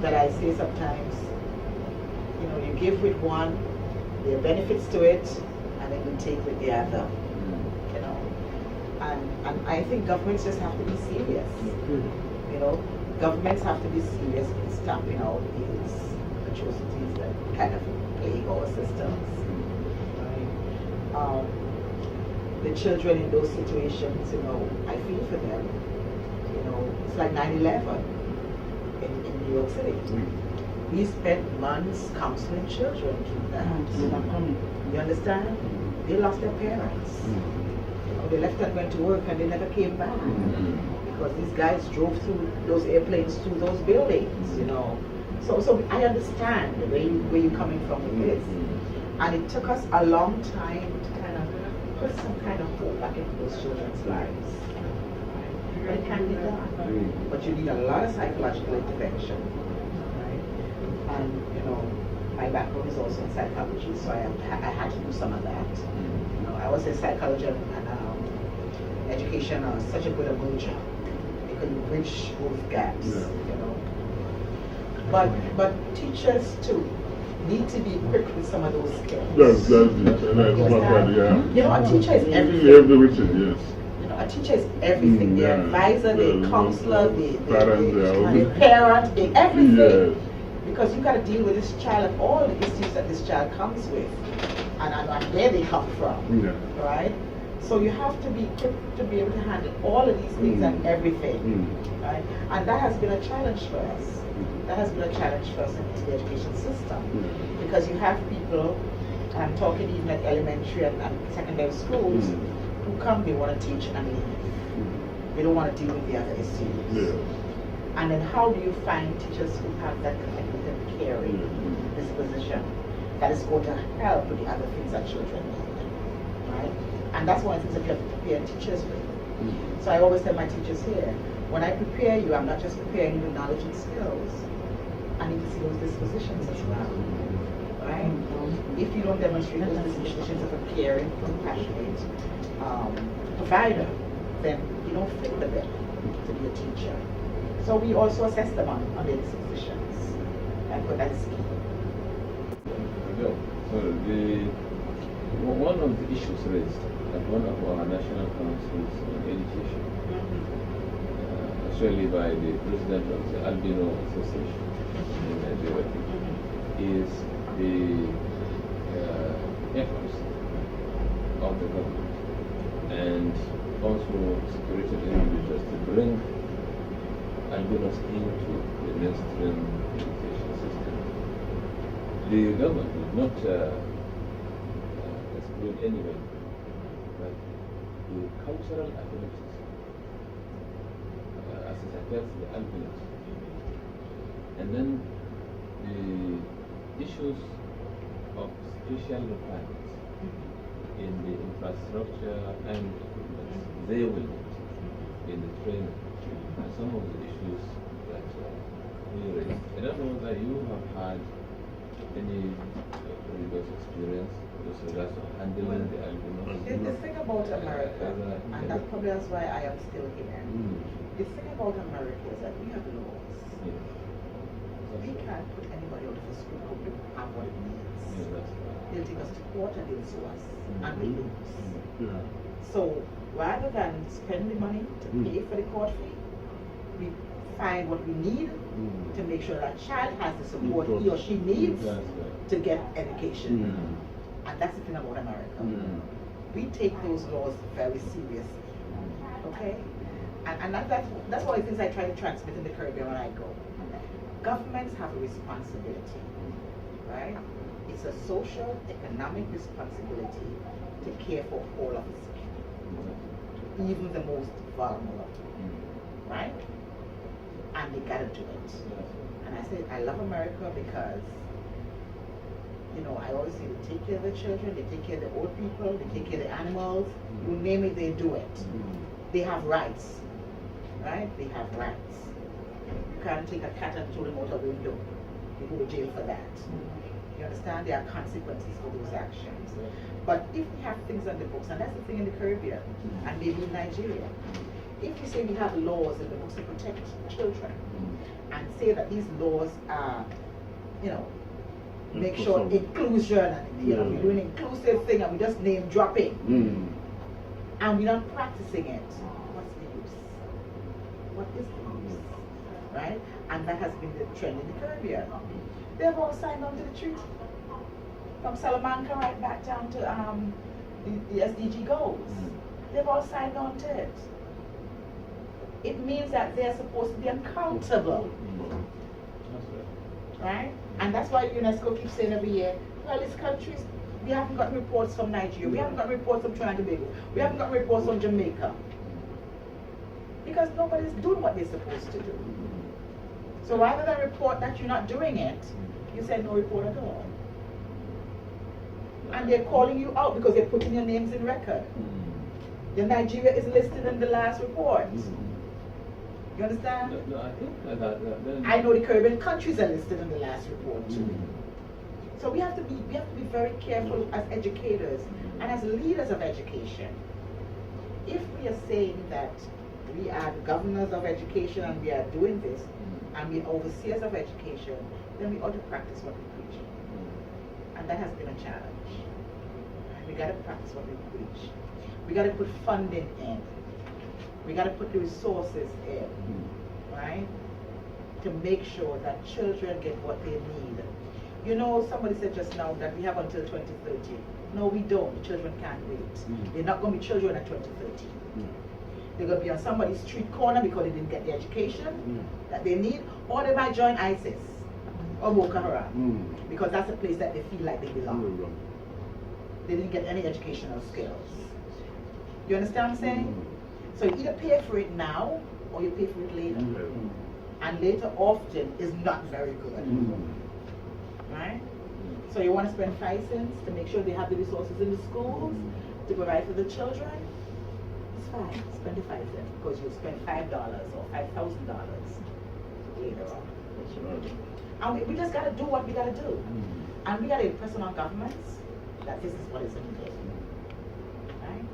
that I say sometimes, you know, you give with one, there are benefits to it, and then you take with the other. You know, and I think governments just have to be serious. You know, governments have to be serious in stamping out these atrocities that kind of plague our systems. Right? The children in those situations, you know, I feel for them. You know, it's like 9/11 in New York City. We spent months counseling children through that. You understand? They lost their parents. You know, they left and went to work and they never came back. Because these guys drove through those airplanes through those buildings, you know. So I understand where you're coming from with this. And it took us a long time to kind of put some kind of hope back into those children's lives. But it can be done. But you need a lot of psychological intervention. Right? And, you know, my background is also in psychology, so I had to do some of that. You know, I was in psychology and education are such a good merger. You can bridge both gaps, you know. But teachers too need to be equipped with some of those skills. That's yeah. You know, a teacher is everything. Yes. You know, a teacher is everything. They're advisor, they're counselor, they're parent, they're everything. Yes. Because you got to deal with this child and all the issues that this child comes with, and where they come from, right? So you have to be equipped to be able to handle all of these things and everything, right? And that has been a challenge for us. That has been a challenge for us in the education system, because you have people, and I'm talking even at elementary and secondary schools, who come, they want to teach and leave. They don't want to deal with the other issues. And then how do you find teachers who have that commitment and caring disposition that is going to help with the other things that children need, right? And that's one of the things that you have to prepare teachers with. So I always tell my teachers here, when I prepare you, I'm not just preparing you with knowledge and skills. I need to see those dispositions as well, right? If you don't demonstrate those dispositions of a caring, compassionate provider, then you don't fit the bill to be a teacher. So we also assess them on their dispositions, and but that's key. So one of the issues raised at one of our national councils on education, actually by the president of the Albino Association in Nigeria, is the efforts of the government and also spiritual individuals to bring albinos into the mainstream education system. The government did not exclude anyone, but the cultural abilities as it affects the albinos, and then the issues of special requirements in the infrastructure and equipment they will need in the training. And some of the issues that we raised. I don't know whether you have had any previous experience with regards to handling the albinos. The thing about America, and that's probably why I am still here, the thing about America is that we have laws. We can't put anybody out of the school who don't have what it needs. They'll take us to court and they'll sue us, and we lose. So rather than spend the money to pay for the court fee, we find what we need to make sure that child has the support he or she needs to get education. And that's the thing about America. We take those laws very seriously. Okay? And that's one of the things I try to transmit in the Caribbean when I go. Governments have a responsibility, right? It's a social, economic responsibility to care for all of its people, even the most vulnerable, right? And they gotta do it. And I say, I love America because, you know, I always say they take care of the children, they take care of the old people, they take care of the animals, you name it, they do it. They have rights, right? They have rights. You can't take a cat and throw them out a window. You go to jail for that. You understand? There are consequences for those actions. But if we have things on the books, and that's the thing in the Caribbean, and maybe in Nigeria, if you say we have laws in the books to protect children, and say that these laws are, you know, make For sure some. inclusion, and, you know, we're doing inclusive thing and we just name dropping, and we're not practicing it. What's the use? What is the use? Right? And that has been the trend in the Caribbean. They've all signed on to the treaty. From Salamanca right back down to the SDG goals. They've all signed on to it. It means that they're supposed to be accountable. Right? And that's why UNESCO keeps saying every year, well, these countries, we haven't got reports from Nigeria, we haven't got reports from Trinidad and Tobago, we haven't got reports from Jamaica. Because nobody's doing what they're supposed to do. So rather than report that you're not doing it, you said no report at all. And they're calling you out because they're putting your names in record. The Nigeria is listed in the last report. You understand? No, I think that I know the Caribbean countries are listed in the last report too. So we have to be very careful as educators and as leaders of education. If we are saying that we are the governors of education and we are doing this, and we are overseers of education, then we ought to practice what we preach. And that has been a challenge. We got to practice what we preach. We got to put funding in. We got to put the resources in, right? To make sure that children get what they need. You know, somebody said just now that we have until 2030. No, we don't. The children can't wait. They're not going to be children at 2030. They're going to be on somebody's street corner because they didn't get the education that they need, or they might join ISIS or Boko Haram because that's a place that they feel like they belong. They didn't get any educational skills. You understand what I'm saying? So you either pay for it now or you pay for it later. And later often is not very good. Right? So you want to spend 5 cents to make sure they have the resources in the schools to provide for the children? It's fine. Spend the 5 cents because you'll spend $5 or $5,000 later on. And we just got to do what we got to do. And we got to impress on our governments that this is what is needed. Right?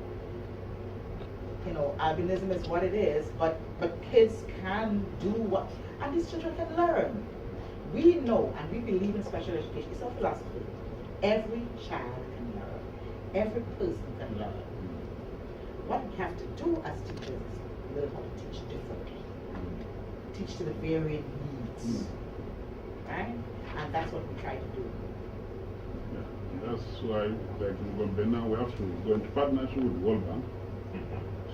You know, albinism is what it is, but kids can do what, and these children can learn. We know and we believe in special education. It's our philosophy. Every child can learn. Every person can learn. What we have to do as teachers is learn how to teach differently. Teach to the varying needs. Right? And that's what we try to do. That's why, like in Gombe now, we have to go into partnership with the World Bank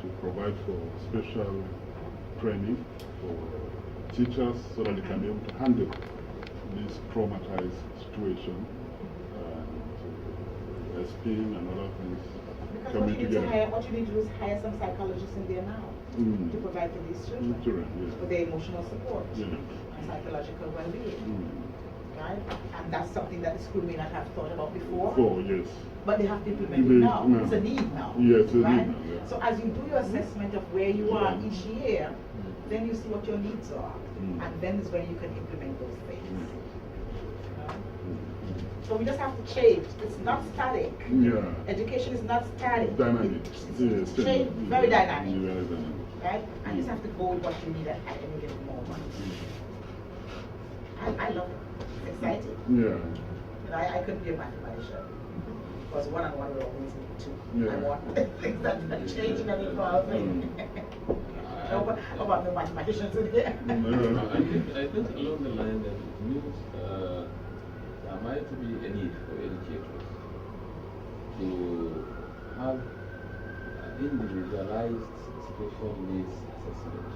to provide for special training for teachers so that they can be able to handle this traumatized situation, SPing and other things Because coming together. what you need to do is hire some psychologists in there now to provide for these children, for their emotional support and psychological well-being. Right? And that's something that the school may not have thought about before. Yes. But they have to implement it now. It's a need now. Yes, it's right? a need now, yeah. So as you do your assessment of where you are each year, then you see what your needs are. And then is when you can implement those things. So we just have to change. It's not static. Education is not static. Dynamic. It's change, very dynamic. Very dynamic. Right? And you just have to go with what you need at any given moment. I love it. It's exciting. You know, I couldn't be a mathematician. Because one-on-one will always need two. I want things that are changing and evolving. How about the mathematicians in here? I think along the line that it means there might be a need for educators to have individualized special needs assessment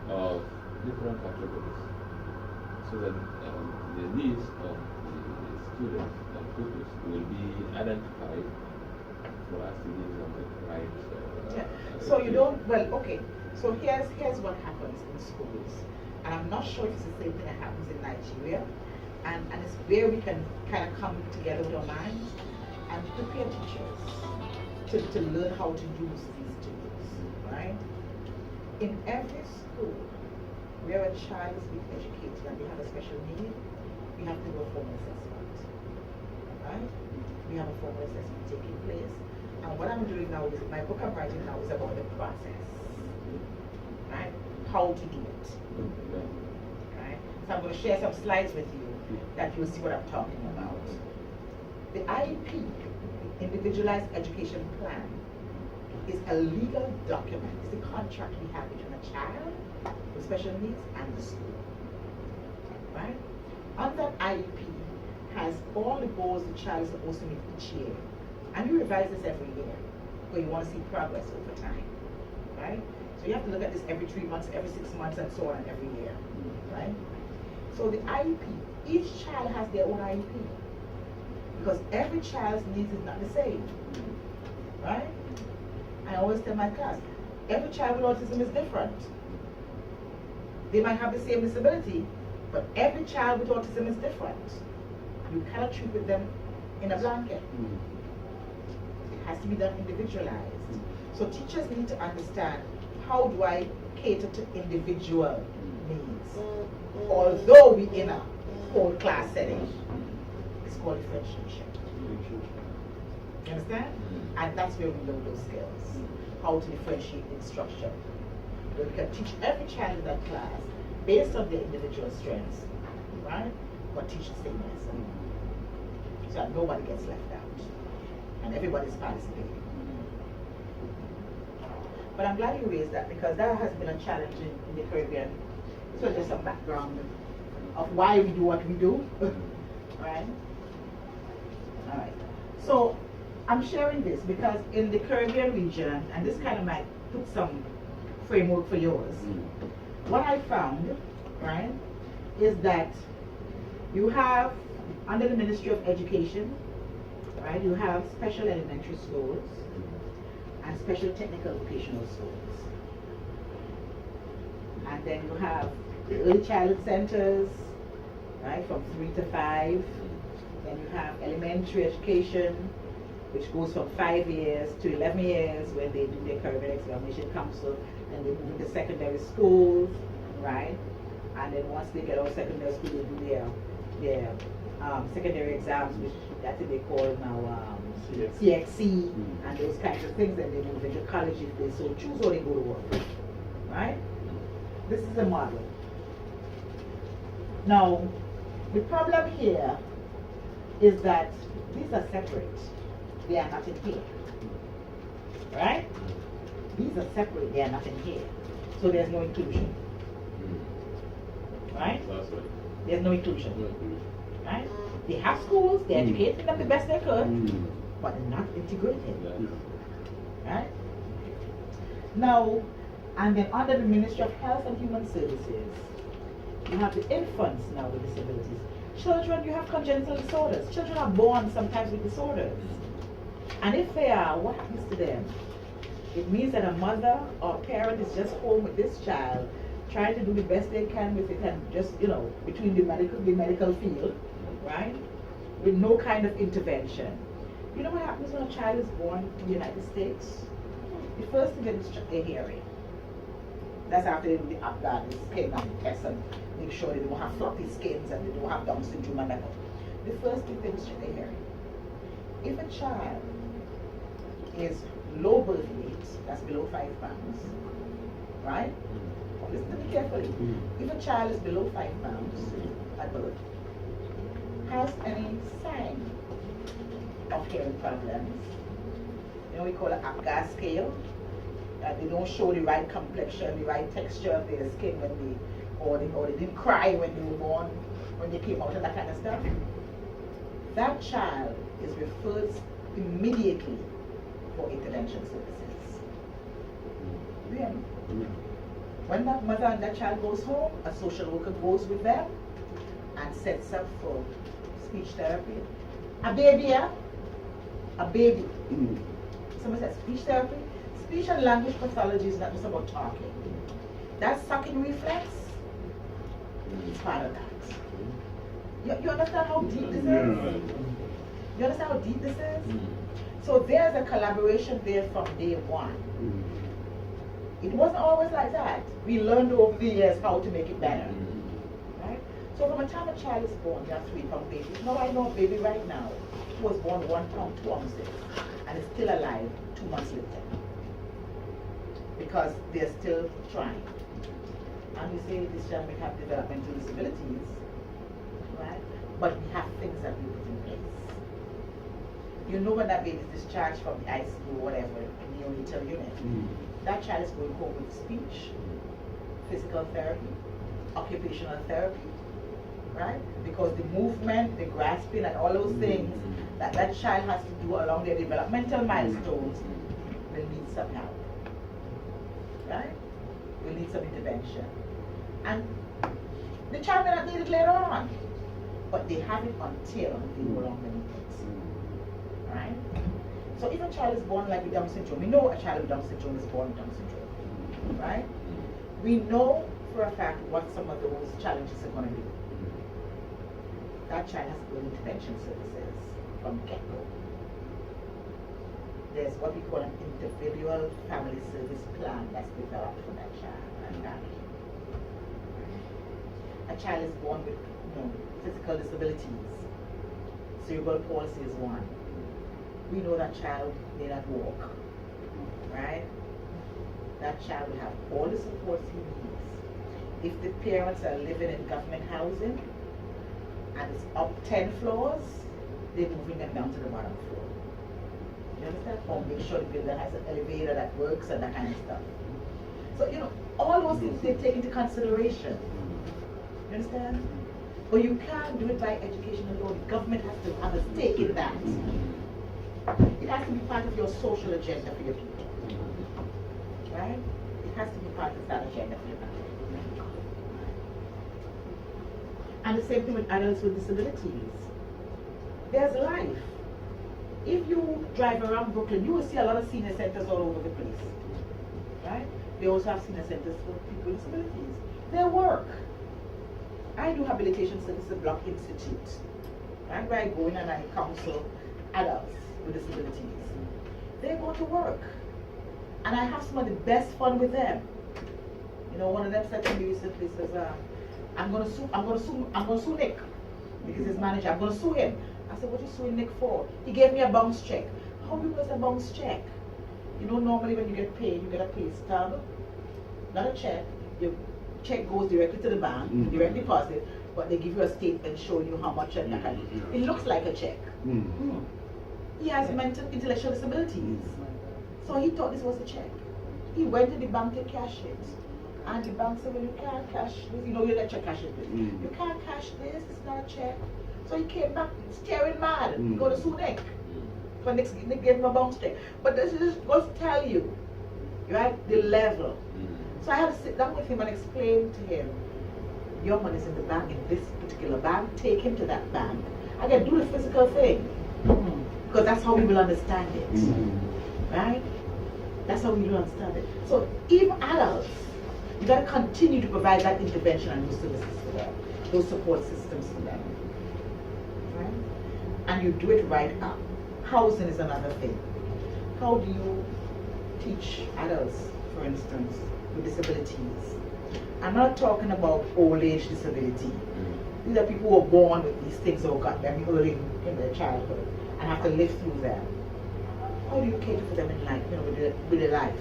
of different categories so that the needs of the students and pupils will be identified for us to give them the right. So you don't, well, okay. So here's what happens in schools. And I'm not sure if it's the same thing that happens in Nigeria. And it's where we can kind of come together with our minds and prepare teachers to learn how to use these tools, right? In every school where a child is being educated and they have a special need, we have to do a formal assessment, right? We have a formal assessment taking place. And what I'm doing now is, my book I'm writing now is about the process, right? how to do it. Right? So I'm going to share some slides with you that you'll see what I'm talking about. The IEP, Individualized Education Plan, is a legal document. It's the contract we have between a child with special needs and the school. Right? On that IEP has all the goals the child is supposed to meet each year. And you revise this every year, because you want to see progress over time. Right? So you have to look at this every 3 months, every 6 months, and so on every year. Right? So the IEP, each child has their own IEP. Because every child's needs is not the same. Right? I always tell my class, every child with autism is different. They might have the same disability, but every child with autism is different. You cannot treat with them in a blanket. It has to be done individualized. So teachers need to understand, how do I cater to individual needs? Although we're in a whole class setting, it's called differentiation. You understand? And that's where we learn those skills. How to differentiate instruction. We can teach every child in that class based on their individual strengths, right? But teach the same lesson. So that nobody gets left out. And everybody's participating. But I'm glad you raised that, because that has been a challenge in the Caribbean. So just some background of why we do what we do. Right? All right. So I'm sharing this because in the Caribbean region, and this kind of might put some framework for yours, what I found, right, is that you have, under the Ministry of Education, right, you have special elementary schools and special technical vocational schools. And then you have the early childhood centers, right, from 3 to 5. Then you have elementary education, which goes from 5 years to 11 years when they do their Caribbean Examination Council, and they move into secondary schools, right? And then once they get out of secondary school, they do their secondary exams, which that's what they call now CXC, and those kinds of things. Then they move into college if they so choose, or they go to work, right? This is a model. Now, the problem here is that these are separate. They are not in here. Right? These are separate, they are not in here. So there's no inclusion. Right? There's no inclusion. Right? They have schools, they're educating them the best they could, but they're not integrated. Right? Now, and then under the Ministry of Health and Human Services, you have the infants now with disabilities. Children, you have congenital disorders. Children are born sometimes with disorders. And if they are, what happens to them? It means that a mother or parent is just home with this child, trying to do the best they can with it, and just, between the medical field, right? With no kind of intervention. You know what happens when a child is born in the United States? The first thing is check their hearing. That's after they do the Apgar, the skin and test, and make sure they don't have floppy skins and they don't have Down syndrome and that. The first two things check their hearing. If a child is low birth weight, that's below 5 pounds, right? Listen to me carefully. If a child is below 5 pounds at birth, has any sign of hearing problems, we call it Apgar scale. They don't show the right complexion, the right texture of their skin when they didn't cry when they were born, when they came out, and that kind of stuff. That child is referred immediately for intervention services. Really? When that mother and that child goes home, a social worker goes with them and sets up for speech therapy. A baby, yeah? A baby. Someone says speech therapy. Speech and language pathology is not just about talking. That sucking reflex is part of that. You understand how deep this is? You understand how deep this is? So there's a collaboration there from day one. It wasn't always like that. We learned over the years how to make it better. Right? So from the time a child is born, they have 3-pound babies. Now I know a baby right now who was born 1 pound 2 ounces and is still alive 2 months later. Because they're still trying. And we say this child may have developmental disabilities, right? But we have things that we put in place. You know when that baby is discharged from the ICU or whatever, in the neonatal unit, that child is going home with speech, physical therapy, occupational therapy, right? Because the movement, the grasping, and all those things that that child has to do along their developmental milestones will need some help, right? Will need some intervention. And the child may not need it later on, but they have it until they no longer need it, right? So if a child is born like with Down syndrome, we know a child with Down syndrome is born with Down syndrome, right? We know for a fact what some of those challenges are going to be. That child has early intervention services from get-go. There's what we call an individual family service plan that's developed for that child and family. A child is born with physical disabilities. Cerebral palsy is one. We know that child may not walk, right? That child will have all the supports he needs. If the parents are living in government housing and it's up 10 floors, they're moving them down to the bottom floor. You understand? Or make sure the building has an elevator that works and that kind of stuff. So, all those things they take into consideration. You understand? But you can't do it by education alone. The government has to have a stake in that. It has to be part of your social agenda for your people. Right? It has to be part of that agenda for your people. And the same thing with adults with disabilities. There's life. If you drive around Brooklyn, you will see a lot of senior centers all over the place. Right? They also have senior centers for people with disabilities. They work. I do habilitation services at Block Institute. Right? Where I go in and I counsel adults with disabilities. They go to work. And I have some of the best fun with them. One of them said to me recently, says, I'm gonna sue Nick because his manager. I'm gonna sue him. I said, what are you suing Nick for? He gave me a bounce check. How do you get a bounce check? Normally when you get paid, you get a pay stub, not a check. Your check goes directly to the bank, direct deposit, but they give you a statement showing you how much and that kind of. It looks like a check. He has intellectual disabilities. So he thought this was a check. He went to the bank to cash it. And the bank said, well, you can't cash this. You let your cash it. You can't cash this, it's not a check. So he came back staring mad. Go to sue Nick. For Nick gave him a bounce check. But this just goes to tell you, right, the level. So I had to sit down with him and explain to him, your money's in the bank, in this particular bank, take him to that bank. Again, do the physical thing. Because that's how we will understand it. Right? That's how we will understand it. So even adults, you got to continue to provide that intervention and those services for them, those support systems for them. Right? And you do it right up. Housing is another thing. How do you teach adults, for instance, with disabilities? I'm not talking about old age disability. These are people who are born with these things or got them early in their childhood and have to live through them. How do you cater for them in life, with their life?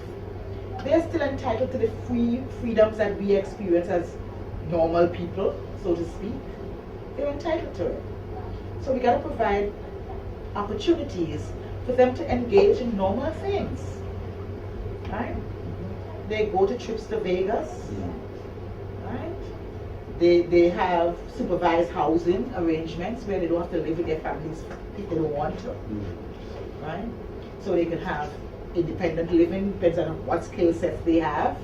They're still entitled to the freedoms that we experience as normal people, so to speak. They're entitled to it. So we got to provide opportunities for them to engage in normal things. Right? They go to trips to Vegas. Right? They have supervised housing arrangements where they don't have to live with their families if they don't want to. Right? So they can have independent living, depends on what skill sets they have.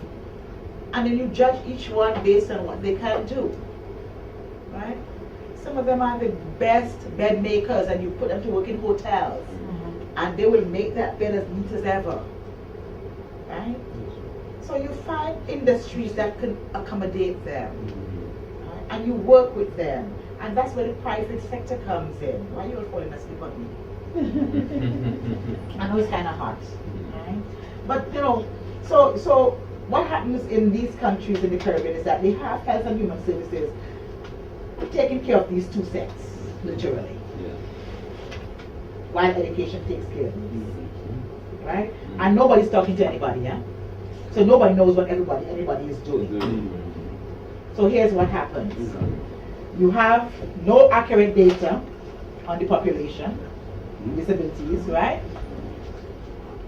And then you judge each one based on what they can do. Right? Some of them are the best bed makers and you put them to work in hotels. And they will make that bed as neat as ever. Right? So you find industries that can accommodate them. Right? And you work with them. And that's where the private sector comes in. Why are you all falling asleep on me? I know it's kind of hot. Right? But so what happens in these countries in the Caribbean is that they have health and human services taking care of these two sets, literally. While education takes care of these. Right? And nobody's talking to anybody, yeah? So nobody knows what everybody is doing. So here's what happens. You have no accurate data on the population, disabilities, right?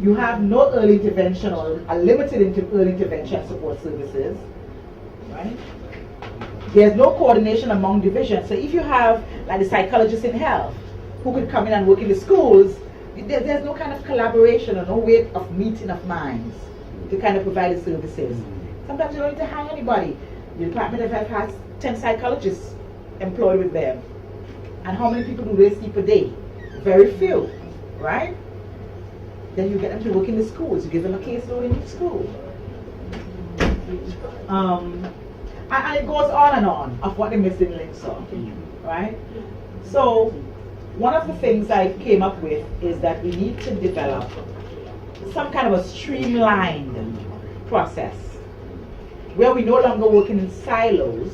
You have no early intervention or a limited early intervention support services, right? There's no coordination among divisions. So if you have like the psychologist in health who could come in and work in the schools, there's no kind of collaboration or no way of meeting of minds to kind of provide the services. Sometimes you don't need to hire anybody. The Department of Health has 10 psychologists employed with them. And how many people do they see per day? Very few, right? Then you get them to work in the schools. You give them a caseload in each school. And it goes on and on of what the missing links are, right? So one of the things I came up with is that we need to develop some kind of a streamlined process where we no longer working in silos,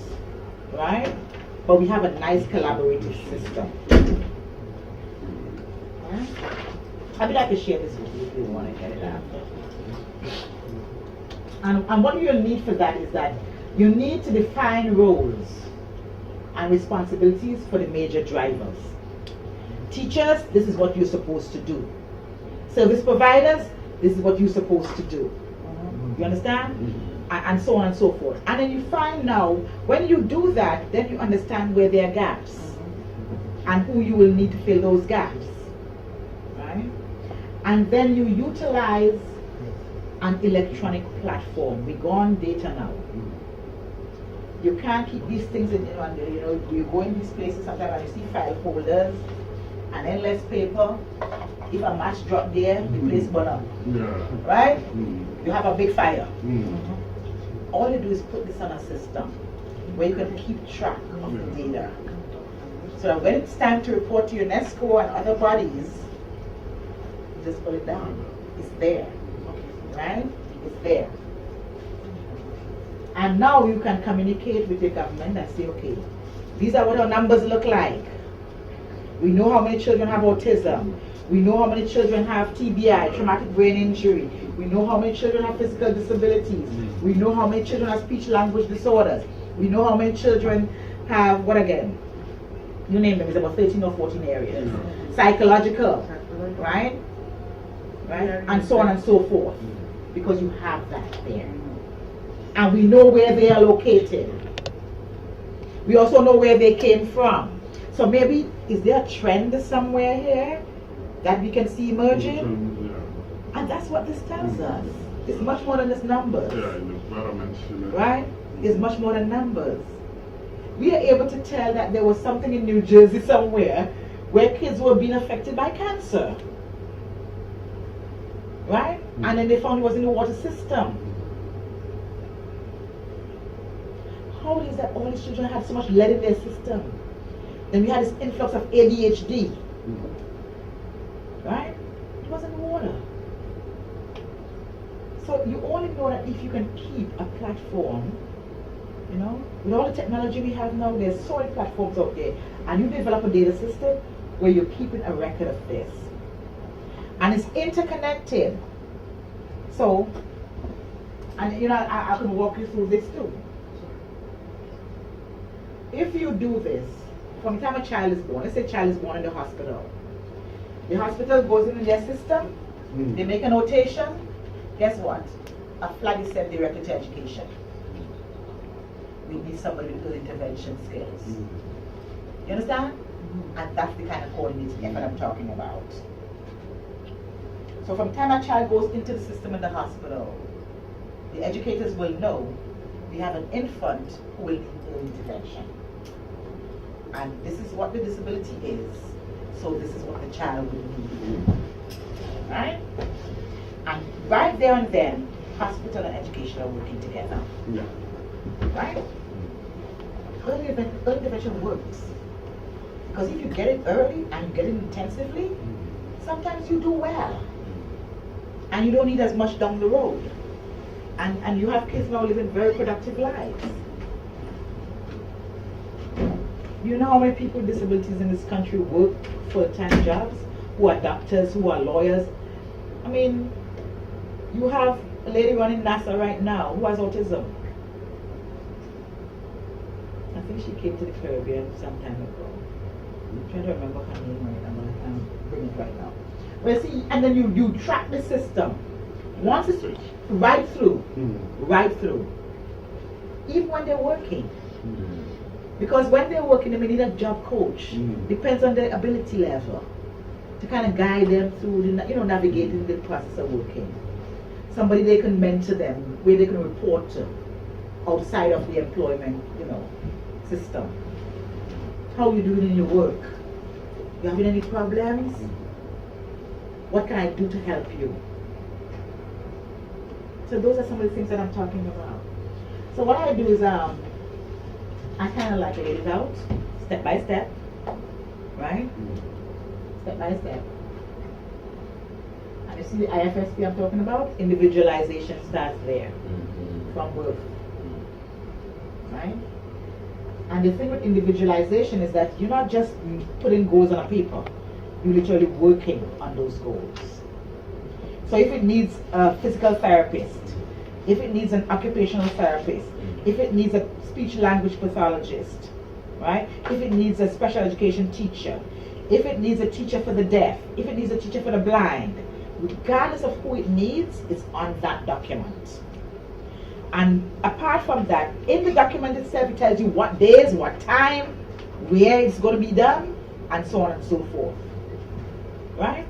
right? But we have a nice collaborative system. Right? I'd like to share this with you if you want to get it out. And what you'll need for that is that you need to define roles and responsibilities for the major drivers. Teachers, this is what you're supposed to do. Service providers, this is what you're supposed to do. You understand? And so on and so forth. And then you find now, when you do that, then you understand where there are gaps and who you will need to fill those gaps. Right? And then you utilize an electronic platform. We go on data now. You can't keep these things in, you go in these places sometimes and you see file folders and endless paper. If a match drop there, the place burn up. Right? You have a big fire. All you do is put this on a system where you can keep track of the data. So that when it's time to report to UNESCO and other bodies, you just pull it down. It's there. Right? It's there. And now you can communicate with the government and say, okay, these are what our numbers look like. We know how many children have autism. We know how many children have TBI, traumatic brain injury. We know how many children have physical disabilities. We know how many children have speech language disorders. We know how many children have, what again? You name them, it's about 13 or 14 areas. Psychological, right? Right? And so on and so forth. Because you have that there. And we know where they are located. We also know where they came from. So maybe, is there a trend somewhere here that we can see emerging? And that's what this tells us. It's much more than just numbers. Yeah, in the environment. Right? It's much more than numbers. We are able to tell that there was something in New Jersey somewhere where kids were being affected by cancer. Right? And then they found it was in the water system. How is that all these children had so much lead in their system? Then we had this influx of ADHD. Right? It was in water. So you only know that if you can keep a platform, with all the technology we have now, there's so many platforms out there, and you develop a data system where you're keeping a record of this. And it's interconnected. So, and I can walk you through this too. If you do this, from the time a child is born, let's say a child is born in the hospital. The hospital goes in their system, they make a notation, guess what? A flag is sent directly to education. We need somebody with good intervention skills. You understand? And that's the kind of coordinating effort I'm talking about. So from the time a child goes into the system in the hospital, the educators will know we have an infant who will need early intervention. And this is what the disability is. So this is what the child will need. Right? And right there and then, hospital and education are working together. Yeah. Right? Early intervention works. Because if you get it early and you get it intensively, sometimes you do well. And you don't need as much down the road. And you have kids now living very productive lives. You know how many people with disabilities in this country work full-time jobs? Who are doctors, who are lawyers? I mean, you have a lady running NASA right now who has autism. think she came to the Caribbean some time ago. I'm trying to remember her name right now, but I can't bring it right now. Well, see, and then you track the system. Once it's right through, right through. Even when they're working. Because when they're working, they may need a job coach. Depends on their ability level. To kind of guide them through, navigating the process of working. Somebody they can mentor them, where they can report to, outside of the employment, system. How are you doing in your work? You having any problems? What can I do to help you? So those are some of the things that I'm talking about. So what I do is I kind of like lay it out, step by step, right? Step by step. And you see the IFSP I'm talking about? Individualization starts there, from birth, right? And the thing with individualization is that you're not just putting goals on a paper, you're literally working on those goals. So if it needs a physical therapist, if it needs an occupational therapist, if it needs a speech language pathologist, right? If it needs a special education teacher, if it needs a teacher for the deaf, if it needs a teacher for the blind, regardless of who it needs, it's on that document. And apart from that, in the document itself, it tells you what days, what time, where it's going to be done, and so on and so forth. Right?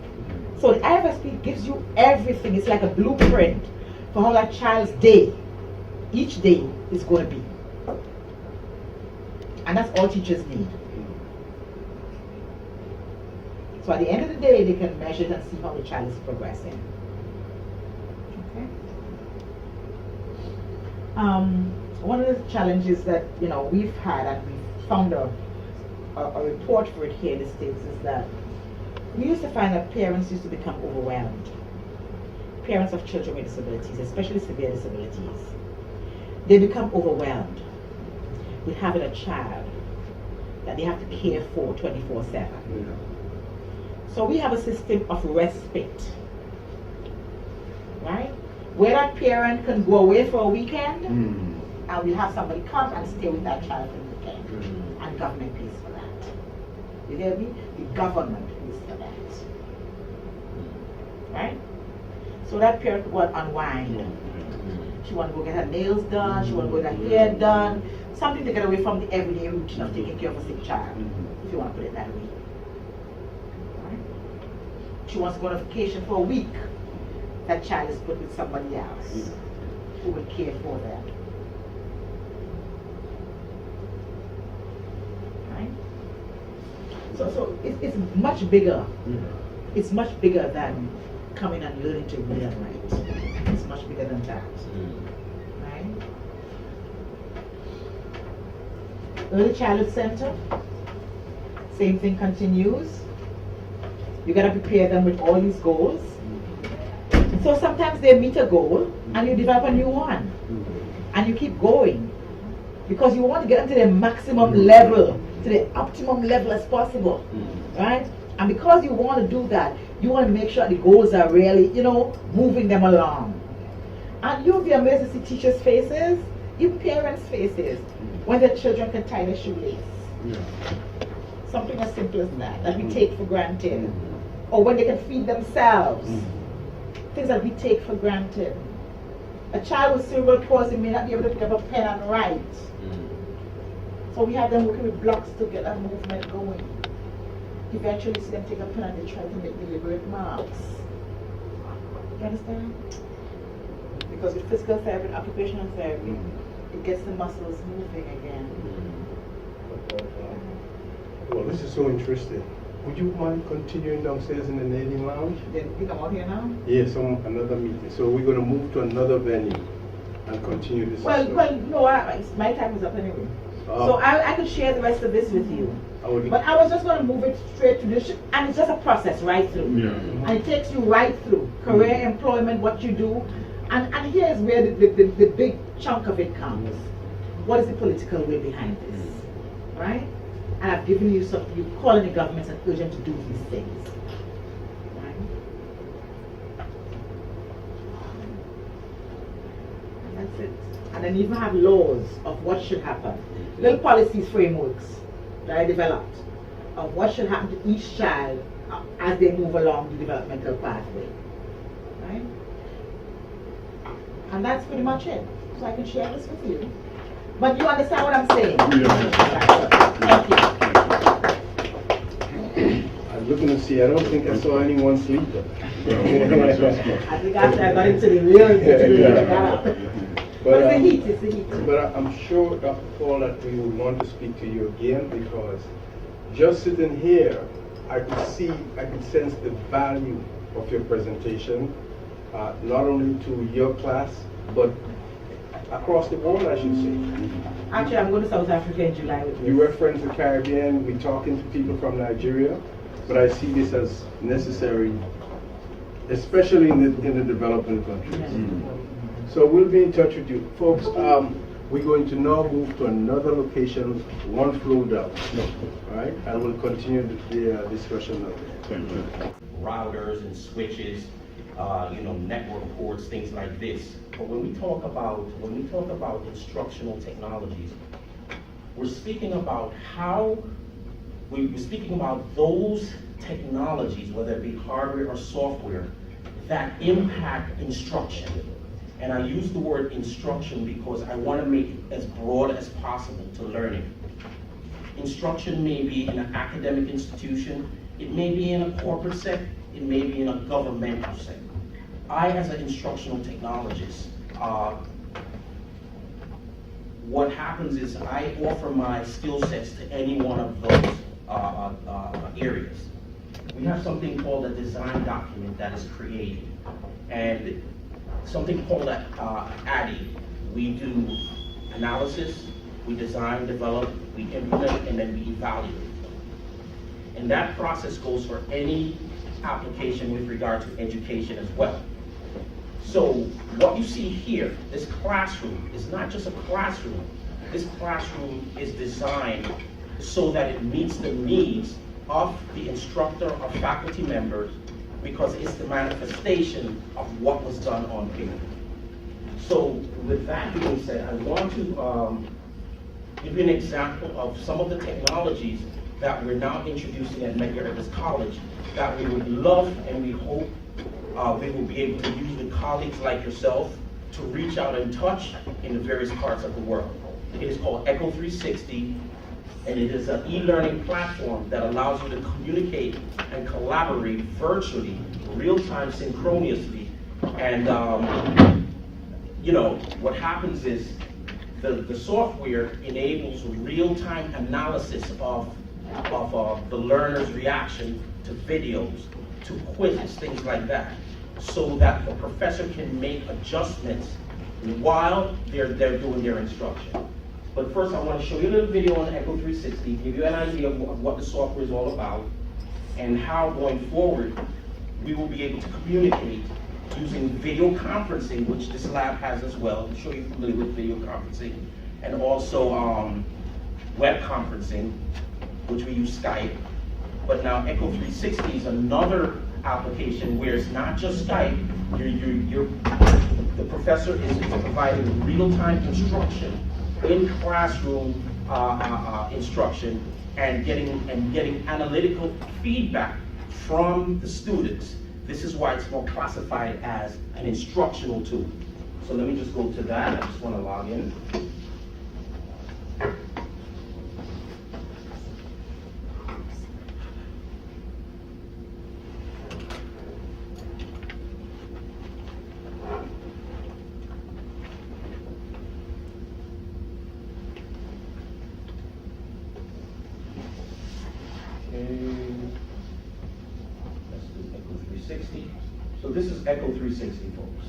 So the IFSP gives you everything. It's like a blueprint for how that child's day, each day, is going to be. And that's all teachers need. So at the end of the day, they can measure it and see how the child is progressing. Okay. One of the challenges that we've had, and we found a report for it here in the States, is that we used to find that parents used to become overwhelmed. Parents of children with disabilities, especially severe disabilities, they become overwhelmed with having a child that they have to care for 24/7. So we have a system of respite, right? Where that parent can go away for a weekend, and we have somebody come and stay with that child for the weekend, and government pays for that. You hear me? The government pays for that, right? So that parent would unwind. She want to go get her nails done. She want to go get her hair done. Something to get away from the everyday routine of taking care of a sick child, if you want to put it that way. Right? She wants to go on a vacation for a week. That child is put with somebody else who will care for them. Right? So it's much bigger. It's much bigger than coming and learning to read and write. It's much bigger than that. Right? Early Childhood Center, same thing continues. You gotta prepare them with all these goals. So sometimes they meet a goal and you develop a new one. And you keep going. Because you want to get them to the maximum level, to the optimum level as possible. Right? And because you want to do that, you want to make sure the goals are really, moving them along. And you'll be amazed to see teachers' faces, even parents' faces, when their children can tie their shoelace. Something as simple as that we take for granted. Or when they can feed themselves. Things that we take for granted. A child with cerebral palsy may not be able to pick up a pen and write. So we have them working with blocks to get that movement going. Eventually see them take a pen and they try to make deliberate marks. You understand? Because with physical therapy and occupational therapy, it gets the muscles moving again. Well, this is so interesting. Would you mind continuing downstairs in the Nadine Lounge? Then we come out here now? Yes, another meeting. So we're going to move to another venue and continue this. Well, no, my time is up anyway. So I could share the rest of this with you. But I was just going to move it straight to this, and it's just a process right through. And it takes you right through career, employment, what you do. And here's where the big chunk of it comes. What is the political will behind this? Right? And I've given you some, you call in the government and urge them to do these things. Right? And that's it. and then even have laws of what should happen. Little policies, frameworks that I developed of what should happen to each child as they move along the developmental pathway. Right? And that's pretty much it. So I can share this with you. But you understand what I'm saying? Yeah. Thank you. I'm looking to see, I don't think I saw anyone sleep there. I think after I got into the real But it's the heat, it's the heat. But I'm sure, Dr. Paul, that we would want to speak to you again, because just sitting here, I could sense the value of your presentation, not only to your class, but across the board, I should say. Actually, I'm going to South Africa in July with You reference the Caribbean, we're talking to people from Nigeria, but I see this as necessary, especially in the developing countries. Yeah. So we'll be in touch with you. Folks, we're going to now move to another location, one floor down. All right? And we'll continue the discussion of it. Thank you. Routers and switches, network ports, things like this. But when we talk about instructional technologies, we're speaking about those technologies, whether it be hardware or software, that impact instruction. And I use the word instruction because I want to make it as broad as possible to learning. Instruction may be in an academic institution, it may be in a corporate setting, it may be in a governmental setting. I, as an instructional technologist, what happens is I offer my skill sets to any one of those areas. We have something called a design document that is created, and something called ADDIE. We do analysis, we design, develop, we implement, and then we evaluate. And that process goes for any application with regard to education as well. So what you see here, this classroom, is not just a classroom. This classroom is designed so that it meets the needs of the instructor or faculty members, because it's the manifestation of what was done on paper. So with that being said, I want to give you an example of some of the technologies that we're now introducing at Medgar Evers College that we would love and we hope we will be able to use with colleagues like yourself to reach out and touch in the various parts of the world. It is called Echo 360, and it is an e-learning platform that allows you to communicate and collaborate virtually, real-time, synchronously. And what happens is the software enables real-time analysis of the learner's reaction to videos, to quizzes, things like that, so that the professor can make adjustments while they're doing their instruction. But first I want to show you a little video on Echo 360, give you an idea of what the software is all about, and how going forward we will be able to communicate using video conferencing, which this lab has as well. I'm sure you're familiar with video conferencing, and also web conferencing, which we use Skype. But now Echo 360 is another application where it's not just Skype. The professor is providing real-time instruction in classroom instruction and getting analytical feedback from the students. This is why it's more classified as an instructional tool. So let me just go to that. I just want to log in. Let's do Echo 360. So this is Echo 360, folks.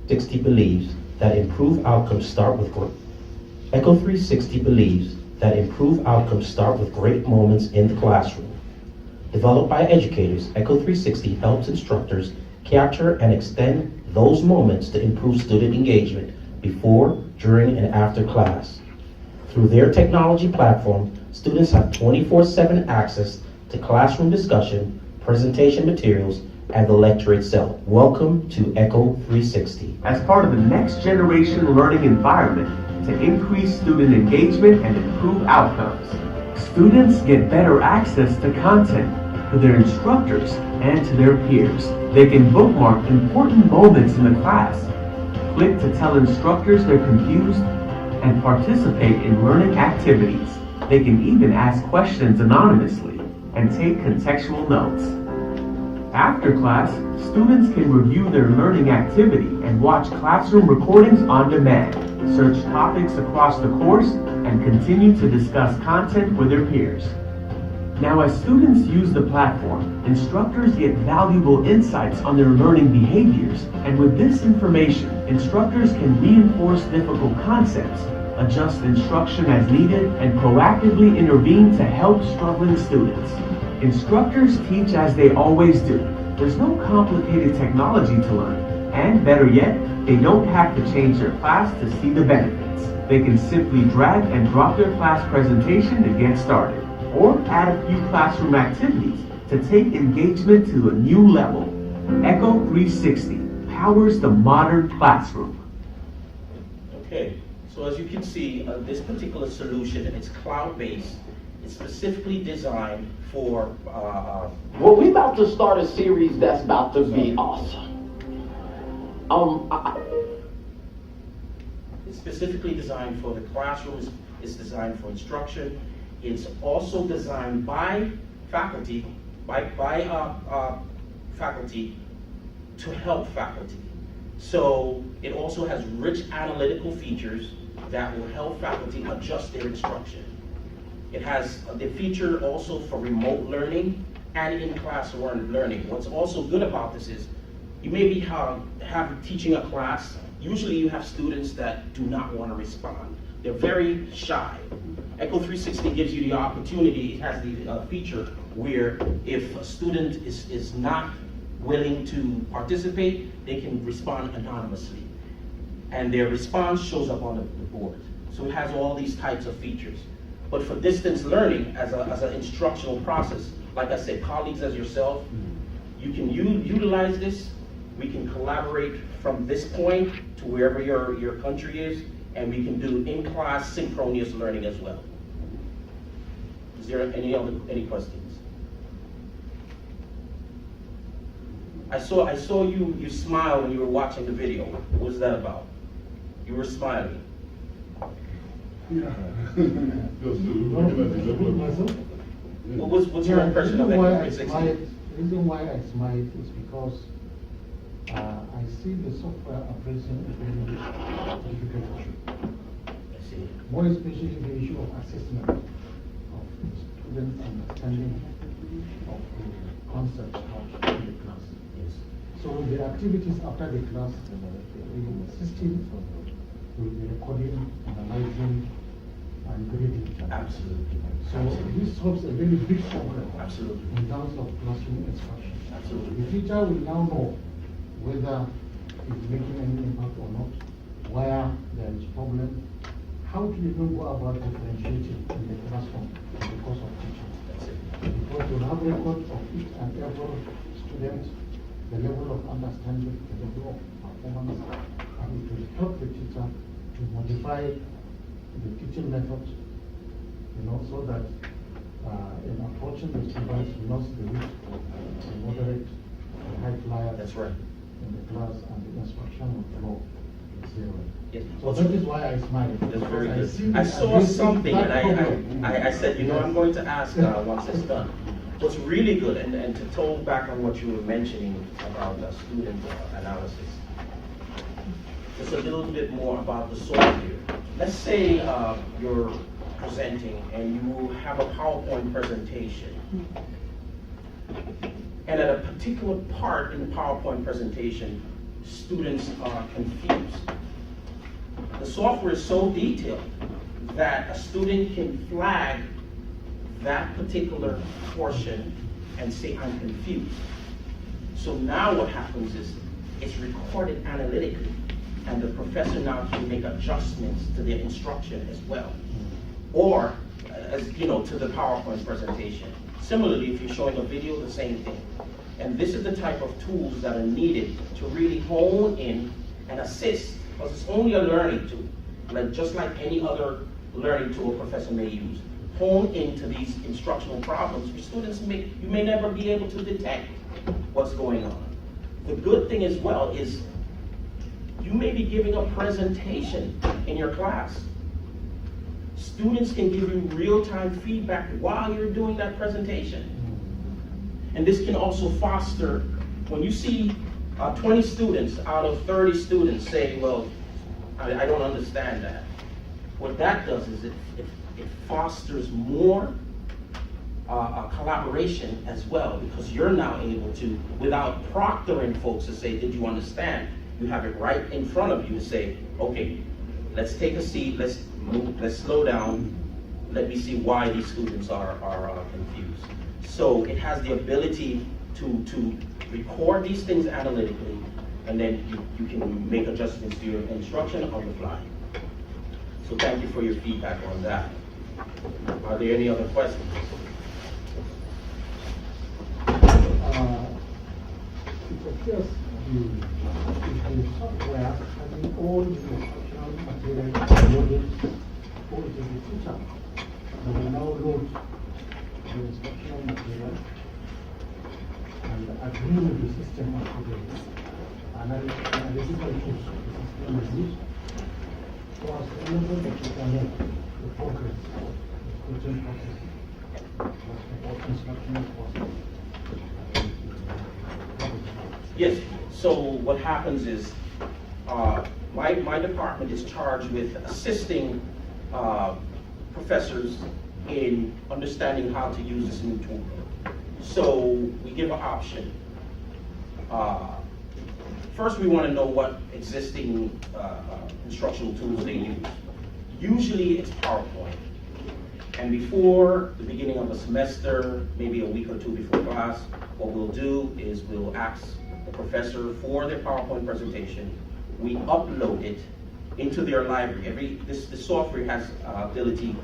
60 believes that improved outcomes start with Echo 360 believes that improved outcomes start with great moments in the classroom. Developed by educators, Echo 360 helps instructors capture and extend those moments to improve student engagement before, during, and after class. Through their technology platform, students have 24/7 access to classroom discussion, presentation materials, and the lecture itself. Welcome to Echo 360. As part of the next generation learning environment to increase student engagement and improve outcomes. Students get better access to content, to their instructors, and to their peers. They can bookmark important moments in the class, click to tell instructors they're confused, and participate in learning activities. They can even ask questions anonymously and take contextual notes. After class, students can review their learning activity and watch classroom recordings on demand, search topics across the course, and continue to discuss content with their peers. Now, as students use the platform, instructors get valuable insights on their learning behaviors, and with this information, instructors can reinforce difficult concepts, adjust instruction as needed, and proactively intervene to help struggling students. Instructors teach as they always do. There's no complicated technology to learn, and better yet, they don't have to change their class to see the benefits. They can simply drag and drop their class presentation to get started, or add a few classroom activities to take engagement to a new level. Echo 360 powers the modern classroom. Okay, so as you can see, this particular solution, it's cloud-based. It's specifically designed for... Well, we're about to start a series that's about to be awesome. It's specifically designed for the classrooms. It's designed for instruction. It's also designed by faculty, faculty to help faculty. So it also has rich analytical features that will help faculty adjust their instruction. It has the feature also for remote learning and in-class learning. What's also good about this is you may be teaching a class. Usually you have students that do not want to respond. They're very shy. Echo 360 gives you the opportunity. It has the feature where if a student is not willing to participate, they can respond anonymously. And their response shows up on the board. So it has all these types of features. But for distance learning, as an instructional process, like I said, colleagues as yourself, you can utilize this. We can collaborate from this point to wherever your country is, and we can do in-class synchronous learning as well. Is there any questions? I saw you smile when you were watching the video. What was that about? You were smiling. Yeah. Just looking at the level of... What's your impression of Echo 360? The reason why I smile is because I see the software operation as a very difficult issue. I see. More especially the issue of assessment of students' understanding of the concepts taught in the class. Yes. So the activities after the class, the system will be recording, analyzing, and grading. Absolutely. So this solves a very big problem. Absolutely. In terms of classroom instruction. Absolutely. The teacher will now know whether it's making any impact or not, where there is problem, how to even go about differentiating in the classroom in the course of teaching. That's it. Because you'll have record of each and every student, the level of understanding, the level of performance, and it will help the teacher to modify the teaching method, so that in approaching the students, not the weak, the moderate, the high flyers. That's right. In the class, and the instruction will flow zero. Yes. So that is why I smile. That's very I good. see I this saw addressing something that and problem. I said, I'm going to ask once it's done. What's really good, and to toe back on what you were mentioning about student analysis, just a little bit more about the software. Let's say you're presenting and you have a PowerPoint presentation. And at a particular part in the PowerPoint presentation, students are confused. The software is so detailed that a student can flag that particular portion and say, I'm confused. So now what happens is it's recorded analytically, and the professor now can make adjustments to their instruction as well. Or, to the PowerPoint presentation. Similarly, if you're showing a video, the same thing. And this is the type of tools that are needed to really hone in and assist, because it's only a learning tool, just like any other learning tool a professor may use. Hone into these instructional problems which students you may never be able to detect what's going on. The good thing as well is you may be giving a presentation in your class. Students can give you real-time feedback while you're doing that presentation. And this can also foster, when you see 20 students out of 30 students say, well, I don't understand that. What that does is it fosters more collaboration as well, because you're now able to, without proctoring folks to say, did you understand? You have it right in front of you to say, okay, let's take a seat, let's move, let's slow down, let me see why these students are confused. So it has the ability to record these things analytically, and then you can make adjustments to your instruction on the fly. So thank you for your feedback on that. Are there any other questions? It appears the software having all the instructional material loaded for the teacher. We will now load the instructional material and agree with the system of the analytical tools the system is used for us to enable the teacher know the progress of the coaching process of instructional process. Yes, so what happens is, my department is charged with assisting professors in understanding how to use this new tool. So we give an option. First, we want to know what existing instructional tools they use. Usually it's PowerPoint. And before the beginning of a semester, maybe a week or two before class, what we'll do is we'll ask the professor for their PowerPoint presentation. We upload it into their library. This software has ability,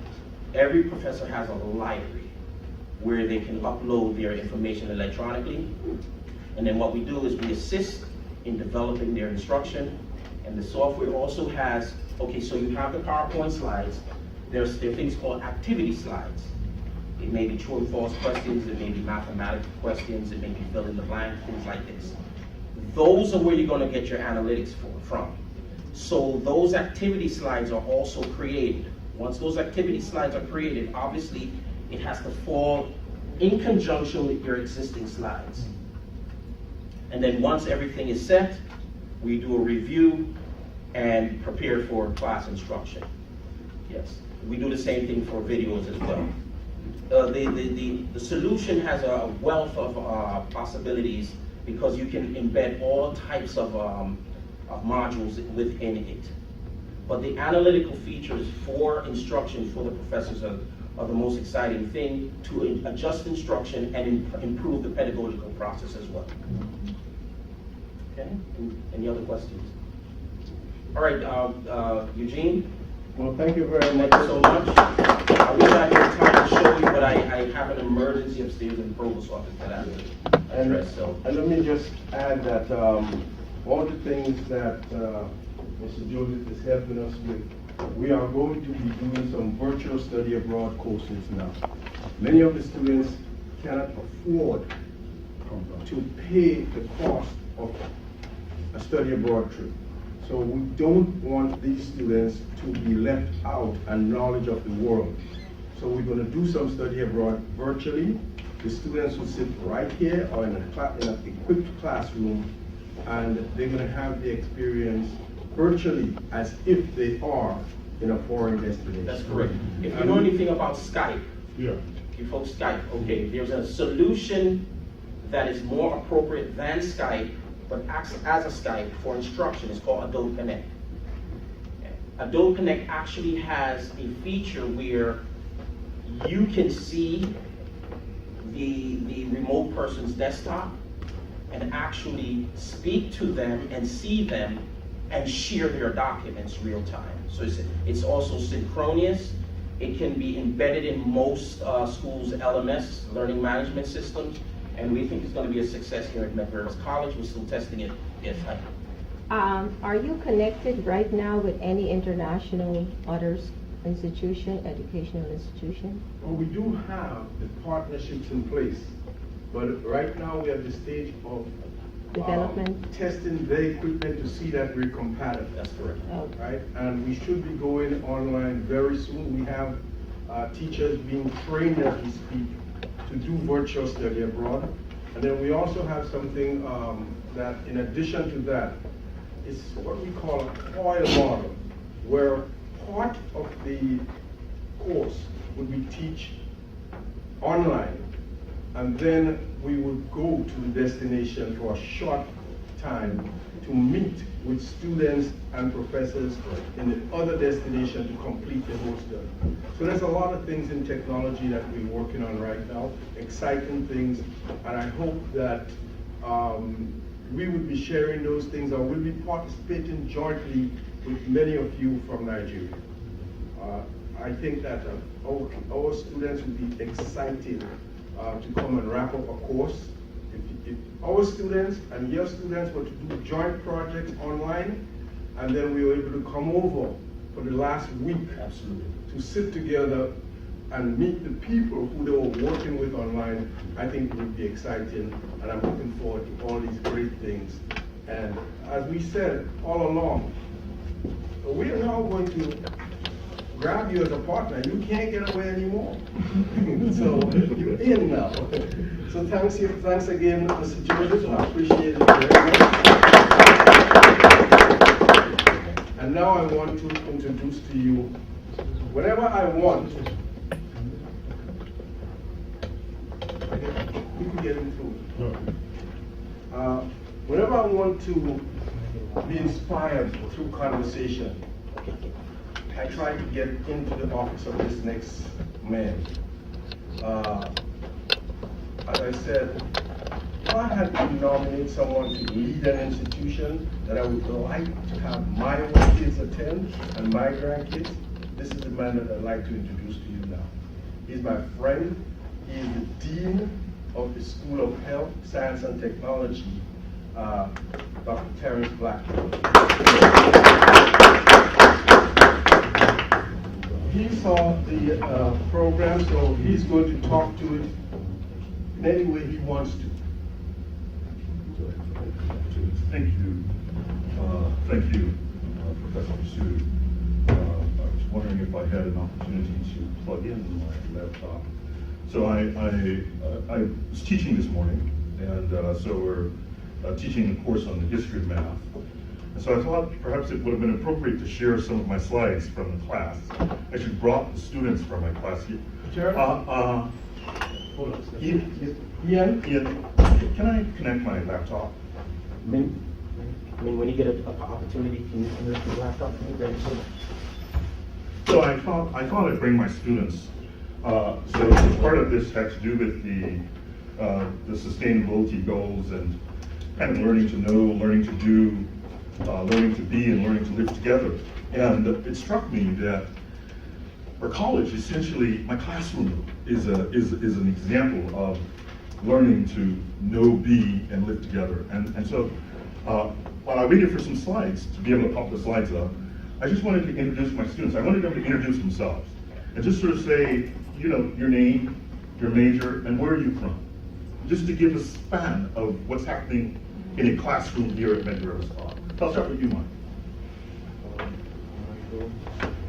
every professor has a library where they can upload their information electronically. And then what we do is we assist in developing their instruction. And the software also has, okay, so you have the PowerPoint slides. There are things called activity slides. It may be true and false questions, it may be mathematical questions, it may be fill in the blank, things like this. Those are where you're going to get your analytics from. So those activity slides are also created. Once those activity slides are created, obviously it has to fall in conjunction with your existing slides. And then once everything is set, we do a review and prepare for class instruction. Yes, we do the same thing for videos as well. The solution has a wealth of possibilities because you can embed all types of modules within it. But the analytical features for instruction for the professors are the most exciting thing to adjust instruction and improve the pedagogical process as well. Okay, any other questions? All right, Eugene? Well, thank you very much. Thank you so much. I wish I had time to show you, but I have an emergency upstairs in the provost office that I have to address. And let me just add that all the things that Mr. Joseph is helping us with, we are going to be doing some virtual study abroad courses now. Many of the students cannot afford to pay the cost of a study abroad trip. So we don't want these students to be left out and knowledge of the world. So we're going to do some study abroad virtually. The students will sit right here or in an equipped classroom, and they're going to have the experience virtually as if they are in a foreign destination. That's correct. If you know anything about Skype, Yeah. you folks Skype, okay, there's a solution that is more appropriate than Skype, but acts as a Skype for instruction. It's called Adobe Connect. Adobe Connect actually has a feature where you can see the remote person's desktop and actually speak to them and see them and share their documents real time. So it's also synchronous. It can be embedded in most schools' LMS, learning management systems, And we think it's going to be a success here at Medgar College. We're still testing it. Yes, Are you connected right now with any international institution, educational institution? Well, we do have the partnerships in place, but right now we are at the stage of Development? testing the equipment to see that we're compatible. that's correct. Okay. Right? And we should be going online very soon. We have teachers being trained as we speak to do virtual study abroad. And then we also have something that, in addition to that, is what we call a COIL model, where part of the course would be teach online, and then we would go to the destination for a short time to meet with students and professors in the other destination to complete the whole study. So there's a lot of things in technology that we're working on right now, exciting things, and I hope that we would be sharing those things, or we'll be participating jointly with many of you from Nigeria. I think that our students will be excited to come and wrap up a course. If our students and your students were to do joint projects online, and then we were able to come over for the last week Absolutely. to sit together and meet the people who they were working with online, I think it would be exciting, and I'm looking forward to all these great things. And as we said all along, we are now going to grab you as a partner. You can't get away anymore. So you're in now. So thanks again, Mr. Joseph. I appreciate it very much. And now I want to introduce to you, whenever I want, we can get into it. Whenever I want to be inspired through conversation, I try to get into the office of this next man. As I said, if I had to nominate someone to lead an institution that I would like to have my own kids attend and my grandkids, this is the man that I'd like to introduce to you now. He's my friend. He is the Dean of the School of Health, Science and Technology, Dr. Terrence Blackburn. He saw the program, so he's going to talk to it in any way he wants to. Thank you. Thank you, Professor Sue. I was wondering if I had an opportunity to plug in my laptop. So I was teaching this morning, and so we're teaching a course on the history of math. And so I thought perhaps it would have been appropriate to share some of my slides from the class. I should brought the students from my class here. Sure. Hold on. Ian, can I connect my laptop? I mean, when you get an opportunity, can you connect your laptop? So I thought I'd bring my students. So part of this had to do with the sustainability goals and kind of learning to know, learning to do, learning to be, and learning to live together. And it struck me that our college, essentially, my classroom is an example of learning to know, be, and live together. And so while I waited for some slides to be able to pop the slides up, I just wanted to introduce my students. I wanted them to introduce themselves and just sort of say, you know, your name, your major, and where are you from? Just to give a span of what's happening in a classroom here at Medgar College. I'll start with you, Mike.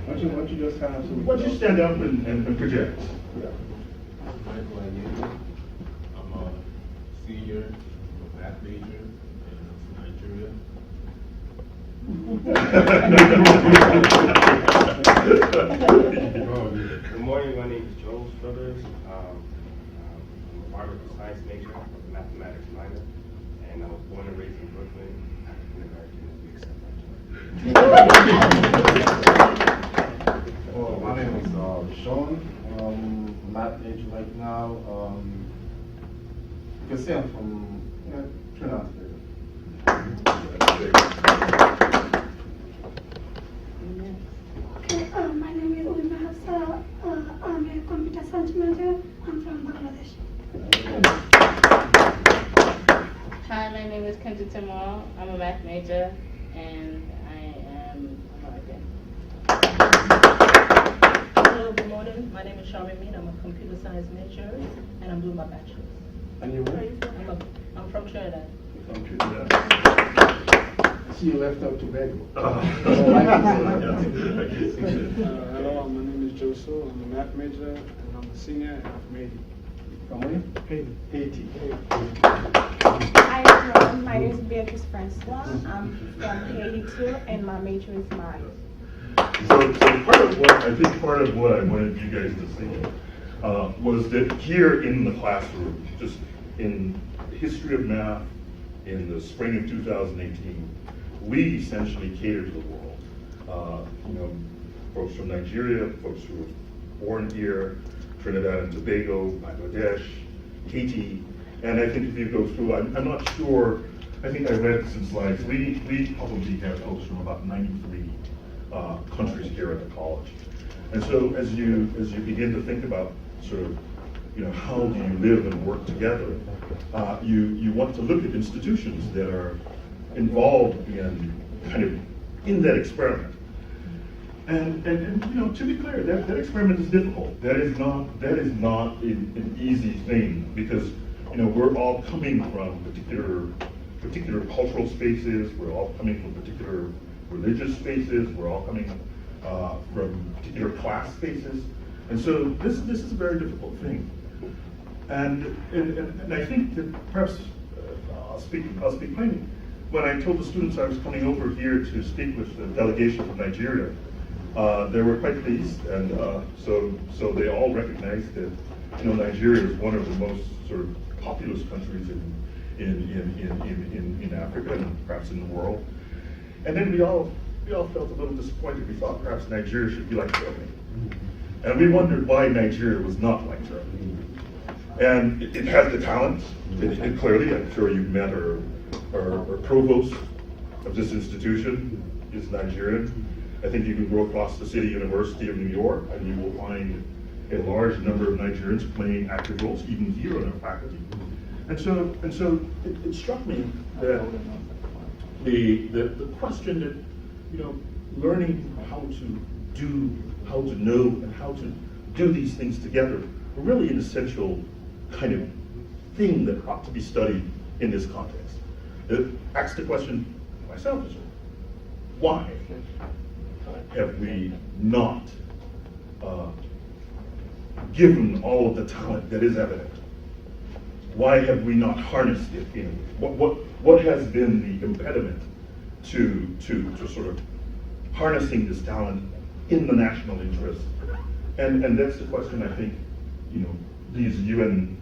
Why don't you just kind of... Why don't you stand up and project? Yeah. I'm a senior, math major in Nigeria. Good morning, my name is Joel Struthers. I'm a environmental science major, a mathematics minor, and I was born and raised in Brooklyn, African American, Well, my name is Sean, math major right now. You can say I'm from Trinidad. Okay, my name is Ulma Hafsa. I'm a computer science major. I'm from Bangladesh. name is Kensington Mall. I'm a math major, and I am American. Hello, good morning. My name is Charmaine Mean. I'm a computer science major, and I'm doing my bachelor's. And you where? I'm from Trinidad. From Trinidad. See, you left out Tobago. Hello, my name is Joso. I'm a math major, and I'm a senior, and I'm from Haiti. From where? Haiti. Haiti. Hi everyone, my name is Beatrice Francois. I'm from Haiti too, and my major is math. So part of what I wanted you guys to see was that here in the classroom, just in history of math, in the spring of 2018, we essentially cater to the world. Folks from Nigeria, folks who were born here, Trinidad and Tobago, Bangladesh, Haiti, and I think if you go through, I'm not sure, I think I read some slides, we probably have folks from about 93 countries here at the college. And so as you begin to think about sort of, how do you live and work together, you want to look at institutions that are involved in kind of in that experiment. And to be clear, that experiment is difficult. That is not an easy thing, because we're all coming from particular cultural spaces. We're all coming from particular religious spaces. We're all coming from particular class spaces, and so this is a very difficult thing. And I think that perhaps I'll speak plainly. When I told the students I was coming over here to speak with the delegation from Nigeria, they were quite pleased, and so they all recognized that Nigeria is one of the most sort of populous countries in Africa and perhaps in the world. And then we all felt a little disappointed. We thought perhaps Nigeria should be like Germany, and we wondered why Nigeria was not like Germany. And it has the talent. It clearly, I'm sure you've met our provost of this institution is Nigerian. I think you can go across the City University of New York and you will find a large number of Nigerians playing active roles, even here on our faculty. And so it struck me that the question that, learning how to know and how to do these things together are really an essential kind of thing that ought to be studied in this context. It asks the question myself as well, why have we not given all of the talent that is evident? Why have we not harnessed it? What has been the impediment to sort of harnessing this talent in the national interest? And that's the question I think these UN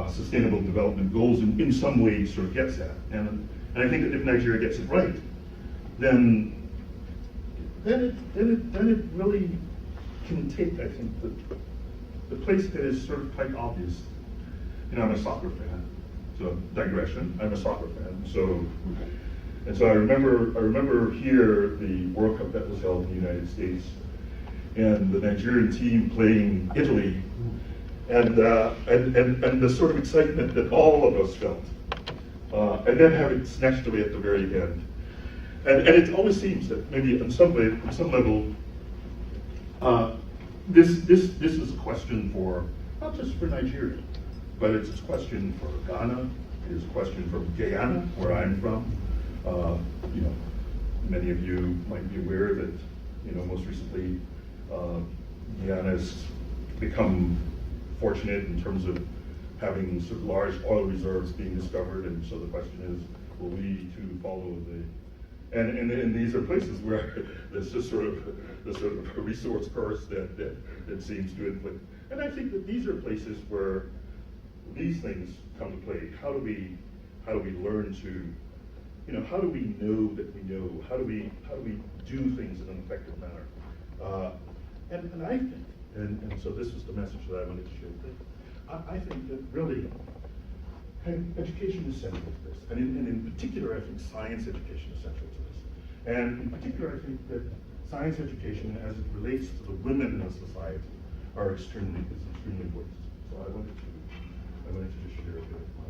Sustainable Development Goals in some ways sort of gets at. And I think that if Nigeria gets it right, then it really can take, I think, the place that is sort of quite obvious. I'm a soccer fan, so digression. I'm a soccer fan, so I remember here the World Cup that was held in the United States, and the Nigerian team playing Italy, and the sort of excitement that all of us felt, and then having it snatched away at the very end. And it always seems that maybe on some level, this is a question for not just for Nigeria, but it's a question for Ghana. It is a question for Guyana, where I'm from. Many of you might be aware that most recently Guyana has become fortunate in terms of having sort of large oil reserves being discovered, and so the question is, will we too follow the and these are places where there's just sort of a resource curse that seems to inflict. And I think that these are places where these things come to play. How do we learn to, how do we know that we know? How do we do things in an effective manner? And I think, and so this was the message that I wanted to share with you. I think that really education is central to this, and in particular, I think science education is central to this. And in particular, I think that science education, as it relates to the women in the society, is extremely important. So I wanted to just share a bit of my.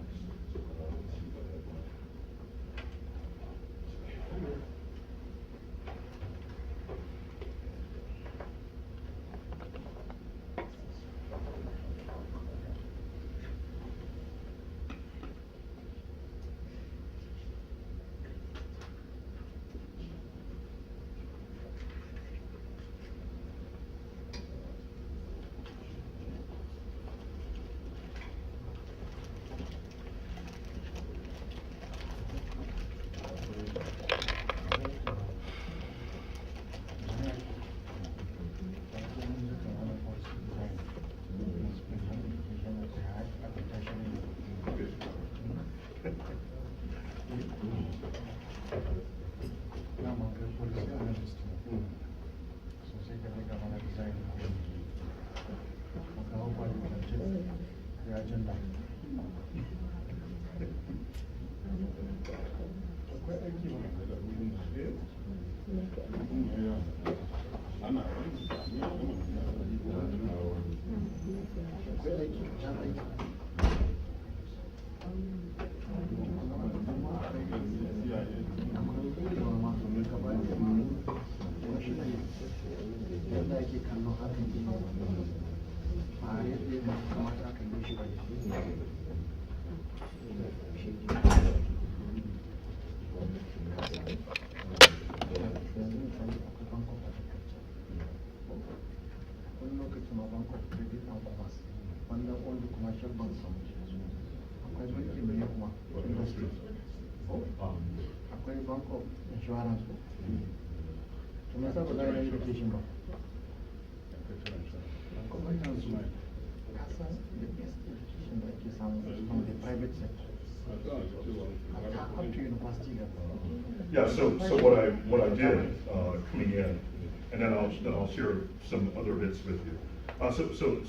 Akwai bank of insurance ko? To me yasa ba za a yi education ba? Bank of insurance kasa the best education da ake samu from the private sector. Up to university level. Yeah, so what I did coming in, and then I'll share some other bits with you.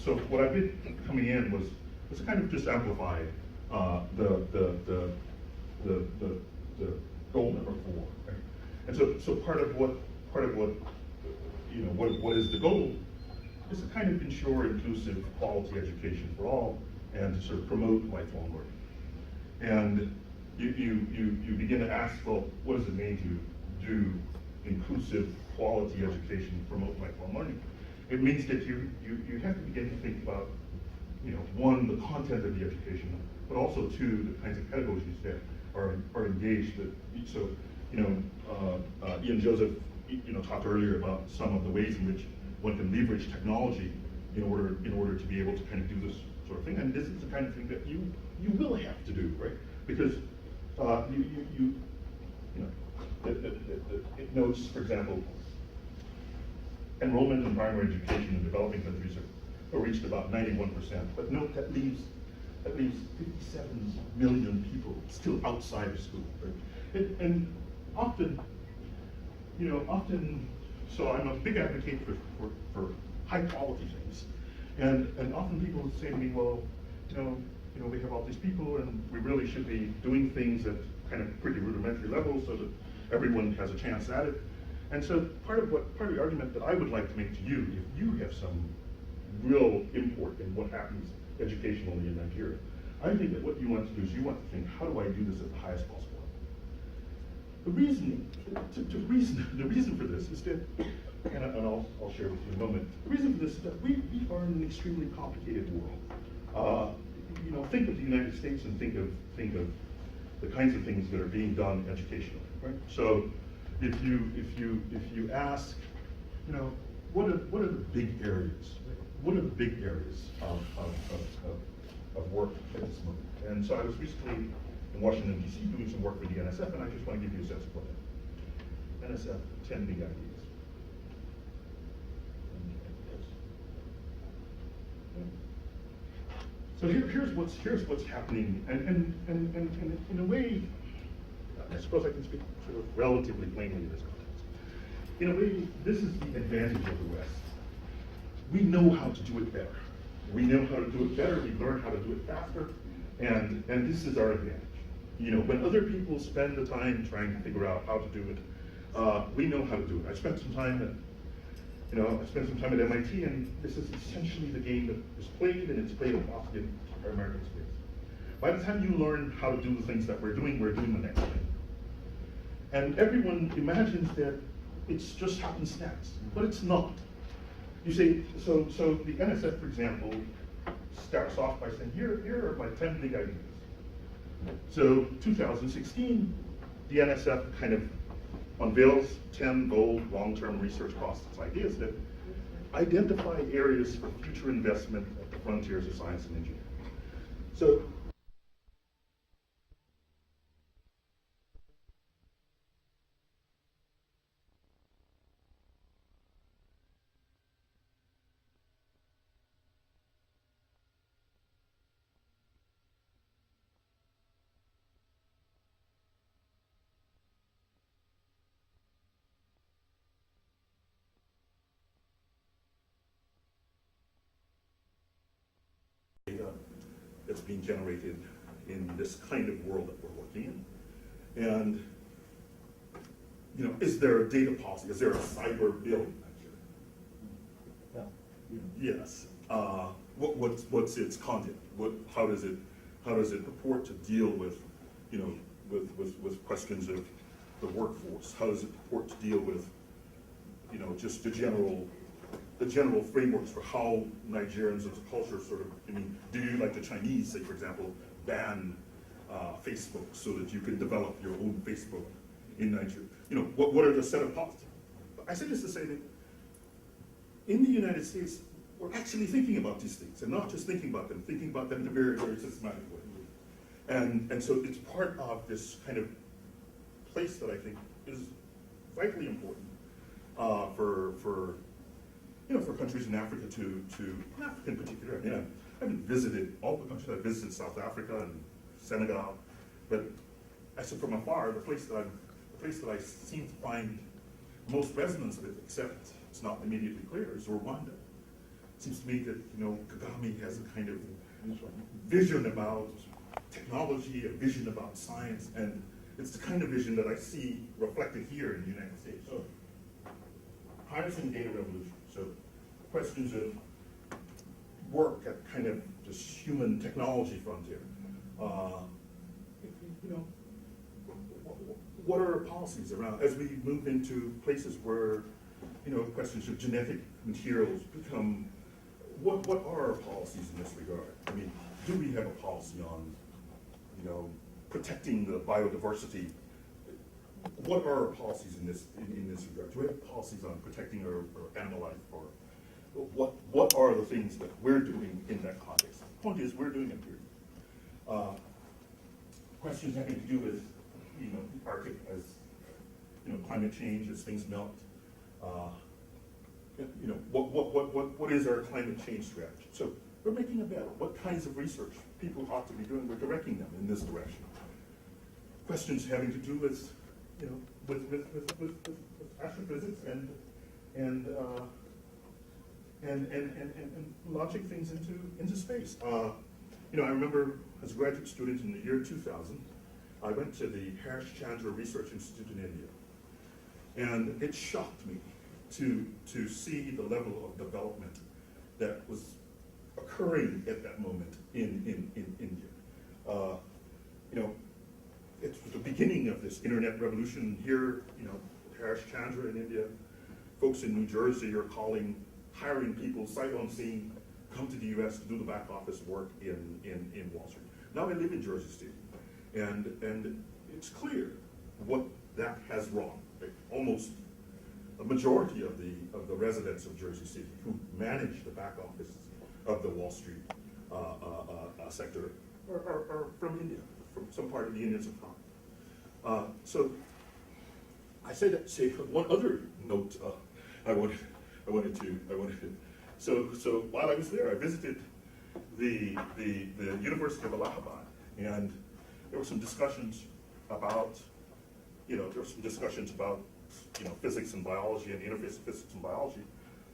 So what I did coming in was to kind of just amplify the goal number 4. Right? And so part of what you know what is the goal is to kind of ensure inclusive, quality education for all, and to sort of promote lifelong learning. And you begin to ask, well, what does it mean to do inclusive, quality education, promote lifelong learning? It means that you have to begin to think about, you know, one, the content of the education, but also two, the kinds of pedagogies that are engaged. So, you know, Ian Joseph, you know, talked earlier about some of the ways in which one can leverage technology in order to be able to kind of do this sort of thing. And this is the kind of thing that you will have to do, right? Because you know, it notes, for example, enrollment in primary education in developing countries are reached about 91%. But note that leaves 57 million people still outside of school, right? And often, you know, so I'm a big advocate for high quality things. And often people say to me, well, you know, we have all these people and we really should be doing things at kind of pretty rudimentary levels so that everyone has a chance at it. And so part of the argument that I would like to make to you, if you have some real import in what happens educationally in Nigeria, I think that what you want to do is you want to think, how do I do this at the highest possible level? The reason for this is that, and I'll share with you in a moment, the reason for this is that we are in an extremely complicated world. You know, think of the United States and think of the kinds of things that are being done educationally, right? So if you ask, you know, what are the big areas? What are the big areas of work at this moment? And so I was recently in Washington, D.C. doing some work for the NSF, and I just want to give you a sense of what that is. NSF, 10 big ideas. So here's what's happening, and in a way, I suppose I can speak sort of relatively plainly in this context. In a way, this is the advantage of the West. We know how to do it better. We know how to do it better. We learn how to do it faster, and this is our advantage. You know, when other people spend the time trying to figure out how to do it, we know how to do it. I spent some time at MIT, and this is essentially the game that is played, and it's played across the American space. By the time you learn how to do the things that we're doing the next thing. And everyone imagines that it's just happenstance, but it's not. You see, so the NSF, for example, starts off by saying, here are my 10 big ideas. So 2016, the NSF kind of unveils 10 bold long-term research process ideas that identify areas for future investment at the frontiers of science and engineering. So that's being generated in this kind of world that we're working in. And, you know, is there a data policy? Is there a cyber bill in Nigeria? Yes. What's its content? How does it purport to deal with, you know, with questions of the workforce? How does it purport to deal with, you know, just the general frameworks for how Nigerians as a culture sort of, I mean, do you, like the Chinese, say, for example, ban Facebook so that you can develop your own Facebook in Nigeria? You know, what are the set of policies? I say this to say that in the United States, we're actually thinking about these things, and not just thinking about them in a very, very systematic way. And so it's part of this kind of place that I think is vitally important for countries in Africa to in Africa in particular. I mean, I haven't visited all the countries. I've visited South Africa and Senegal, but I said from afar, the place that I seem to find most resonance with, except it's not immediately clear, is Rwanda. It seems to me that, you know, Kagame has a kind of vision about technology, a vision about science, and it's the kind of vision that I see reflected here in the United States. So, harnessing data revolution. So, questions of work at kind of this human technology frontier. You know, what are our policies around as we move into places where, you know, questions of genetic materials become, what are our policies in this regard? I mean, do we have a policy on, you know, protecting the biodiversity? What are our policies in this regard? Do we have policies on protecting our animal life, or what are the things that we're doing in that context? The point is, we're doing it here. Questions having to do with, you know, the Arctic as, you know, climate change as things melt. You know, what is our climate change strategy? So we're making a bet. What kinds of research people ought to be doing? We're directing them in this direction. Questions having to do with, you know, with astrophysics and launching things into space. You know, I remember as a graduate student in the year 2000, I went to the Harish Chandra Research Institute in India, and it shocked me to see the level of development that was occurring at that moment in India. You know, it was the beginning of this internet revolution here. You know, Harish Chandra in India, folks in New Jersey are hiring people sight unseen, come to the U.S. to do the back office work in Wall Street. Now I live in Jersey City, and it's clear what that has wrong. Like, almost a majority of the residents of Jersey City who manage the back office of the Wall Street sector are from India, from some part of the Indian subcontinent. So I say that. Say one other note. I wanted to. So while I was there, I visited the University of Allahabad, and there were some discussions about, you know, physics and biology and the interface of physics and biology,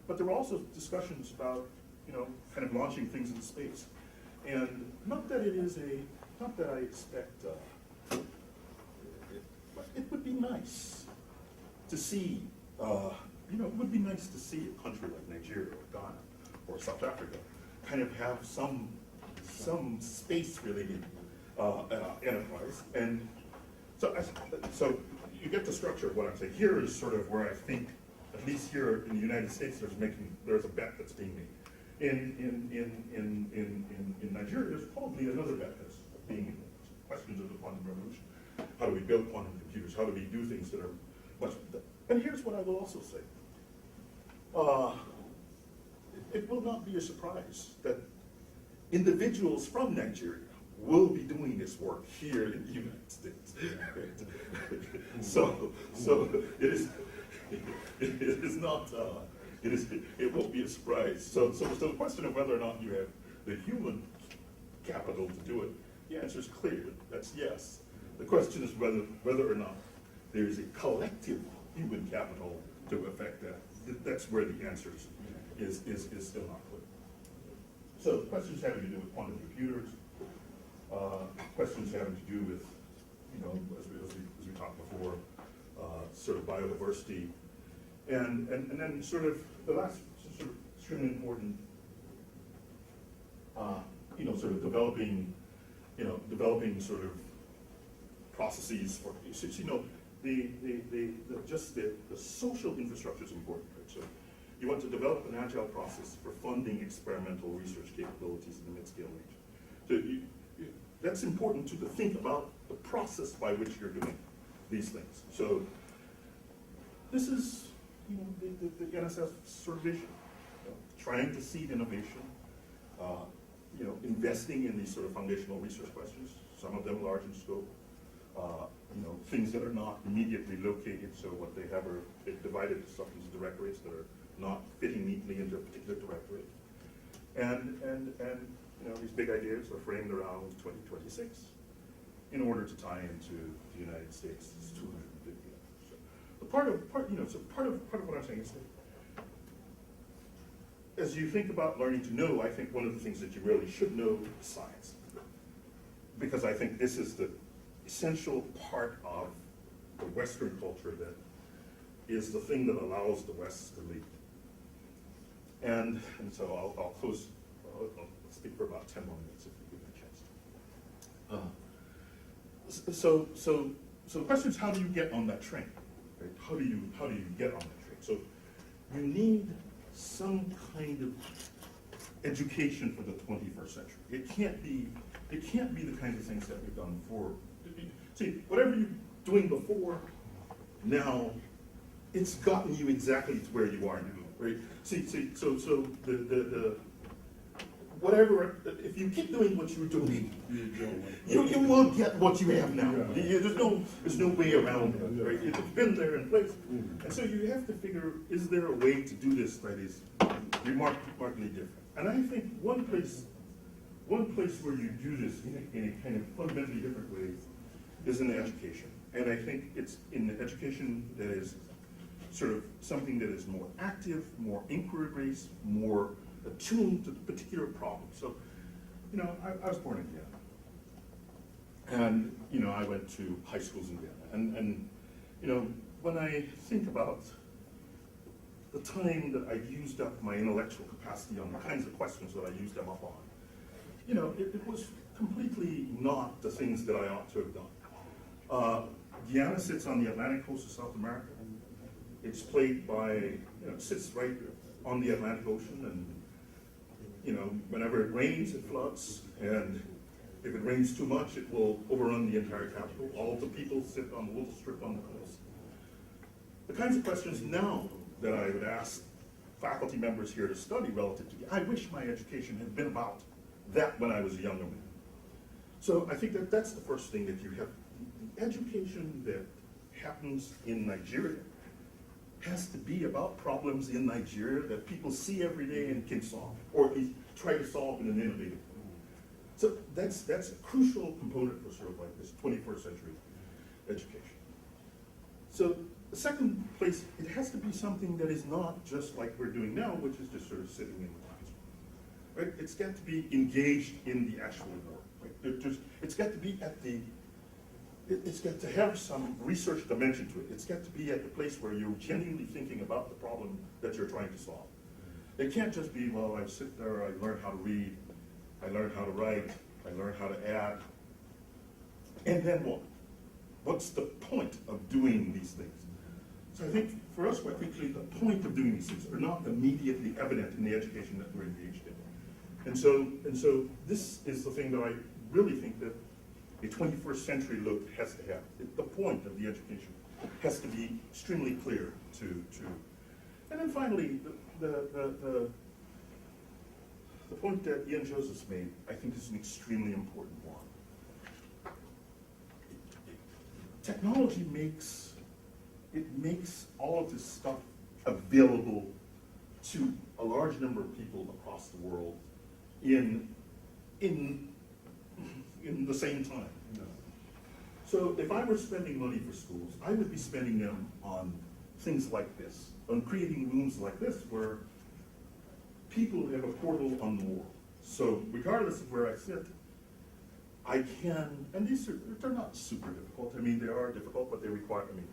but there were also discussions about, you know, kind of launching things into space. And not that I expect, but it would be nice to see, you know, it would be nice to see a country like Nigeria or Ghana or South Africa kind of have some space-related enterprise. And so you get the structure of what I'm saying. Here is sort of where I think, at least here in the United States, there's a bet that's being made. In Nigeria, there's probably another bet that's being made. Questions of the quantum revolution. How do we build quantum computers? How do we do things that are much? And here's what I will also say. It will not be a surprise that individuals from Nigeria will be doing this work here in the United States. so it is not. It won't be a surprise. So the question of whether or not you have the human capital to do it, the answer is clear. That's yes. The question is whether or not there is a collective human capital to affect that. That's where the answer is still not clear. So the questions having to do with quantum computers, questions having to do with, as we talked before, sort of biodiversity, and then sort of the last sort of extremely important, sort of developing sort of processes for, the social infrastructure is important, right? So you want to develop an agile process for funding experimental research capabilities in the mid-scale region. So that's important to think about the process by which you're doing these things. So this is the NSF sort of vision, trying to seed innovation, investing in these sort of foundational research questions, some of them large in scope, things that are not immediately located, so what they have are they've divided stuff into directorates that are not fitting neatly into a particular directorate. And these big ideas are framed around 2026 in order to tie into the United States' 250 years. So part of what I'm saying is that as you think about learning to know, I think one of the things that you really should know is science. Because I think this is the essential part of the Western culture that is the thing that allows the West to lead. And so I'll close, I'll speak for about 10 more minutes if you give me a chance. So the question is, how do you get on that train? Right? How do you get on that train? So you need some kind of education for the 21st century. It can't be the kinds of things that we've done before. See, whatever you're doing before, now, it's gotten you exactly to where you are now, right? See, so the whatever, if you keep doing what you're doing, you won't get what you have now. There's no way around it, right? It's been there in place. And so you have to figure, is there a way to do this that is remarkably different? And I think one place where you do this in a kind of fundamentally different way is in education. And I think it's in the education that is sort of something that is more active, more inquiry-based, more attuned to the particular problem. So, I was born in Vienna. And, I went to high schools in Vienna. And when I think about the time that I used up my intellectual capacity on the kinds of questions that I used them up on, it was completely not the things that I ought to have done. Guyana sits on the Atlantic coast of South America. It's plagued by, sits right on the Atlantic Ocean, and whenever it rains, it floods, and if it rains too much, it will overrun the entire capital. All the people sit on the little strip on the coast. The kinds of questions now that I would ask faculty members here to study relative to, I wish my education had been about that when I was a younger man. So I think that's the first thing that you have. The education that happens in Nigeria has to be about problems in Nigeria that people see every day and can solve, or at least try to solve in an innovative way. So that's a crucial component for sort of like this 21st century education. So the second place, it has to be something that is not just like we're doing now, which is just sort of sitting in the classroom. Right? It's got to be engaged in the actual work. Right? It's got to be at the it's got to have some research dimension to it. It's got to be at the place where you're genuinely thinking about the problem that you're trying to solve. It can't just be, well, I sit there, I learn how to read, I learn how to write, I learn how to add, and then what? what's the point of doing these things? So I think for us, quite quickly, the point of doing these things are not immediately evident in the education that we're engaged in. And so this is the thing that I really think that a 21st century look has to have. The point of the education has to be extremely clear to. And then finally, the point that Ian Joseph made, I think, is an extremely important one. Technology makes all of this stuff available to a large number of people across the world in the same time. So if I were spending money for schools, I would be spending them on things like this, on creating rooms like this where people have a portal on the wall. So regardless of where I sit, I can, and they're not super difficult. I mean, they are difficult, but they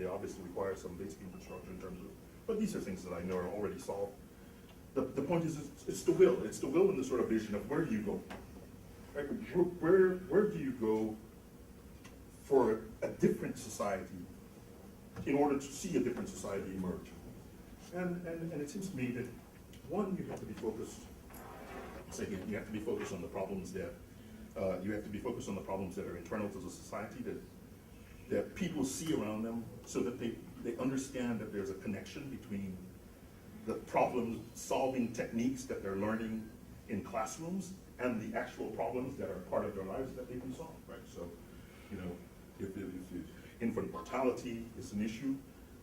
obviously require some basic infrastructure in terms of, but these are things that I know are already solved. The point is, it's the will. It's the will and the sort of vision of where do you go? Right? Where do you go for a different society in order to see a different society emerge? And it seems to me that, one, you have to be focused, you have to be focused on the problems that are internal to the society, that people see around them, so that they understand that there's a connection between the problem-solving techniques that they're learning in classrooms and the actual problems that are part of their lives that they can solve, right? So, if infant mortality is an issue,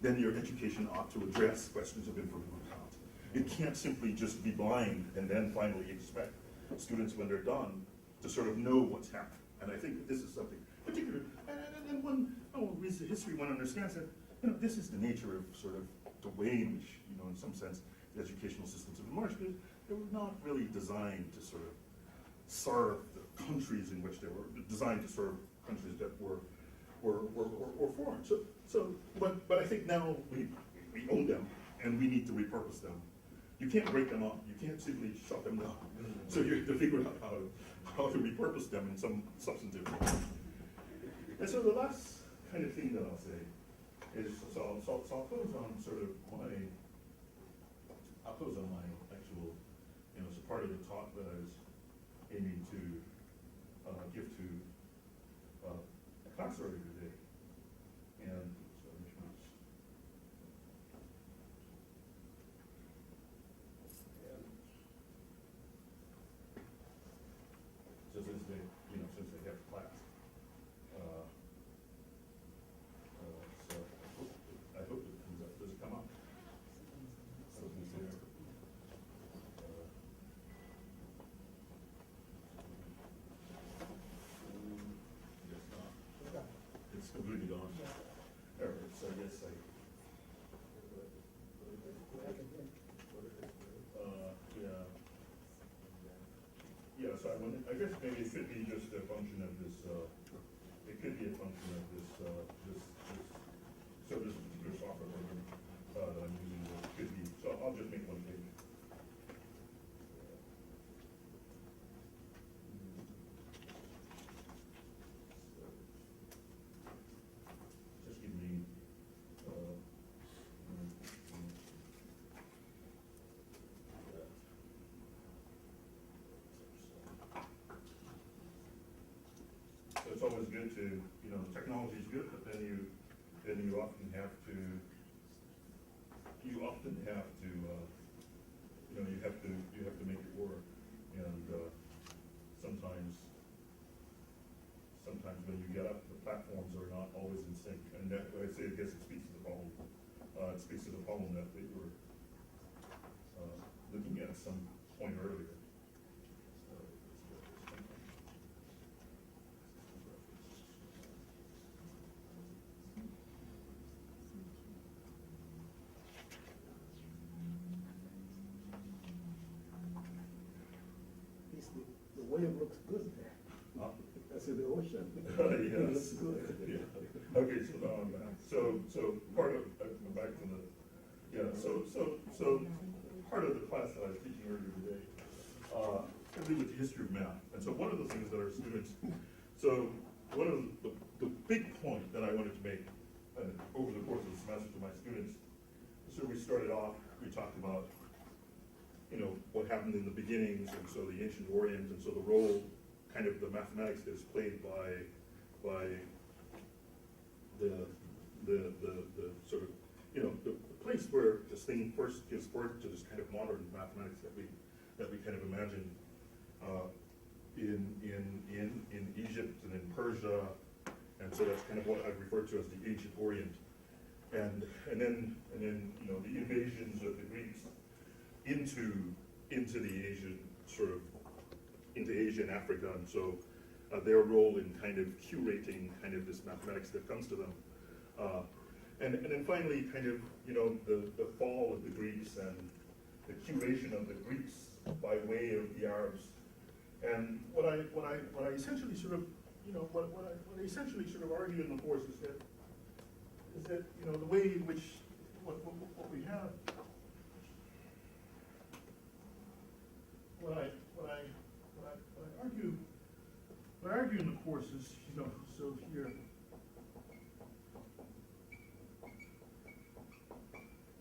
then your education ought to address questions of infant mortality. It can't simply just be blind and then finally expect students, when they're done, to sort of know what's happening. And I think that this is something particular, and one reads the history, one understands that, this is the nature of sort of the way in which, in some sense, the educational systems have emerged. They were not really designed to sort of serve the countries in which they were designed to serve countries that were foreign. But I think now we own them and we need to repurpose them. You can't break them up. You can't simply shut them down. So you have to figure out how to repurpose them in some substantive way. And so the last kind of thing that I'll say is, so I'll close on sort of my actual, so part of the talk that I was aiming to give to a class earlier today. And so which one's, so since they have class, so I hope it comes up. Does it come up? So it's there. It's completely gone. All right, so I guess so I guess maybe it could be just a function of this, it could be a function of this particular software program that I'm using. It could be, so I'll just make one page. Just give me, so it's always good to, technology is good, but then you often have to, you have to make it work, and sometimes when you get up, the platforms are not always in sync, and that, I guess it speaks to the problem. It speaks to the problem that they were looking at some point earlier. The wave looks good there. I said the ocean. Yes. Looks good. Yeah. Okay, so now I'm back. So part of, I'm back to the, so part of the class that I was teaching earlier today, had to do with the history of math. And so one of the things that our students, so one of the big point that I wanted to make started off, we talked about, what happened in the beginnings, and so the ancient Orient, and so the role, kind of the mathematics that is played by the sort of, the place where this thing first gives birth to this kind of modern mathematics that we kind of imagine in Egypt and in Persia, and so that's kind of what I refer to as the ancient Orient, and then the invasions of the Greeks into the Asian into Asia and Africa, and so their role in kind of curating kind of this mathematics that comes to them. And then finally, kind of, the fall of the Greeks and the curation of the Greeks by way of the Arabs. And what I essentially sort of, what I essentially sort of argue in the course is that the way in which what we have, what I argue in the course is, so here.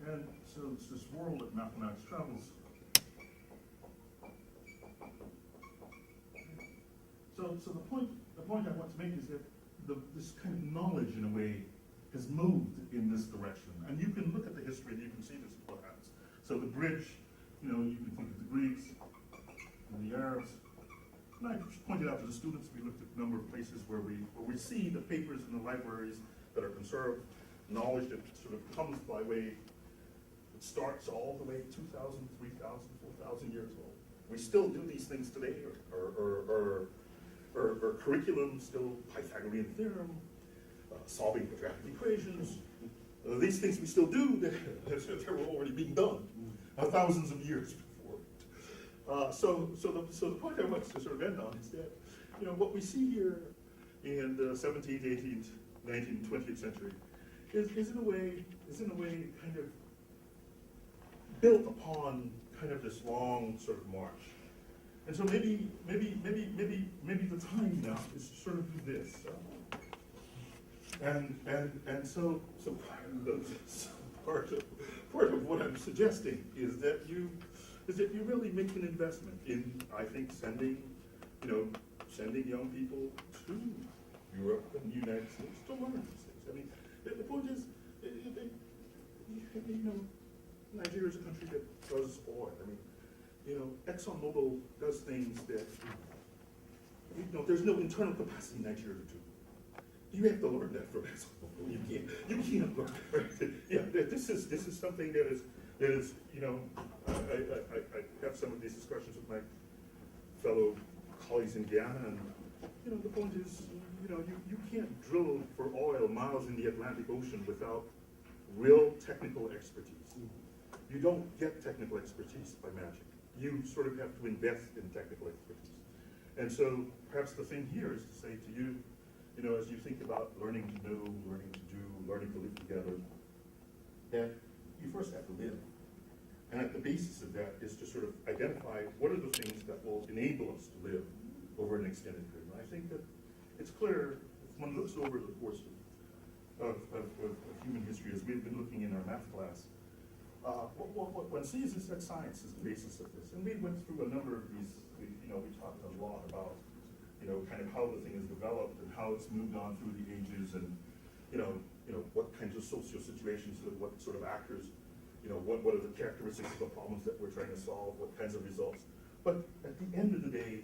And so it's this world that mathematics travels. So the point I want to make is that this kind of knowledge, in a way, has moved in this direction. And you can look at the history and you can see this is what happens. So the bridge, you can think of the Greeks and the Arabs. And I just pointed out to the students, we looked at a number of places where we see the papers in the libraries that are conserved, knowledge that sort of comes by way. It starts all the way 2,000, 3,000, 4,000 years old. We still do these things today, or curriculum, still Pythagorean theorem, solving quadratic equations. These things we still do, they were already being done thousands of years before. So the point I want to sort of end on is that, what we see here in the 17th, 18th, 19th, 20th century is in a way kind of built upon kind of this long sort of march. And so maybe the time now is to sort of do this. And so part of what I'm suggesting is that you really make an investment in, I think, sending young people to Europe and the United States to learn these things. I mean, the point is, Nigeria is a country that does oil. I mean, ExxonMobil does things that, there's no internal capacity in Nigeria to do. You have to learn that from ExxonMobil. You can't learn that. Yeah, this is something that is, I have some of these discussions with my fellow colleagues in Guyana, and the point is, you can't drill for oil miles in the Atlantic Ocean without real technical expertise. You don't get technical expertise by magic. You sort of have to invest in technical expertise. And so perhaps the thing here is to say to you, as you think about learning to know, learning to do, learning to live together, that you first have to live. And at the basis of that is to sort of identify what are the things that will enable us to live over an extended period. And I think that it's clear, if one looks over the course of human history, as we've been looking in our math class, what one sees is that science is the basis of this. And we went through a number of these, we talked a lot about, kind of how the thing is developed and how it's moved on through the ages, and, what kinds of social situations, what sort of actors, what are the characteristics of the problems that we're trying to solve, what kinds of results. But at the end of the day,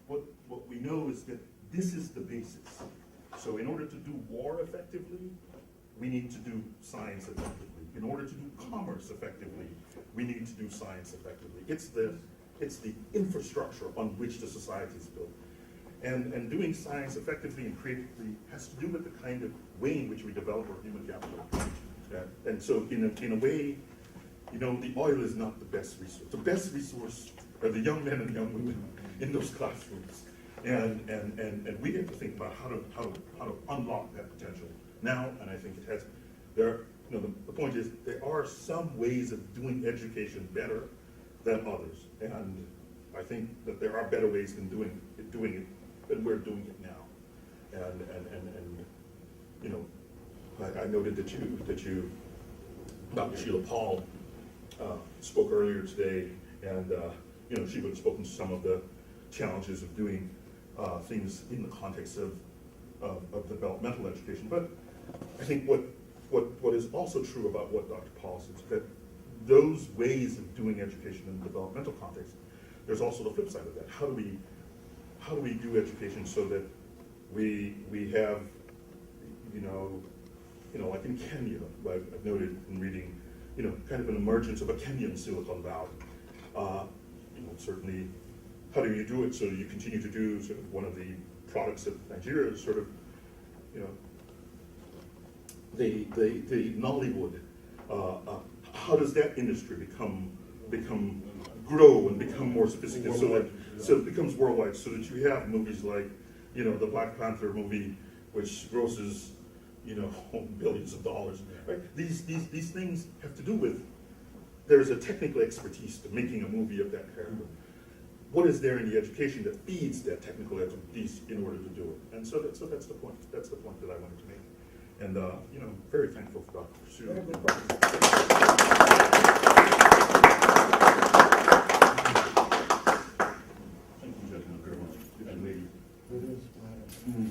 what we know is that this is the basis. So in order to do war effectively, we need to do science effectively. In order to do commerce effectively, we need to do science effectively. It's the infrastructure upon which the society is built. And doing science effectively and creatively has to do with the kind of way in which we develop our human capital. And so in a way, the oil is not the best resource. The best resource are the young men and young women in those classrooms. And we have to think about how to unlock that potential now, and I think it has. The point is, there are some ways of doing education better than others, and I think that there are better ways than doing it, and we're doing it now. And I noted that you Dr. Sheila Paul spoke earlier today, and you know, she would have spoken to some of the challenges of doing things in the context of developmental education. But I think what is also true about what Dr. Paul said is that those ways of doing education in the developmental context, there's also the flip side of that. How do we do education so that we have, you know, like in Kenya, I've noted in reading, you know, kind of an emergence of a Kenyan Silicon Valley. You know, certainly, how do you do it so you continue to do sort of one of the products of Nigeria is sort of, you know, the Nollywood. How does that industry grow and become more sophisticated so it becomes worldwide, so that you have movies like, you know, the Black Panther movie, which grosses, you know, billions of dollars, right? These things have to do with, there's a technical expertise to making a movie of that character. What is there in the education that feeds that technical expertise in order to do it? And so that's the point. That's the point that I wanted to make. And you know, very thankful for Dr. Sue. Thank you, gentlemen, very much. And lady.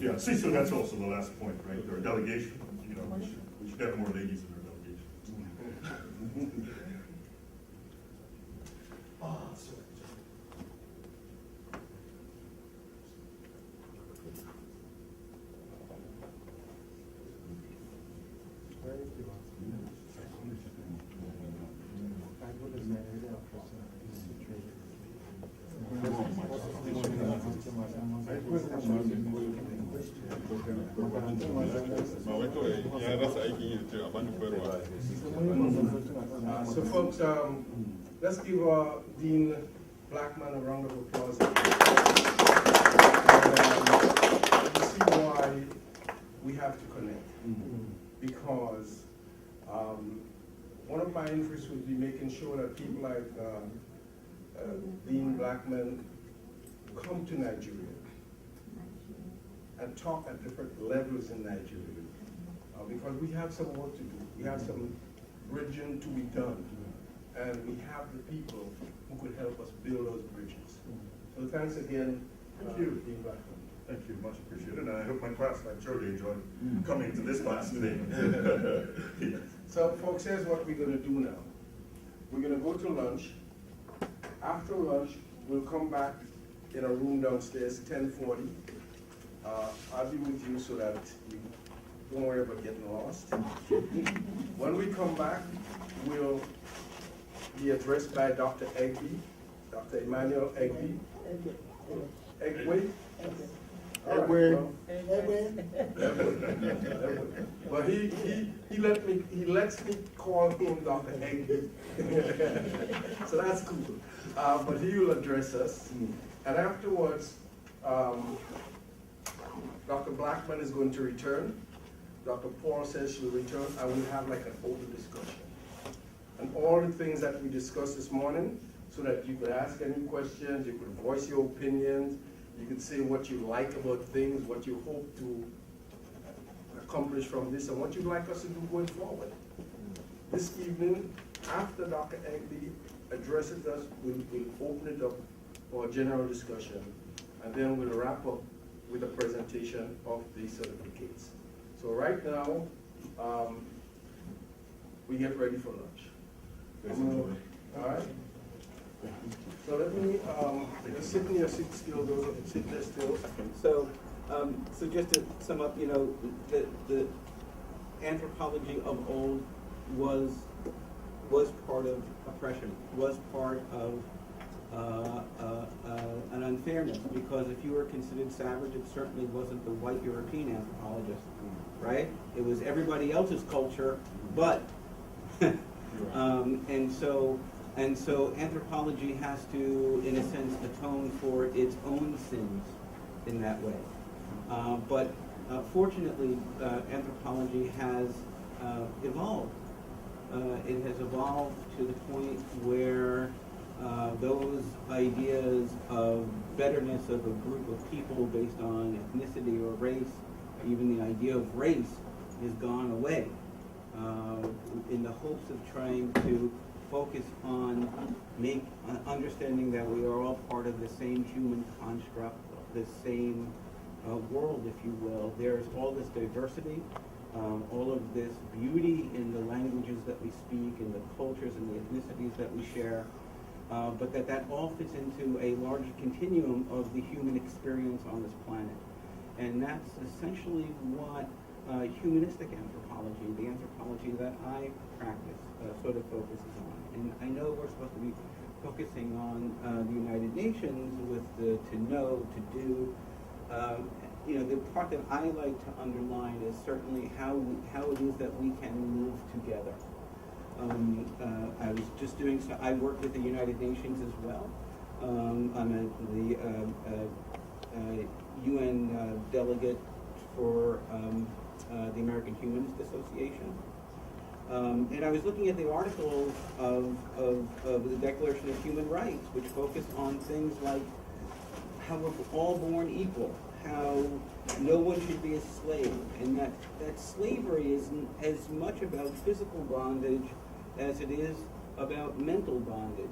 Yeah, see, so that's also the last point, right? Our delegation, you know, we should have more ladies in our delegation. So folks, let's give Dean Blackman a round of applause. And, you see why we have to connect. Because one of my interests would be making sure that people like Dean Blackman come to Nigeria and talk at different levels in Nigeria. Because we have some work to do. We have some bridging to be done. And we have the people who could help us build those bridges. So thanks again, Dean Blackman. Thank you, much appreciated. And I hope my class, I'm sure they enjoyed coming to this class today. Yeah. So folks, here's what we're going to do now. We're going to go to lunch. After lunch, we'll come back in a room downstairs, 10:40. I'll be with you so that you don't worry about getting lost. When we come back, we'll be addressed by Dr. Egby, Dr. Emmanuel Egby. Egby? Well, he lets me call him Dr. Egby. So that's cool. But he will address us. And afterwards, Dr. Blackman is going to return. Dr. Paul says she'll return, and we'll have like an open discussion. And all the things that we discussed this morning, so that you could ask any questions, you could voice your opinions, you could say what you like about things, what you hope to accomplish from this, and what you'd like us to do going forward. This evening, after Dr. Egby addresses us, we'll open it up for a general discussion, and then we'll wrap up with a presentation of the certificates. So right now, we get ready for lunch. All right? So let me, sit in your seat still, sit there still. So just to sum up, you know, the anthropology of old was part of oppression, was part of an unfairness, because if you were considered savage, it certainly wasn't the white European anthropologist, right? It was everybody else's culture, but, and so anthropology has to, in a sense, atone for its own sins in that way. But fortunately, anthropology has evolved. It has evolved to the point where those ideas of betterness of a group of people based on ethnicity or race, even the idea of race, has gone away. in the hopes of trying to focus on understanding that we are all part of the same human construct, the same world, if you will. There's all this diversity, all of this beauty in the languages that we speak, in the cultures and the ethnicities that we share, but that all fits into a larger continuum of the human experience on this planet. And that's essentially what humanistic anthropology, the anthropology that I practice, sort of focuses on. And I know we're supposed to be focusing on the United Nations with the to know, to do. The part that I like to underline is certainly how it is that we can move together. I was just doing so. I work with the United Nations as well. I'm the UN delegate for the American Humanist Association. And I was looking at the articles of the Declaration of Human Rights, which focus on things like how we're all born equal, how no one should be a slave, and that slavery is as much about physical bondage as it is about mental bondage.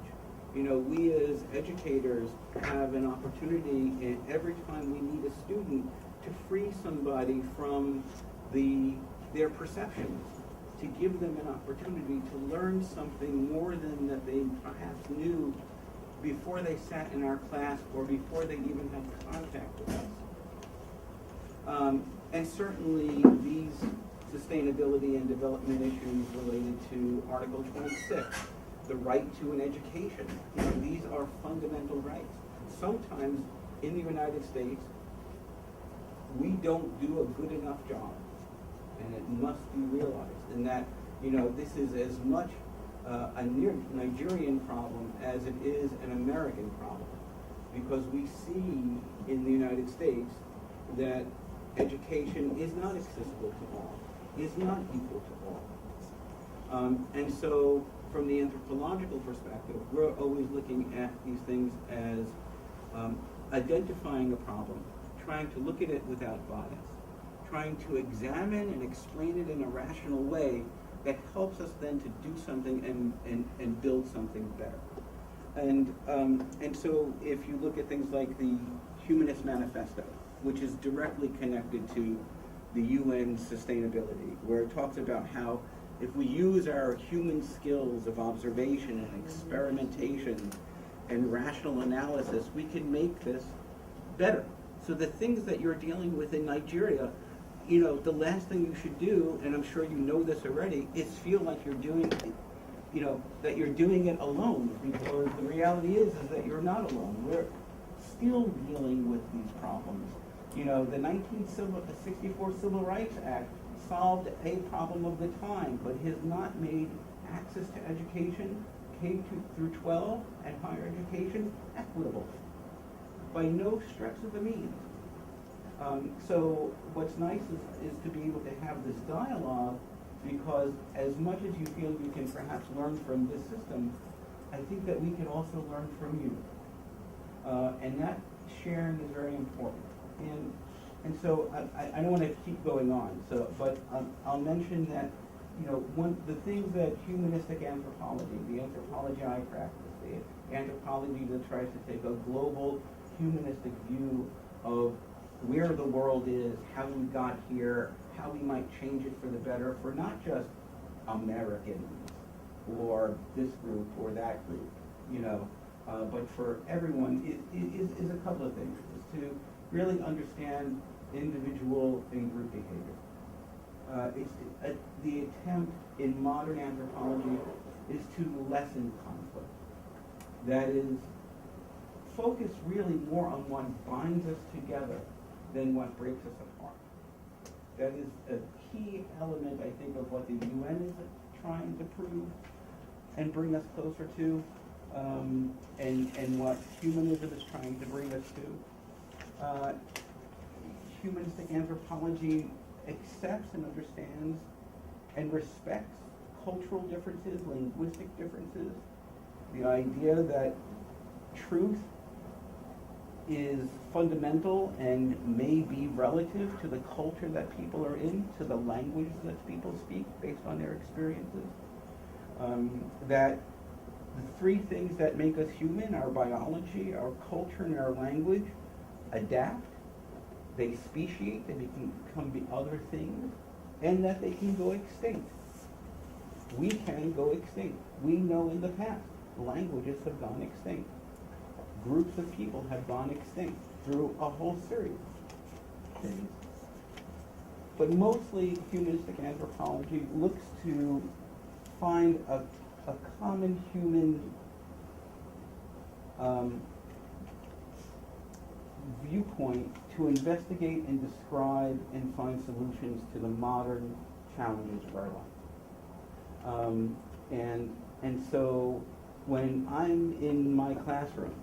We as educators have an opportunity every time we meet a student to free somebody from their perceptions, to give them an opportunity to learn something more than that they perhaps knew before they sat in our class or before they even had contact with us. And certainly these sustainability and development issues related to Article 26, the right to an education. These are fundamental rights. Sometimes in the United States, we don't do a good enough job, and it must be realized. And that, this is as much a Nigerian problem as it is an American problem, because we see in the United States that education is not accessible to all, is not equal to all. And so from the anthropological perspective, we're always looking at these things as identifying a problem, trying to look at it without bias, trying to examine and explain it in a rational way that helps us then to do something and build something better. And so if you look at things like the Humanist Manifesto, which is directly connected to the UN sustainability, where it talks about how if we use our human skills of observation and experimentation and rational analysis, we can make this better. So the things that you're dealing with in Nigeria, the last thing you should do, and I'm sure you know this already, is feel like you're doing that you're doing it alone, because the reality is that you're not alone. We're still dealing with these problems. The 1964 Civil Rights Act solved a problem of the time, but has not made access to education, K through 12 and higher education, equitable by no stretch of the means. So what's nice is to be able to have this dialogue, because as much as you feel you can perhaps learn from this system, I think that we can also learn from you. And that sharing is very important. And so I don't want to keep going on. But I'll mention that one the things that humanistic anthropology, the anthropology I practice, the anthropology that tries to take a global humanistic view of where the world is, how we got here, how we might change it for the better for not just Americans or this group or that group, but for everyone, is a couple of things. Is to really understand individual and group behavior. The attempt in modern anthropology is to lessen conflict. That is, focus really more on what binds us together than what breaks us apart. That is a key element, I think, of what the UN is trying to prove and bring us closer to, and what humanism is trying to bring us to. Humanistic anthropology accepts and understands and respects cultural differences, linguistic differences, the idea that truth is fundamental and may be relative to the culture that people are in, to the language that people speak based on their experiences. That the three things that make us human, our biology, our culture, and our language, adapt, they speciate, they become other things, and that they can go extinct. We can go extinct. We know in the past, languages have gone extinct. Groups of people have gone extinct through a whole series of things. But mostly humanistic anthropology looks to find a common human viewpoint to investigate and describe and find solutions to the modern challenges of our life. And so when I'm in my classroom,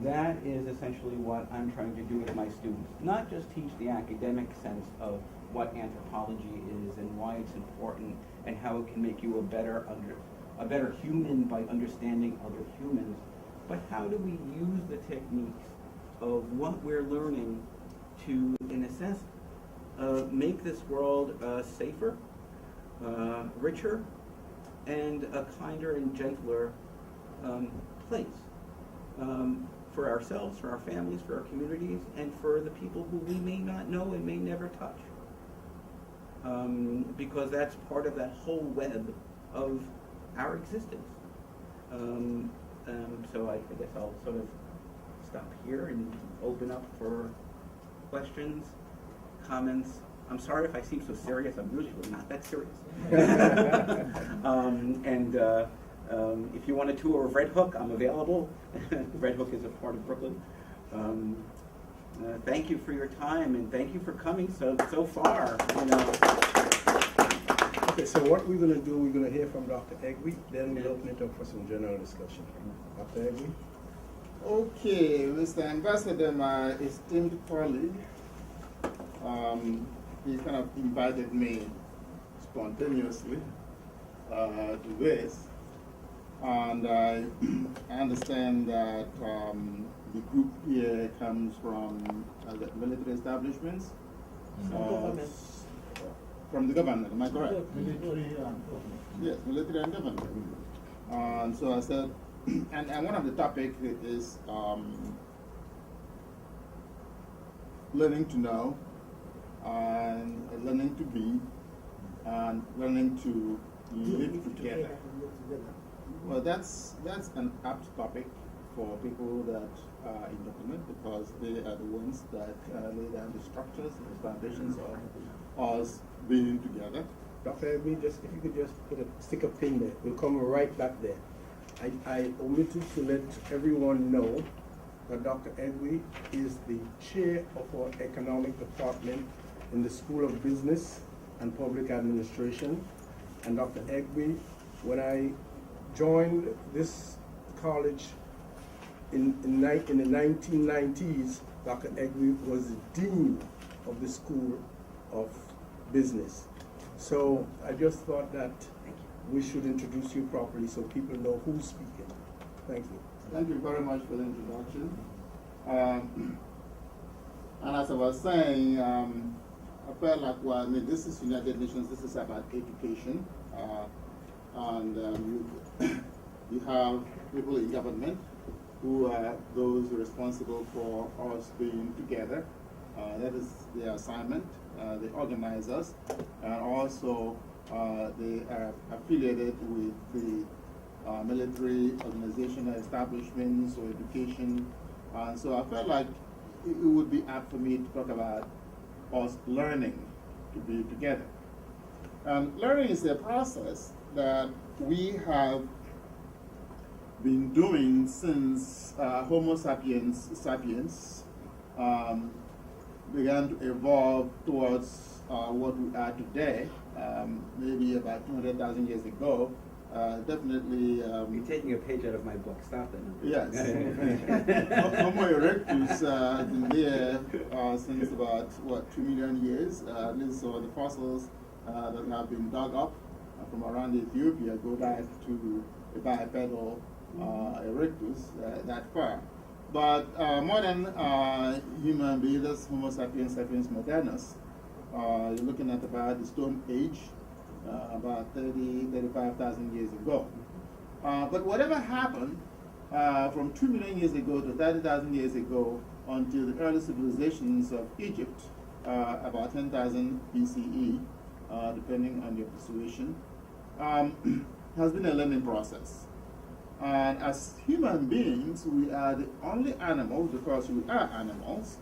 that is essentially what I'm trying to do with my students. Not just teach the academic sense of what anthropology is and why it's important and how it can make you a better human by understanding other humans, but how do we use the techniques of what we're learning to, in a sense, make this world safer, richer, and a kinder and gentler place. For ourselves, for our families, for our communities, and for the people who we may not know and may never touch. Because that's part of that whole web of our existence. So I guess I'll sort of stop here and open up for questions, comments. I'm sorry if I seem so serious. I'm usually not that serious. If you want a tour of Red Hook, I'm available. Red Hook is a part of Brooklyn. Thank you for your time and thank you for coming so far. Okay, so what we're going to do, we're going to hear from Dr. Egby, then we'll open it up for some general discussion. Dr. Egby? Okay, Mr. Ambassador, my esteemed colleague, he kind of invited me spontaneously to this. And I understand that the group here comes from the military establishments. From the government, am I correct? Military and government. Yes, military and government. And so I said, and one of the topics is learning to know, and learning to be, and learning to live together. Well, that's an apt topic for people that are in government because they are the ones that lay down the structures and the foundations of us being together. Dr. Egby, if you could just stick a pin there, we'll come right back there. I omitted to let everyone know that Dr. Egby is the chair of our economic department in the School of Business and Public Administration. And Dr. Egby, when I joined this college in the 1990s, Dr. Egby was the dean of the School of Business. So I just thought that we should introduce you properly so people know who's speaking. Thank you. Thank you very much for the introduction. And as I was saying, I felt like, well, this is United Nations, this is about education. And you have people in government who are those responsible for us being together. That is their assignment. They organize us, and also they are affiliated with the military organizational establishments or education. So I felt like it would be apt for me to talk about us learning to be together. Learning is a process that we have been doing since Homo sapiens began to evolve towards what we are today, maybe about 200,000 years ago. Definitely. You're taking a page out of my book. Stop it. Yes. Homo erectus has been there since about, 2 million years. At least so the fossils that have been dug up from around Ethiopia go back to the bipedal erectus that far. But modern human beings, Homo sapiens sapiens modernus, you're looking at about the Stone Age, about 35,000 years ago. But whatever happened from 2 million years ago to 30,000 years ago until the early civilizations of Egypt, about 10,000 BCE, depending on your persuasion, has been a learning process. And as human beings, we are the only animals, because we are animals,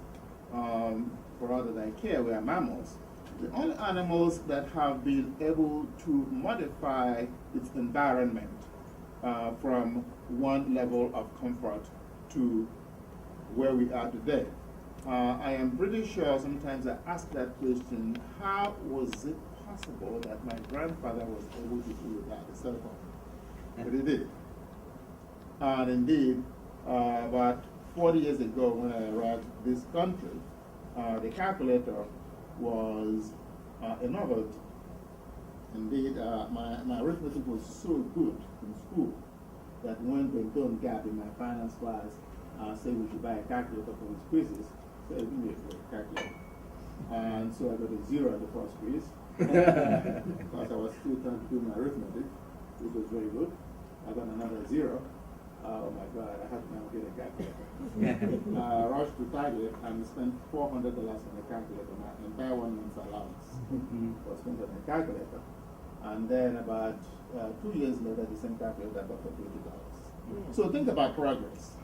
for other than care, we are mammals, the only animals that have been able to modify its environment from one level of comfort to where we are today. I am pretty sure sometimes I ask that question, how was it possible that my grandfather was able to do without a cell phone? But he did. And indeed, about 40 years ago when I arrived in this country, the calculator was a novelty. Indeed, my arithmetic was so good in school that when the Don Gap in my finance class said we should buy a calculator for his quizzes, so give me a calculator. And so I got a 0 at the first quiz, because I was still trying to do my arithmetic, which was very good. I got another 0. Oh my God, I had to now get a calculator. Rushed to Target and spent $400 on a calculator. My entire 1 month's allowance was spent on a calculator. And then about 2 years later, the same calculator I bought for $20. So think about progress.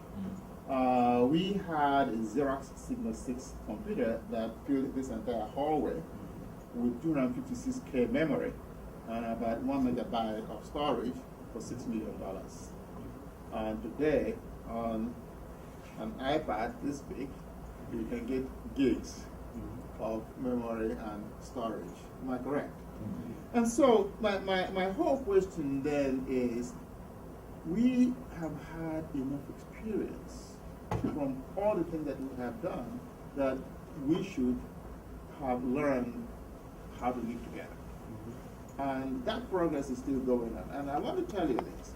We had a Xerox Sigma 6 computer that filled this entire hallway with 256K memory and about 1 megabyte of storage for $6 million. And today, on an iPad this big, you can get gigs of memory and storage. Am I correct? And so my whole question then is, we have had enough experience from all the things that we have done that we should have learned how to live together. And that progress is still going on. And I want to tell you this.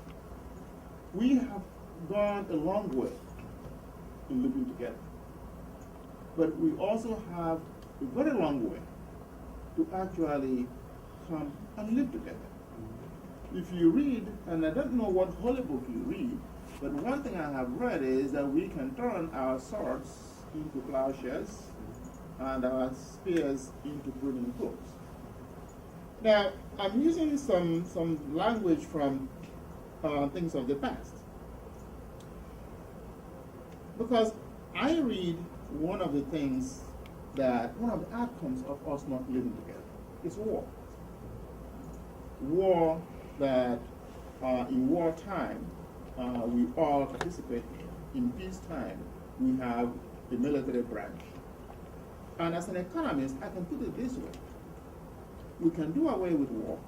We have gone a long way in living together. But we also have a very long way to actually come and live together. If you read, and I don't know what holy book you read, but one thing I have read is that we can turn our swords into plowshares and our spears into pruning hooks. Now, I'm using some language from things of the past, because I read one of the things that, one of the outcomes of us not living together is war. War that in wartime we all participate in. In peacetime we have the military branch. And as an economist, I can put it this way. We can do away with war.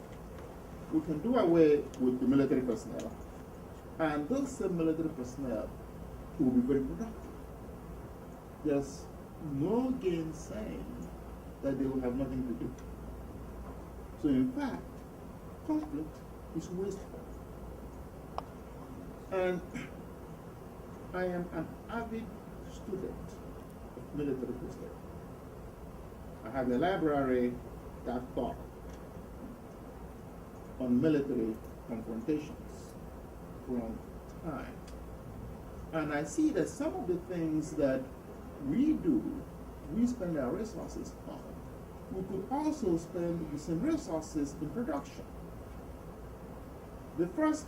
We can do away with the military personnel. And those same military personnel will be very productive. There's no gainsaying that they will have nothing to do. So in fact, conflict is wasteful. And I am an avid student of military history. I have a library that taught on military confrontations from time. And I see that some of the things that we do, we spend our resources on, we could also spend the same resources in production. The first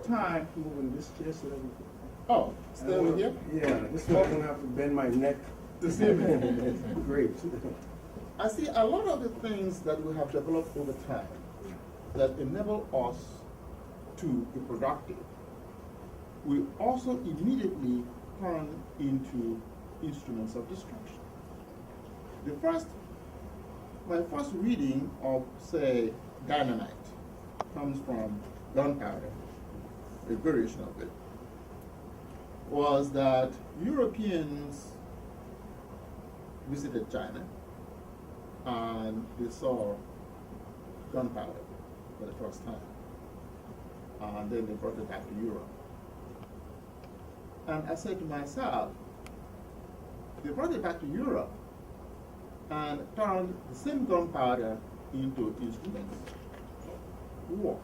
time... Moving this chair so that we can... Oh, stay with you? Yeah, this one I don't have to bend my neck to see it. Great. I see a lot of the things that we have developed over time that enable us to be productive, we also immediately turn into instruments of destruction. My first reading of, say, dynamite comes from gunpowder, a variation of it, was that Europeans visited China and they saw gunpowder for the first time. And then they brought it back to Europe. And I said to myself, they brought it back to Europe and turned the same gunpowder into instruments of war.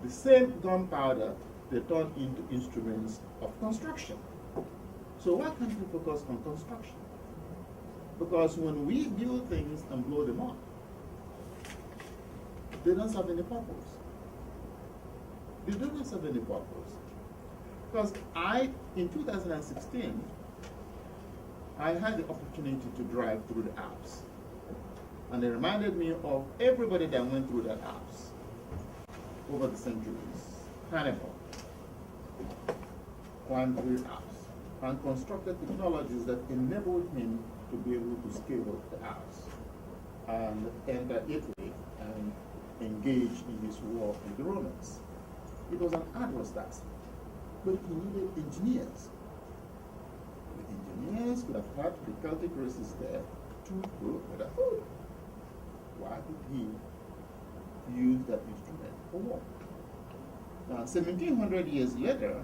The same gunpowder they turned into instruments of construction. So why can't we focus on construction? Because when we build things and blow them up, they don't serve any purpose. They do not serve any purpose. Because in 2016, I had the opportunity to drive through the Alps. And it reminded me of everybody that went through the Alps over the centuries. Hannibal climbed through the Alps and constructed technologies that enabled him to be able to scale the Alps and enter Italy and engage in his war with the Romans. It was an arduous task, but he needed engineers. The engineers could have had the Celtic races there to go with a food. Why did he use that instrument for war? Now, 1700 years later,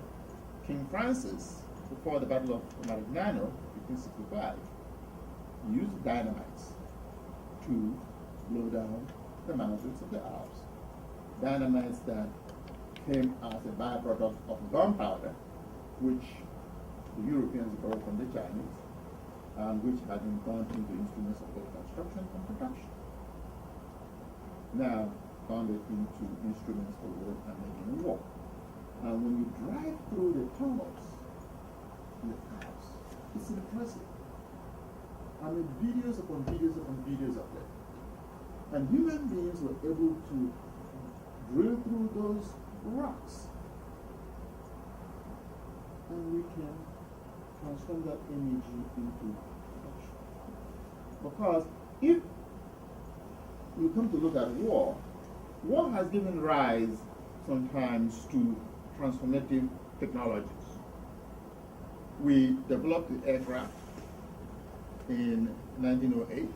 King Francis, before the Battle of Marignano, 1565, used dynamites to blow down the mountains of the Alps. Dynamites that came as a byproduct of gunpowder, which the Europeans borrowed from the Chinese, and which had been turned into instruments of both construction and production. Now, turned it into instruments for war and making war. And when you drive through the tunnels in the Alps, it's impressive. I made videos upon videos upon videos of them. And human beings were able to drill through those rocks. And we can transform that energy into production. Because if you come to look at war, war has given rise sometimes to transformative technologies. We developed the aircraft in 1908,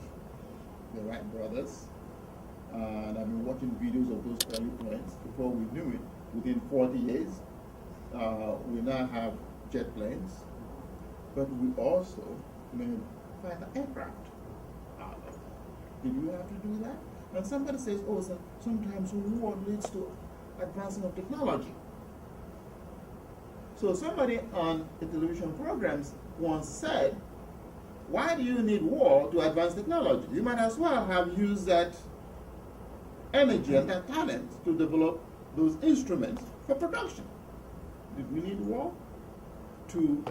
the Wright brothers, and I've been watching videos of those early planes. Before we knew it, within 40 years, we now have jet planes, but we also made fighter aircraft out of it. Did we have to do that? And somebody says, oh, so sometimes war leads to advancing of technology. So somebody on the television programs once said, why do you need war to advance technology? You might as well have used that energy and that talent to develop those instruments for production. Did we need war to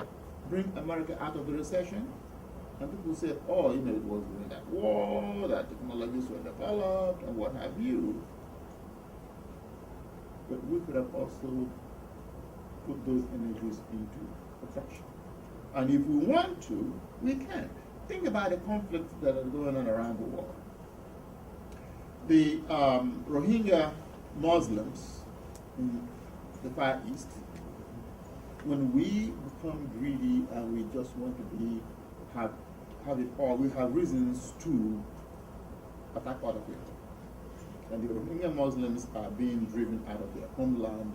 bring America out of the recession? And people say, oh, it was during that war, that technologies were developed, and what have you. But we could have also put those energies into production. And if we want to, we can. Think about the conflicts that are going on around the world. The Rohingya Muslims in the Far East, when we become greedy and we just want to have it all, we have reasons to attack other people. And the Rohingya Muslims are being driven out of their homeland.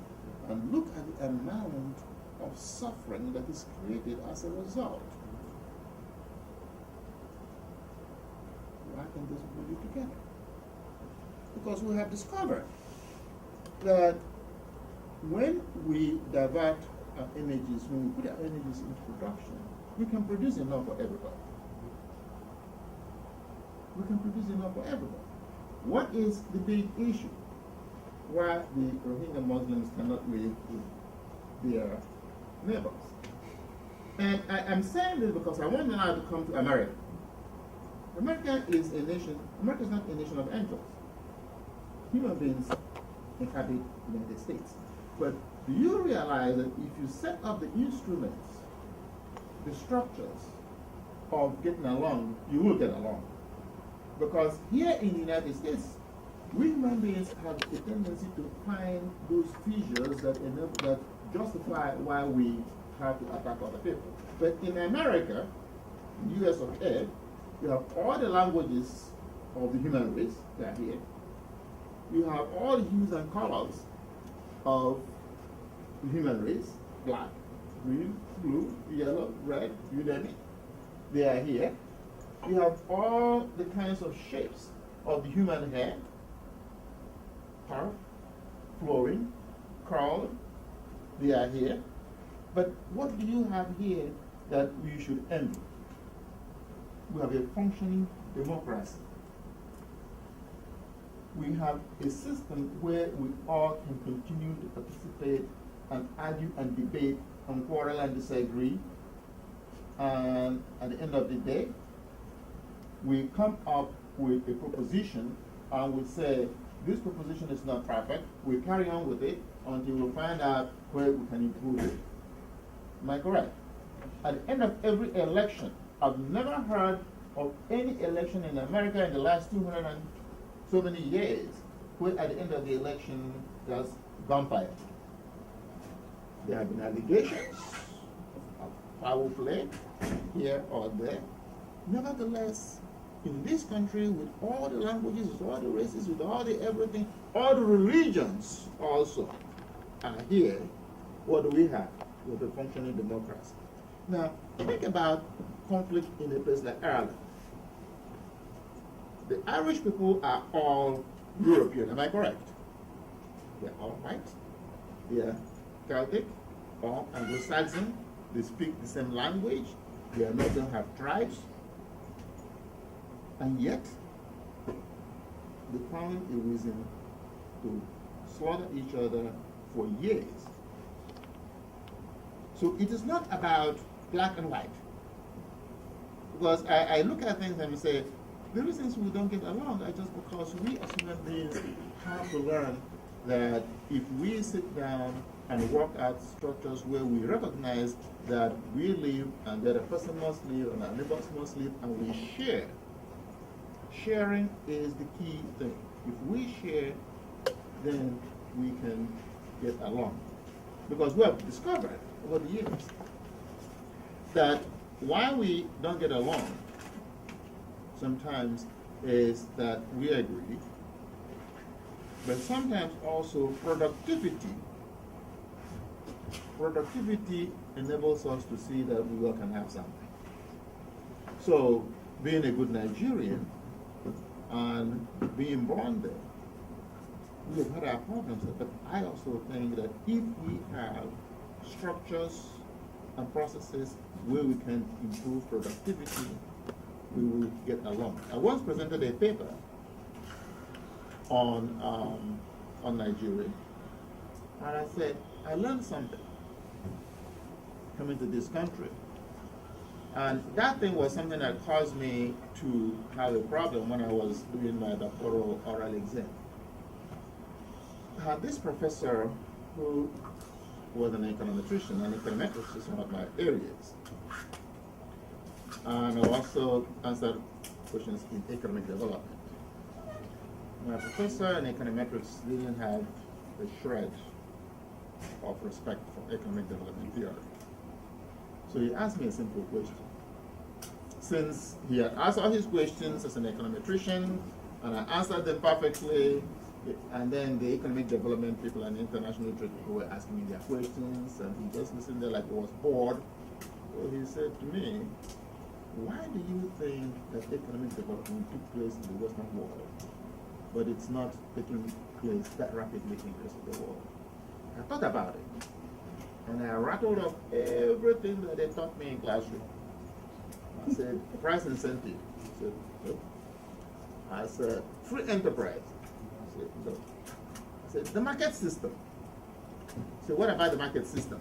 And look at the amount of suffering that is created as a result. Why can this be together? Because we have discovered that when we divert our energies, when we put our energies into production, we can produce enough for everybody. We can produce enough for everybody. What is the big issue? Why the Rohingya Muslims cannot live with their neighbors? And I am saying this because I want them now to come to America. America is a nation, America is not a nation of angels. Human beings inhabit the United States. But do you realize that if you set up the instruments, the structures of getting along, you will get along? Because here in the United States, we human beings have a tendency to find those fissures that justify why we have to attack other people. But in America, US of A, you have all the languages of the human race that are here. You have all the hues and colors of the human race, black, green, blue, yellow, red, you name it. They are here. You have all the kinds of shapes of the human hair, turf, flooring, curl, they are here. But what do you have here that we should envy? We have a functioning democracy. We have a system where we all can continue to participate and argue and debate and quarrel and disagree. And at the end of the day, we come up with a proposition and we say, this proposition is not perfect. We carry on with it until we find out where we can improve it. Am I correct? At the end of every election, I've never heard of any election in America in the last 200 and so many years where at the end of the election there's gunfire. There have been allegations of foul play here or there. Nevertheless, in this country, with all the languages, with all the races, with all the everything, all the religions also are here. What do we have? We have a functioning democracy. Now, think about conflict in a place like Ireland. The Irish people are all European, am I correct? They're all white. They are Celtic, all Anglo-Saxon. They speak the same language. They are not going to have tribes. And yet, they found a reason to slaughter each other for years. So it is not about black and white. Because I look at things and say, the reasons we don't get along are just because we as human beings have to learn that if we sit down and work out structures where we recognize that we live and that a person must live and our neighbors must live and we share. Sharing is the key thing. If we share, then we can get along. Because we have discovered over the years that why we don't get along sometimes is that we agree, but sometimes also productivity enables us to see that we all can have something. So being a good Nigerian and being born there, we have had our problems, but I also think that if we have structures and processes where we can improve productivity, we will get along. I once presented a paper on Nigeria, and I said, I learned something coming to this country. And that thing was something that caused me to have a problem when I was doing my doctoral oral exam. I had this professor who was an econometrician, and econometrics is one of my areas. And I also answered questions in economic development. My professor in econometrics didn't have a shred of respect for economic development theory. So he asked me a simple question. Since he had asked all his questions as an econometrician, and I answered them perfectly, and then the economic development people and international trade people were asking me their questions, and he just listened there like he was bored. So he said to me, why do you think that economic development took place in the Western world, but it's not taking place that rapidly in the rest of the world? I thought about it, and I rattled off everything that they taught me in classroom. I said, price incentive. I said, no. I said, free enterprise. I said, no. I said, the market system. So what about the market system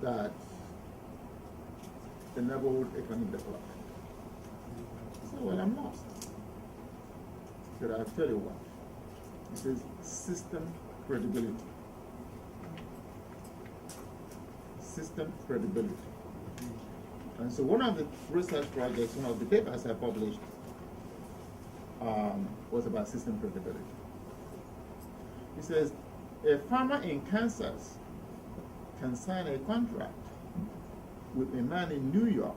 that enabled economic development? I said, well, I'm lost. I said, I'll tell you what. It says system credibility. System credibility. And so one of the research projects, one of the papers I published was about system credibility. He says, a farmer in Kansas can sign a contract with a man in New York,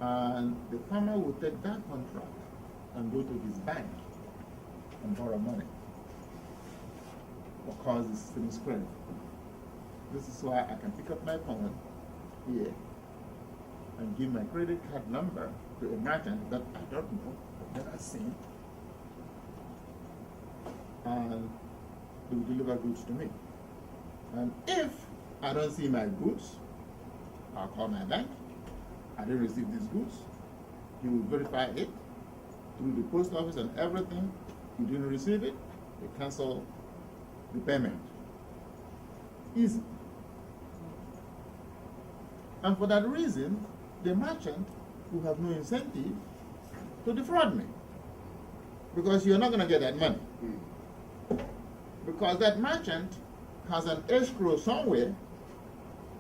and the farmer will take that contract and go to his bank and borrow money because the system is credible. This is why I can pick up my phone here and give my credit card number to a merchant that I don't know, I've never seen, and they will deliver goods to me. And if I don't see my goods, I'll call my bank. I didn't receive these goods. You will verify it through the post office and everything. You didn't receive it, they cancel the payment. Easy. And for that reason, the merchant will have no incentive to defraud me, because you're not going to get that money. Because that merchant has an escrow somewhere,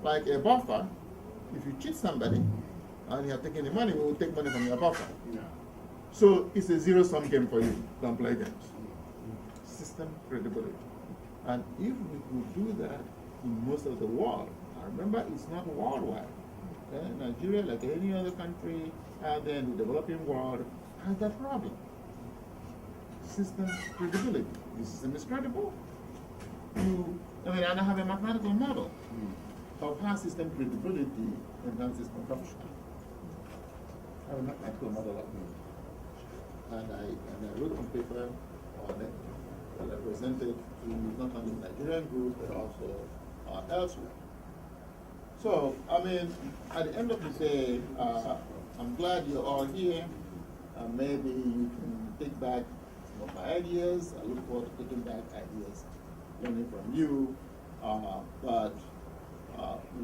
like a buffer. If you cheat somebody and you have taken the money, we will take money from your buffer. So it's a zero-sum game for you. Don't play games. System credibility. And if we could do that in most of the world, now remember, it's not worldwide. Okay? Nigeria, like any other country out there in the developing world, has that problem. System credibility. The system is credible. I have a mathematical model of how system credibility enhances consumption. I have a mathematical model of me. And I wrote some paper on it that I presented to not only Nigerian groups but also elsewhere. So, I mean, at the end of the day, I'm glad you're all here. Maybe you can take back some of my ideas. I look forward to taking back ideas, learning from you. But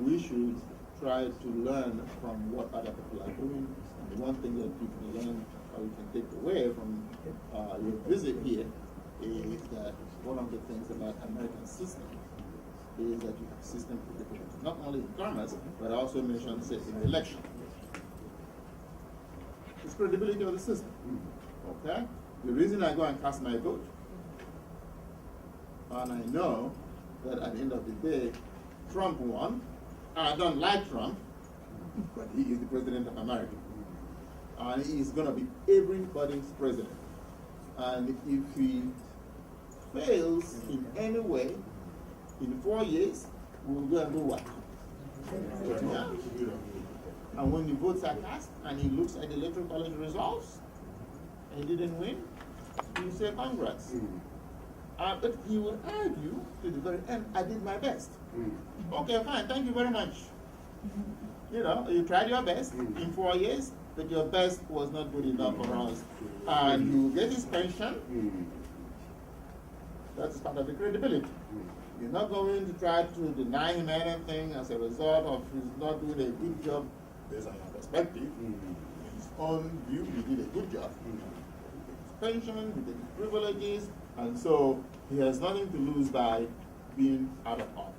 we should try to learn from what other people are doing. And the one thing that you can learn or you can take away from your visit here is that one of the things about American system is that you have system credibility, not only in commerce, but also mentioned, say, in election. It's credibility of the system. Okay? The reason I go and cast my vote, and I know that at the end of the day, Trump won. I don't like Trump, but he is the president of America. And he is going to be everybody's president. And if he fails in any way, in 4 years, we will go and do what? Yeah. And when the votes are cast and he looks at the electoral college results and he didn't win, you say congrats. But he will argue to the very end, I did my best. Okay, fine, thank you very much. You know, you tried your best in 4 years, but your best was not good enough for us. And you get his pension. That's part of the credibility. You're not going to try to deny him anything as a result of his not doing a good job based on your perspective. In his own view, he did a good job. His pension, he did his privileges, and so he has nothing to lose by being out of office.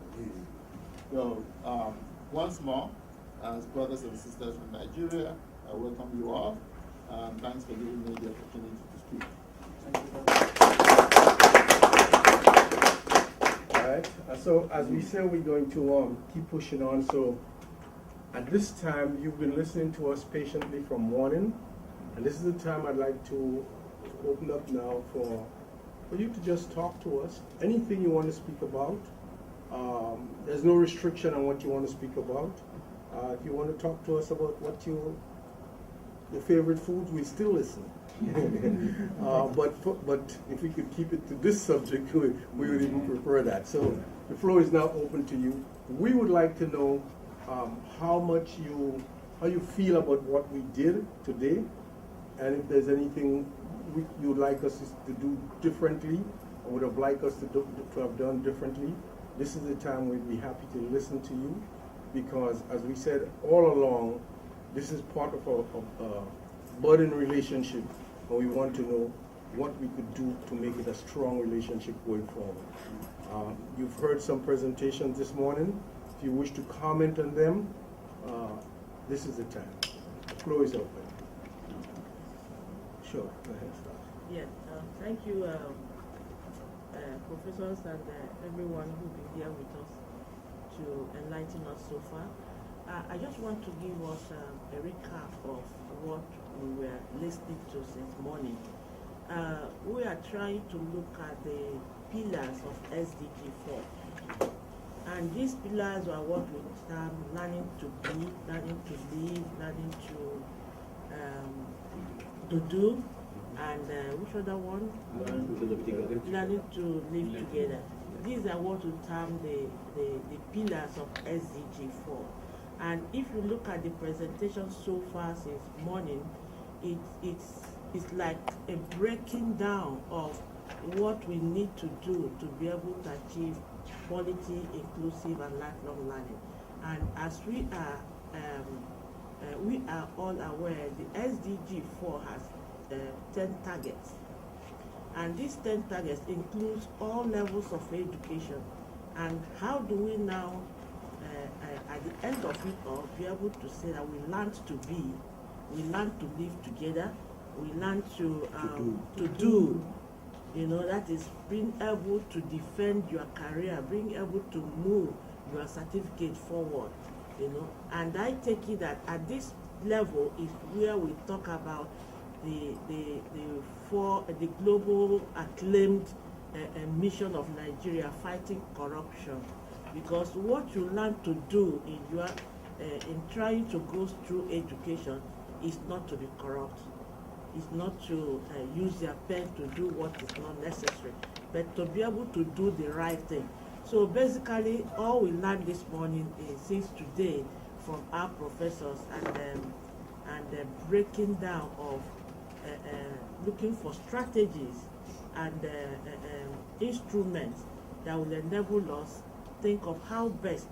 So, once more, as brothers and sisters from Nigeria, I welcome you all. Thanks for giving me the opportunity to speak. Thank you. All right. So as we said, we're going to keep pushing on. So at this time, you've been listening to us patiently from morning, and this is the time I'd like to open up now for you to just talk to us. Anything you want to speak about. There's no restriction on what you want to speak about. If you want to talk to us about what your favorite foods, we still listen. But if we could keep it to this subject, we would even prefer that. So the floor is now open to you. We would like to know how you feel about what we did today, and if there's anything you'd like us to do differently, or would have liked us to have done differently. This is the time we'd be happy to listen to you, because as we said all along, this is part of a budding relationship, and we want to know what we could do to make it a strong relationship going forward. You've heard some presentations this morning. If you wish to comment on them, this is the time. The floor is open. Sure, go ahead. Yes, thank you, professors and everyone who's been here with us to enlighten us so far. I just want to give us a recap of what we were listening to since morning. We are trying to look at the pillars of SDG4. And these pillars are what we term learning to be, learning to live, learning to do, and which other one? Learning to live together. Learning to live together. These are what we term the pillars of SDG4. And if you look at the presentation so far since morning, it's like a breaking down of what we need to do to be able to achieve quality, inclusive, and lifelong learning. And as we are all aware, the SDG4 has 10 targets. And these 10 targets includes all levels of education. And how do we now, at the end of it all, be able to say that we learned to be, we learned to live together, we learned to do. You know, that is being able to defend your career, being able to move your certificate forward, you know. And I take it that at this level is where we talk about the global acclaimed mission of Nigeria, fighting corruption. Because what you learn to do in your in trying to go through education is not to be corrupt. Is not to use their pen to do what is not necessary, but to be able to do the right thing. So basically, all we learned this morning is since today from our professors and breaking down of looking for strategies and instruments that will enable us think of how best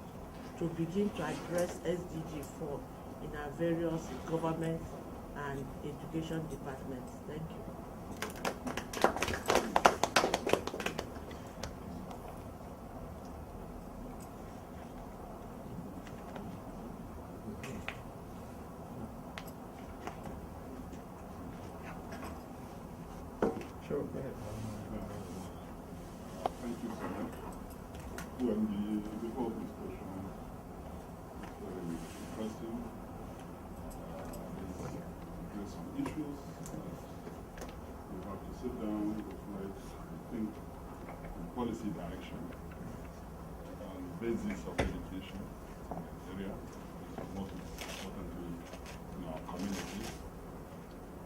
to begin to address SDG4 in our various government and education departments. Thank you. Sure, go ahead. Thank you so much. Well, the whole discussion is very interesting. There's some issues we have to sit down, reflect, and think in policy direction on the basis of education in Nigeria, which is most importantly in our community,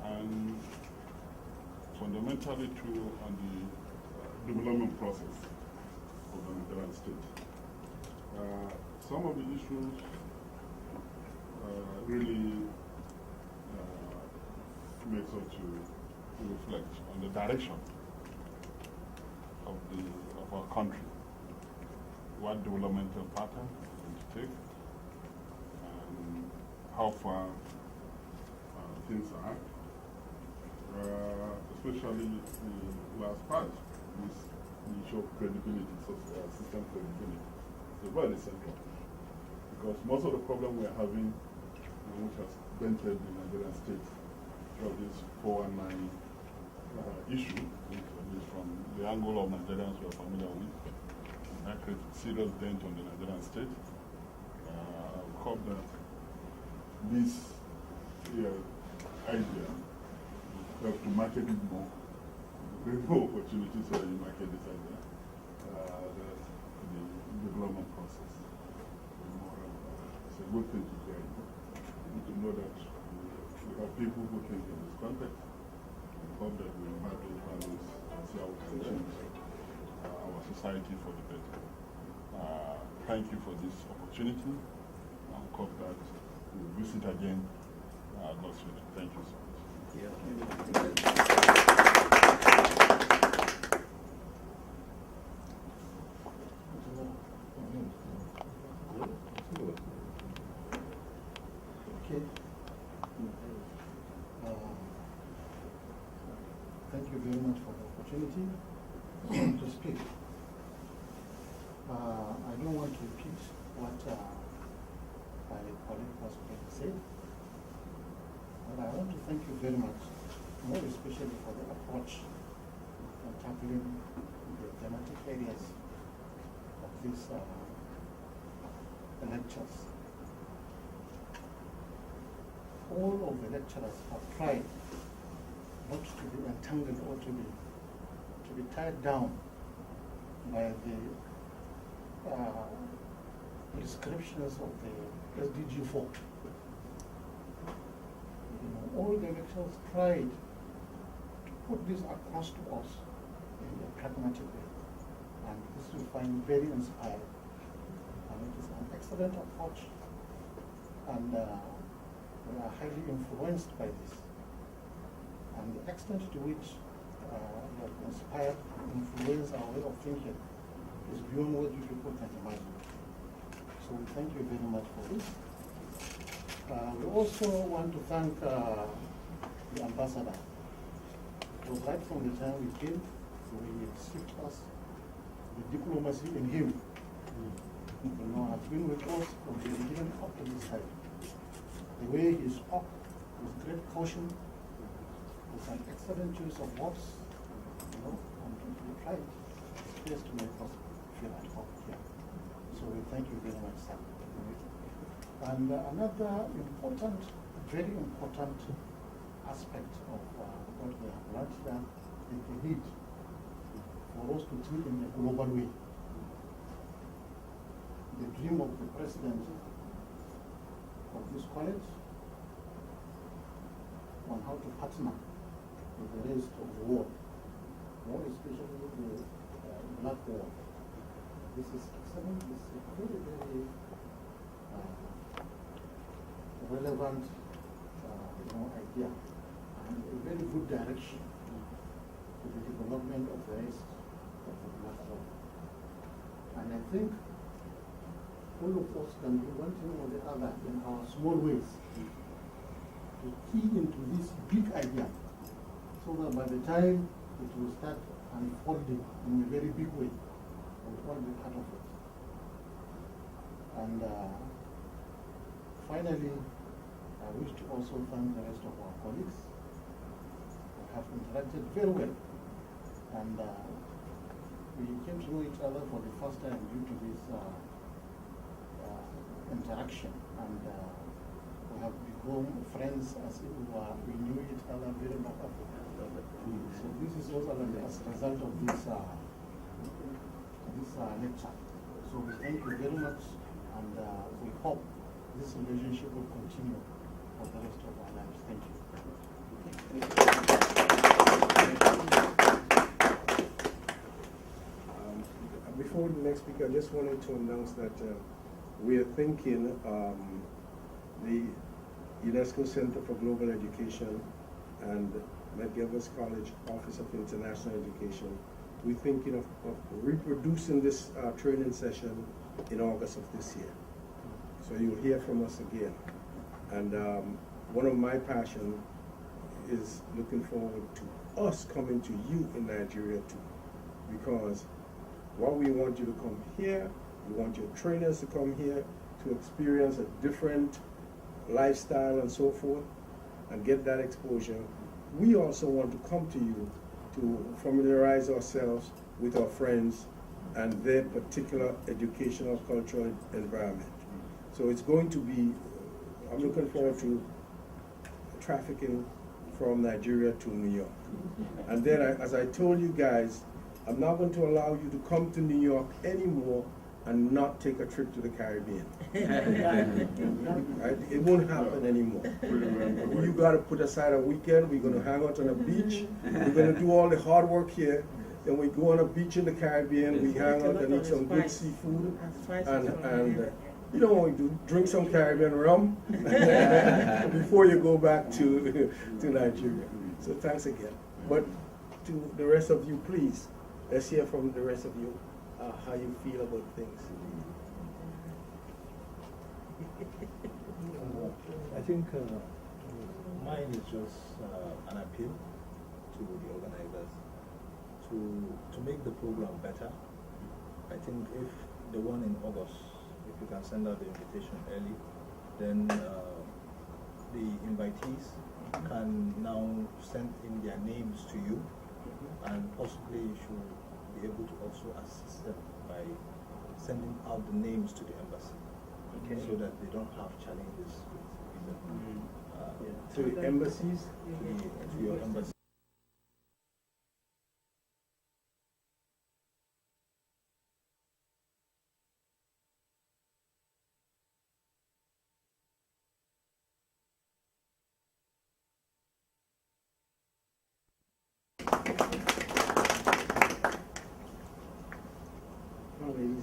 and fundamentally too on the development process of the Nigerian state. Some of the issues really makes us to reflect on the direction of our country, what developmental pattern is going to take, and how far things are. Especially the last part, this issue of credibility, system credibility. It's very central. Because most of the problem we're having, which has dented the Nigerian state, of this 419 issue, which is from the angle of Nigerians we are familiar with, and that creates a serious dent on the Nigerian state. I hope that this idea help to market it more. There are more opportunities where you market this idea. The development process. It's a good thing to hear. You need to know that we have people who think in this context. I hope that we have those values and see how we can change our society for the better. Thank you for this opportunity. I hope that we'll visit again. God's willing. Thank you so much. Okay. Thank you very much for the opportunity to speak. I don't want to repeat what my colleague was going to say, but I want to thank you very much, more especially for the approach on tackling the thematic areas of these lectures. All of the lecturers have tried not to be entangled or to be tied down by the prescriptions of the SDG4. All the elections tried to put this across to us in a pragmatic way. And this we find very inspiring. And it is an excellent approach. And we are highly influenced by this. And the extent to which you have inspired, influenced our way of thinking is beyond what you people can imagine. So we thank you very much for this. We also want to thank the ambassador. It was right from the time we came, he received us, the diplomacy in him. You know, has been with us from the beginning up to this time. The way he spoke with great caution, with an excellent choice of words, you know, and he tried his best to make us feel at home here. So we thank you very much, sir. And another important, very important aspect of what we have learned here is the need for us to think in a global way. The dream of the president of this college on how to partner with the rest of the world, more especially the Black world. This is excellent. This is a very, very relevant idea and a very good direction to the development of the rest of the Black world. And I think all of us can do one thing or the other in our small ways to key into this big idea so that by the time it will start unfolding in a very big way, we'll all be part of it. And finally, I wish to also thank the rest of our colleagues who have interacted very well. And we came to know each other for the first time due to this interaction. And we have become friends as if we knew each other very much. So this is also as a result of this lecture. So we thank you very much, and we hope this relationship will continue for the rest of our lives. Thank you. Before the next speaker, I just wanted to announce that we are thinking the UNESCO Center for Global Education and McGillis College Office of International Education. We're thinking of reproducing this training session in August of this year. So you'll hear from us again. And one of my passions is looking forward to us coming to you in Nigeria too. Because while we want you to come here, we want your trainers to come here to experience a different lifestyle and so forth and get that exposure. We also want to come to you to familiarize ourselves with our friends and their particular educational cultural environment. So it's going to be, I'm looking forward to trafficking from Nigeria to New York. And then, as I told you guys, I'm not going to allow you to come to New York anymore and not take a trip to the Caribbean. Right? It won't happen anymore. You got to put aside a weekend. We're going to hang out on a beach. We're going to do all the hard work here. Then we go on a beach in the Caribbean. We hang out and eat some good seafood. And you know what we do? Drink some Caribbean rum before you go back to Nigeria. So thanks again. But to the rest of you, please, let's hear from the rest of you how you feel about things. I think mine is just an appeal to the organizers to make the program better. I think if the one in August, if you can send out the invitation early, then the invitees can now send in their names to you, and possibly you should be able to also assist them by sending out the names to the embassy, so that they don't have challenges with visa. To the embassies? To your embassy.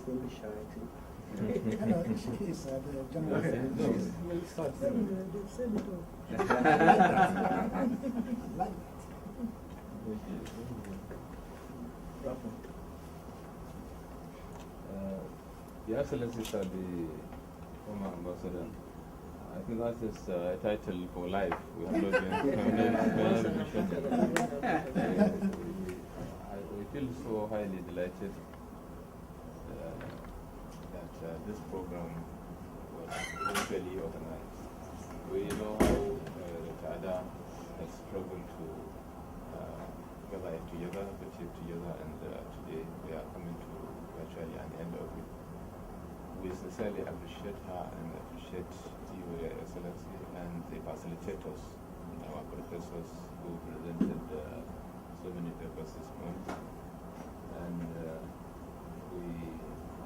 don't be shy too. Hello, she is the general secretary. We'll start. Your Excellency, sir, the former ambassador, I think that is a title for life. We have not been we feel so highly delighted that this program was eventually organized. We know how the TADA has struggled to gather it together, put it together, and today we are coming to virtually an end of it. We sincerely appreciate her and appreciate you, Your Excellency, and the facilitators, our professors who presented so many papers this morning. And we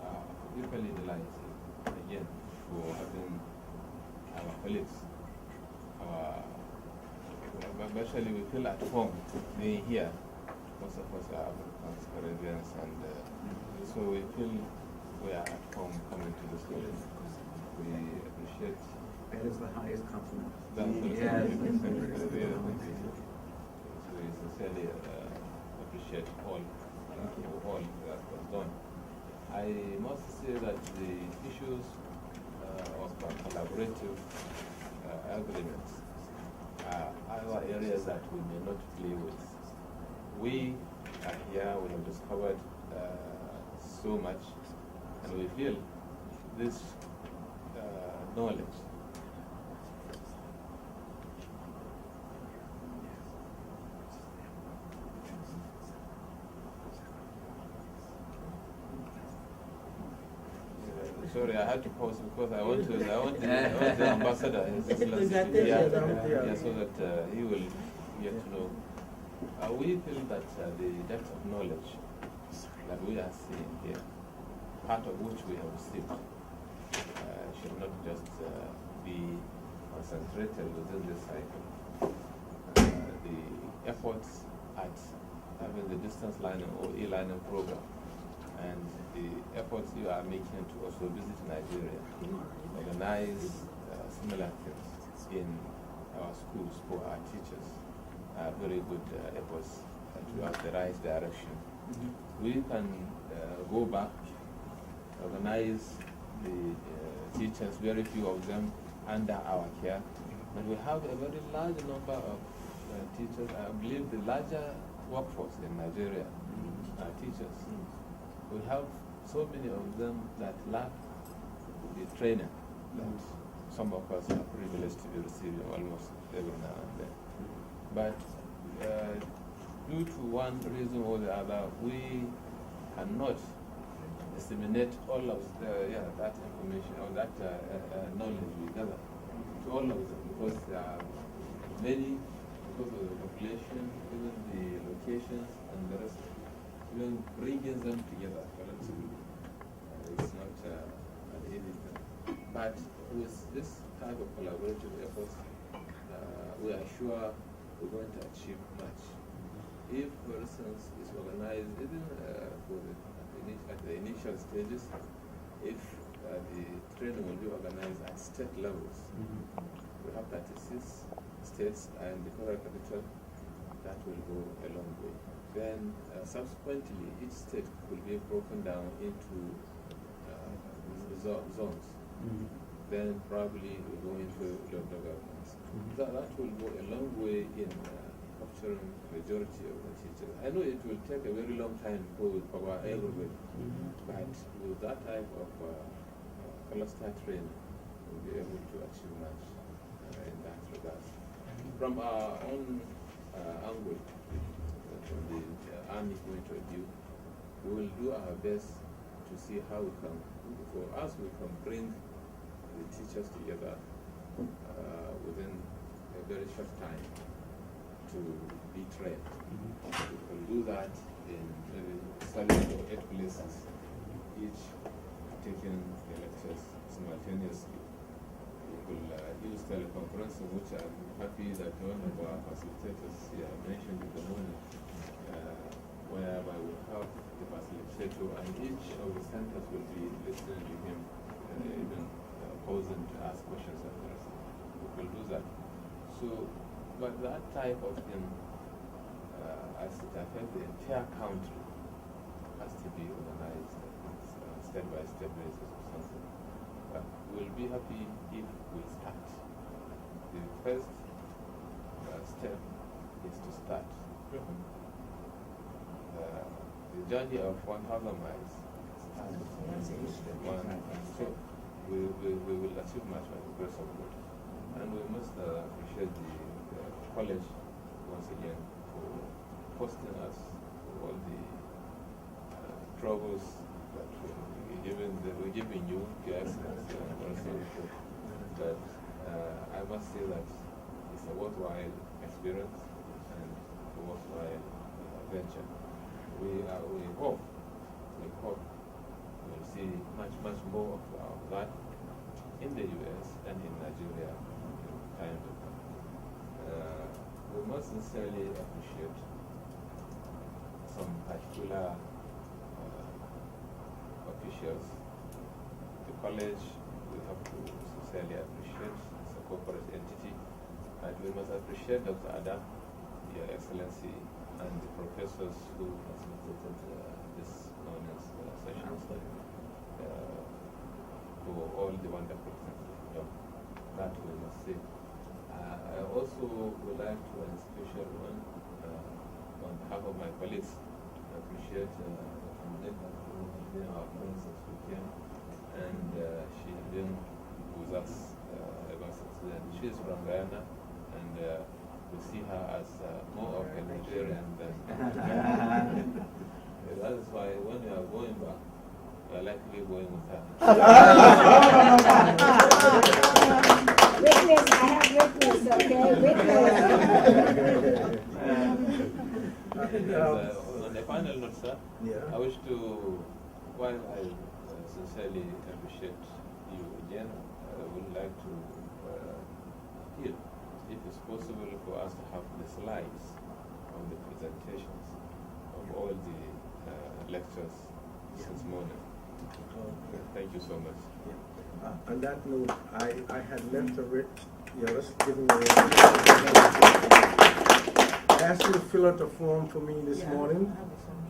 are equally delighted again for having our colleagues, especially we feel at home being here. Most of us are Africans, Caribbeans, and so we feel we are at home coming to this place. We appreciate. That is the highest compliment. We sincerely appreciate all that was done. I must say that the issues of collaborative agreements are other areas that we may not play with. We are here, we have discovered so much, and we feel this knowledge sorry, I had to pause because I want the ambassador, His Excellency, to be here, so that he will get to know. We feel that the depth of knowledge that we are seeing here, part of which we have received, should not just be concentrated within this cycle. The efforts at having the distance learning or e-learning program, and the efforts you are making to also visit Nigeria, organize similar things in our schools for our teachers, are very good efforts towards the right direction. We can go back, organize the teachers, very few of them under our care, but we have a very large number of teachers. I believe the larger workforce in Nigeria are teachers. We have so many of them that lack the training that some of us are privileged to be receiving almost every now and then. But due to one reason or the other, we cannot disseminate all of that information or that knowledge we gather to all of them, because there are many, because of the population, even the locations and the rest. Even bringing them together collectively, it's not an easy thing. But with this type of collaborative efforts, we are sure we're going to achieve much. If, for instance, it's organized even at the initial stages, if the training will be organized at state levels, we have 36 states and the federal capital, that will go a long way. Then subsequently, each state will be broken down into zones. Then probably we go into local governments. So that will go a long way in capturing majority of the teachers. I know it will take a very long time before we cover everybody, but with that type of cluster training, we'll be able to achieve much in that regard. From our own angle, from the Army point of view, we will do our best to see how we can, for us, we can bring the teachers together within a very short time to be trained. We can do that in maybe 7 or 8 places, each taking the lectures simultaneously. We will use teleconferencing, which I'm happy that one of our facilitators here mentioned in the morning. whereby we have the facilitator, and each of the centers will be listening to him, even posing to ask questions and the rest. We will do that. So, but that type of thing, as it affects the entire country, has to be organized step by step basis or something. But we'll be happy if we start. The first step is to start. The journey of 1,000 miles starts with one. So we will achieve much by the grace of God. And we must appreciate the college once again for hosting us, for all the troubles that we're giving you, Your Excellency, and also. But I must say that it's a worthwhile experience and a worthwhile venture. We hope we'll see much more of that in the US and in Nigeria in time to come. We must sincerely appreciate some particular officials. The college, we have to sincerely appreciate as a corporate entity, and we must appreciate Dr. Adam, Your Excellency, and the professors who facilitated this morning's sessions for all the wonderful things they've done. That we must say. I also would like to, in a special one, on behalf of my colleagues, appreciate Monica, who has been our friend since we came, and she has been with us ever since then. She is from Guyana, and we see her as more of a Nigerian than that is why when we are going back, we are likely going with her. Witness, I have witness, okay? Witness. On the final note, sir, I wish to, while I sincerely appreciate you again, I would like to hear if it's possible for us to have the slides of the presentations of all the lectures since morning. Thank you so much. On that note, I had left a I asked you to fill out a form for me this morning,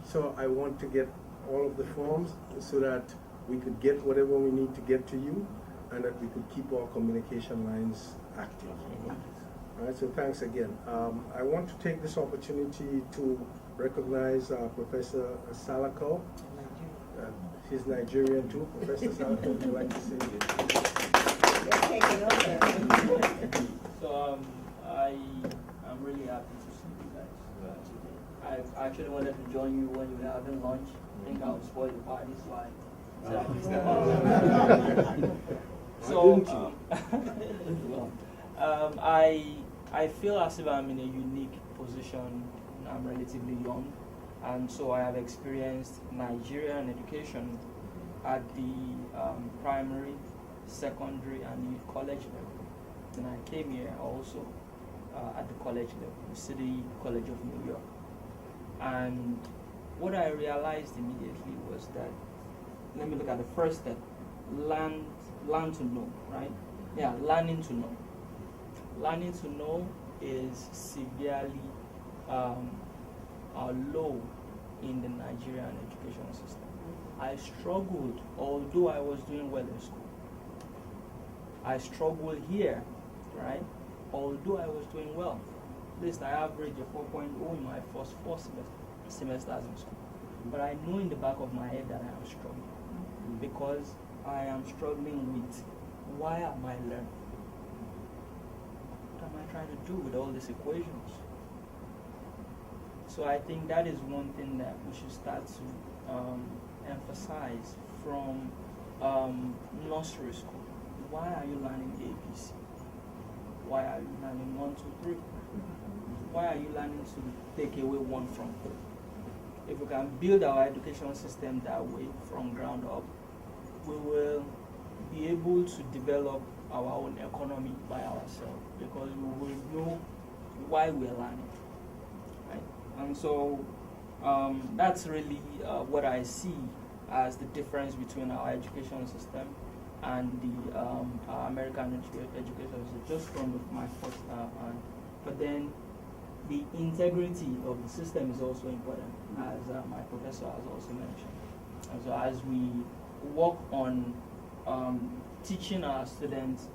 so I want to get all of the forms so that we could get whatever we need to get to you, and that we could keep our communication lines active. All right, so thanks again. I want to take this opportunity to recognize Professor Salako. He's Nigerian too. Professor Salako, would you like to say it? So I'm really happy to see you guys today. I actually wanted to join you when you were having lunch. I think I would spoil the party, so I feel as if I'm in a unique position. I'm relatively young, and so I have experienced Nigerian education at the primary, secondary, and youth college level. Then I came here also at the college level, the City College of New York. And what I realized immediately was that, let me look at the first step, learn to know, right? Yeah, learning to know. Learning to know is severely low in the Nigerian education system. I struggled, although I was doing well in school. I struggled here, right? Although I was doing well. At least I averaged a 4.0 in my first 4 semesters in school. But I know in the back of my head that I am struggling, because I am struggling with, why am I learning? What am I trying to do with all these equations? So I think that is one thing that we should start to emphasize from nursery school. Why are you learning ABC? Why are you learning 1, 2, 3? Why are you learning to take away 1 from 3? If we can build our education system that way from ground up, we will be able to develop our own economy by ourselves, because we will know why we're learning, right? And so That's really what I see as the difference between our education system and the our American education system, just from my first hand. But then the integrity of the system is also important, as my professor has also mentioned. And so as we work on teaching our students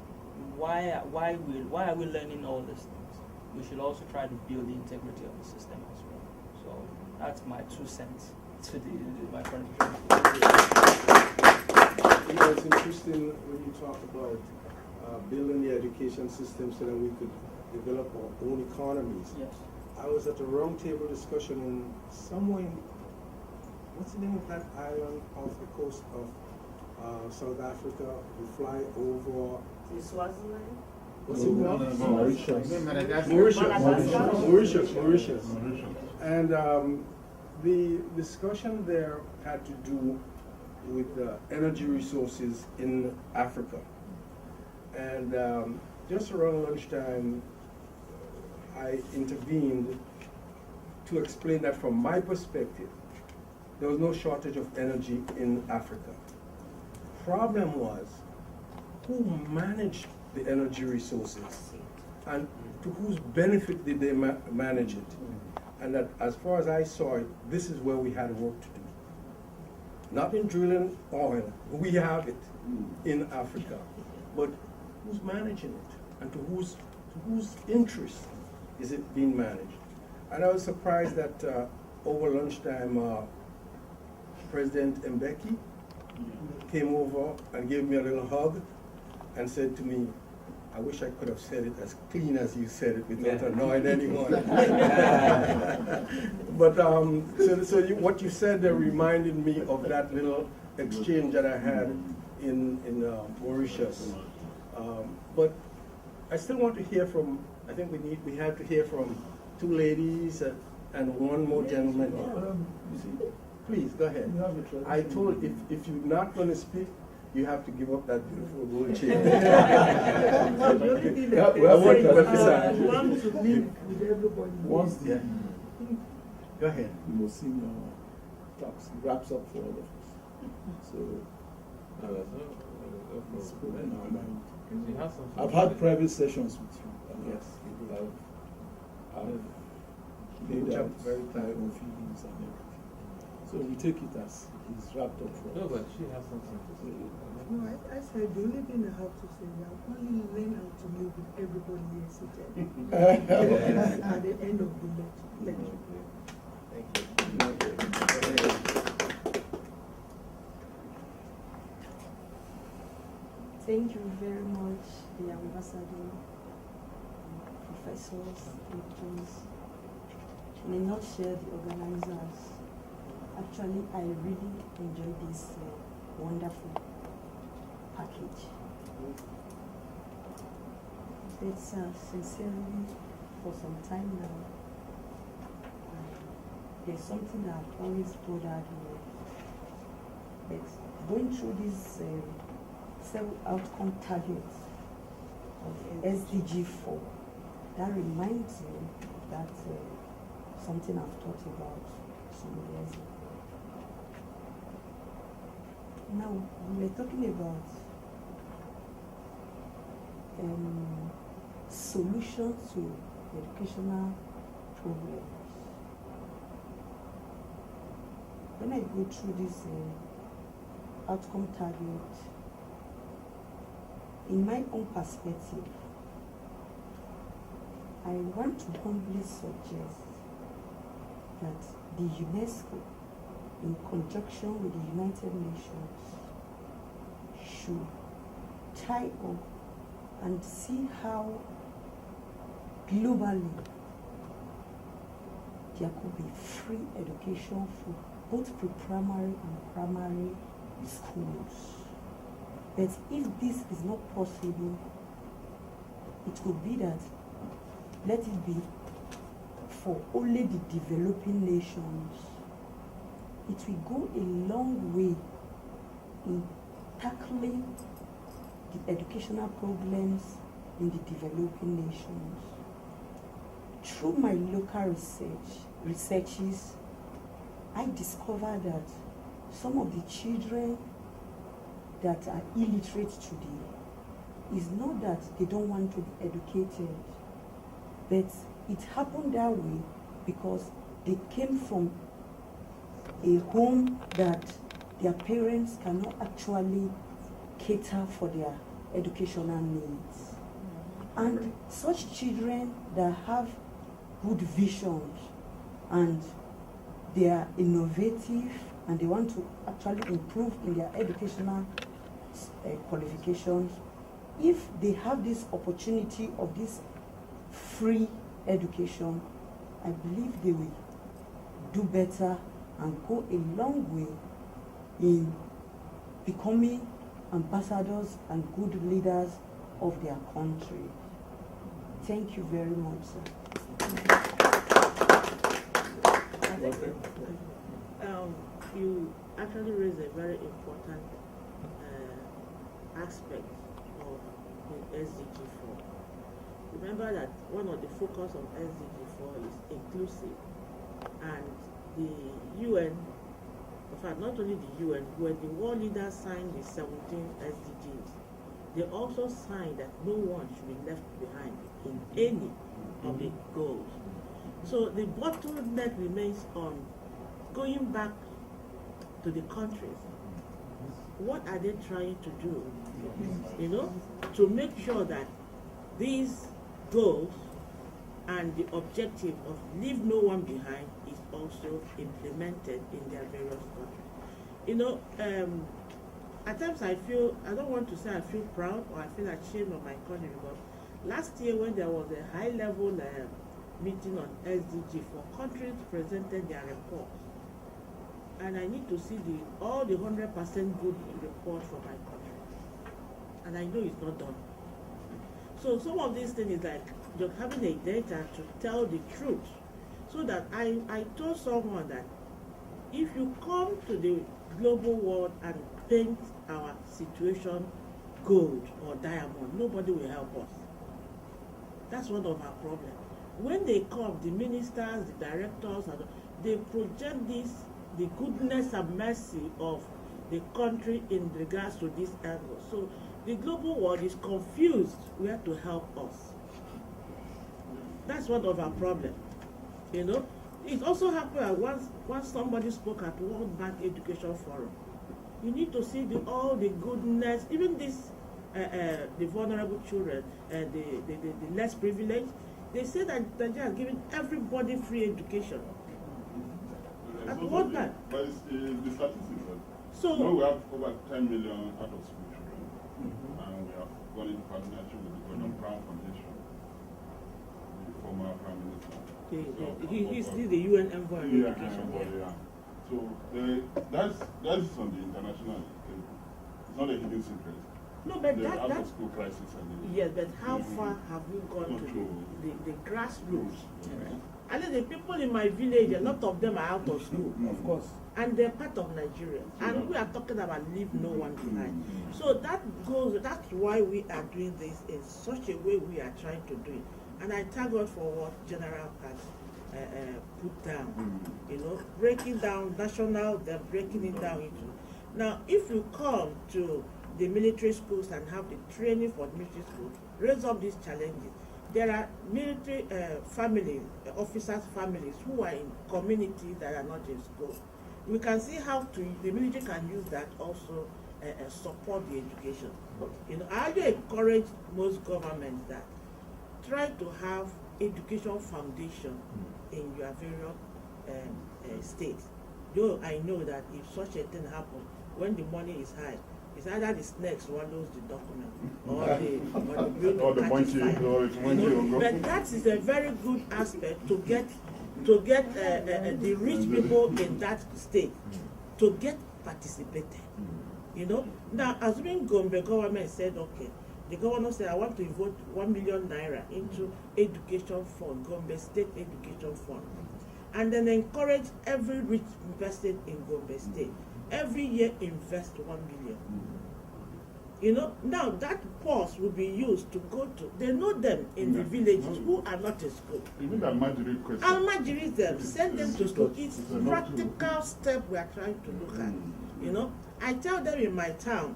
why are we learning all these things, we should also try to build the integrity of the system as well. So that's my 2 cents to my contribution. You know, it's interesting when you talk about building the education system so that we could develop our own economies. Yes. I was at a roundtable discussion in somewhere in, what's the name of that island off the coast of South Africa? We fly over. Swaziland? What's it called? Mauritius. Mauritius. And the discussion there had to do with energy resources in Africa. And just around lunchtime, I intervened to explain that from my perspective, there was no shortage of energy in Africa. Problem was, who managed the energy resources and to whose benefit did they manage it? And that, as far as I saw it, this is where we had work to do. Not in drilling oil, we have it in Africa, but who's managing it and to whose interest is it being managed? And I was surprised that over lunchtime, President Mbeki came over and gave me a little hug and said to me, I wish I could have said it as clean as you said it without annoying anyone. But what you said there reminded me of that little exchange that I had in Mauritius. But I still want to hear from, I think we have to hear from 2 ladies and 1 more gentleman. Please, go ahead. I told if you're not going to speak, you have to give up that beautiful gold chain. I want to live with everybody. Once the go ahead. senior talks wraps up for all of us. So it's put in our mind. I've had private sessions with you. Yes. I've laid out my own feelings and everything. So we take it as he's wrapped up for us. No, but she has something to say. No, I said the only thing I have to say is I've only learned how to live with everybody here seated at the end of the lecture. Thank you. Thank you very much, the ambassador, professors, lecturers. In a nutshell, the organizers. Actually, I really enjoyed this wonderful package. It's sincerely, for some time now, there's something that I've always bothered with. But going through these 7 outcome targets of SDG4, that reminds me that something I've thought about some years ago. Now, we're talking about solutions to educational problems. When I go through this outcome target, in my own perspective, I want to humbly suggest that the UNESCO, in conjunction with the United Nations, should tie up and see how globally there could be free education for both pre-primary and primary schools. But if this is not possible, it could be that let it be for only the developing nations. It will go a long way in tackling the educational problems in the developing nations. Through my local researches, I discovered that some of the children that are illiterate today is not that they don't want to be educated, but it happened that way because they came from a home that their parents cannot actually cater for their educational needs. And such children that have good visions and they are innovative and they want to actually improve in their educational qualifications, if they have this opportunity of this free education, I believe they will do better and go a long way in becoming ambassadors and good leaders of their country. Thank you very much, sir. You actually raised a very important aspect of the SDG4. Remember that one of the focus of SDG4 is inclusive, and the UN, in fact not only the UN, when the world leaders signed the 17 SDGs, they also signed that no one should be left behind in any of the goals. So the bottleneck remains on going back to the countries. What are they trying to do, you know, to make sure that these goals and the objective of leave no one behind is also implemented in their various countries? You know, at times I don't want to say I feel proud or I feel ashamed of my country, because last year when there was a high-level meeting on SDG4, countries presented their reports. And I need to see all the 100% good report from my country. And I know it's not done. So some of these things is like just having a data to tell the truth. So that I told someone that if you come to the global world and paint our situation gold or diamond, nobody will help us. That's one of our problems. When they come, the ministers, the directors, they project the goodness and mercy of the country in regards to this angle. So the global world is confused where to help us. That's one of our problems. You know, it also happened once somebody spoke at World Bank Education Forum. You need to see all the goodness, even this the vulnerable children, the less privileged. They say that Nigeria is giving everybody free education. At what time? But it's the statistics. So we have over 10 million out of school children, and we have gone in partnership with the Gordon Brown Foundation, the former Prime Minister. He's still the UN envoy on education. Yeah. So that's on the international. It's not a hidden secret. No, but the that's out-of-school crisis. Yes, but how far have we gone to the grassroots? And then the people in my village, a lot of them are out of school. Of course. And they're part of Nigeria. And we are talking about leave no one behind. So that's why we are doing this in such a way we are trying to do it. And I thank God for what General has put down. You know, breaking down national, they're breaking it down into. Now, if you come to the military schools and have the training for military schools, raise up these challenges. There are military families, officers' families who are in communities that are not in school. We can see how the military can use that also support the education. You know, I encourage most governments that try to have education foundation in your various states. Though I know that if such a thing happens, when the money is high, it's either the snake swallows the document or the building. But that is a very good aspect to get the rich people in that state to get participated. You know, now assuming Gombe government said, okay, the governor said, I want to vote 1 million naira into education fund, Gombe State Education Fund, and then encourage every rich person in Gombe State every year invest 1 million. You know, now that pause will be used to go to, they know them in the villages who are not in school. Even the Almajiri question. Almajiri them, send them to school. It's practical step we are trying to look at. You know, I tell them in my town,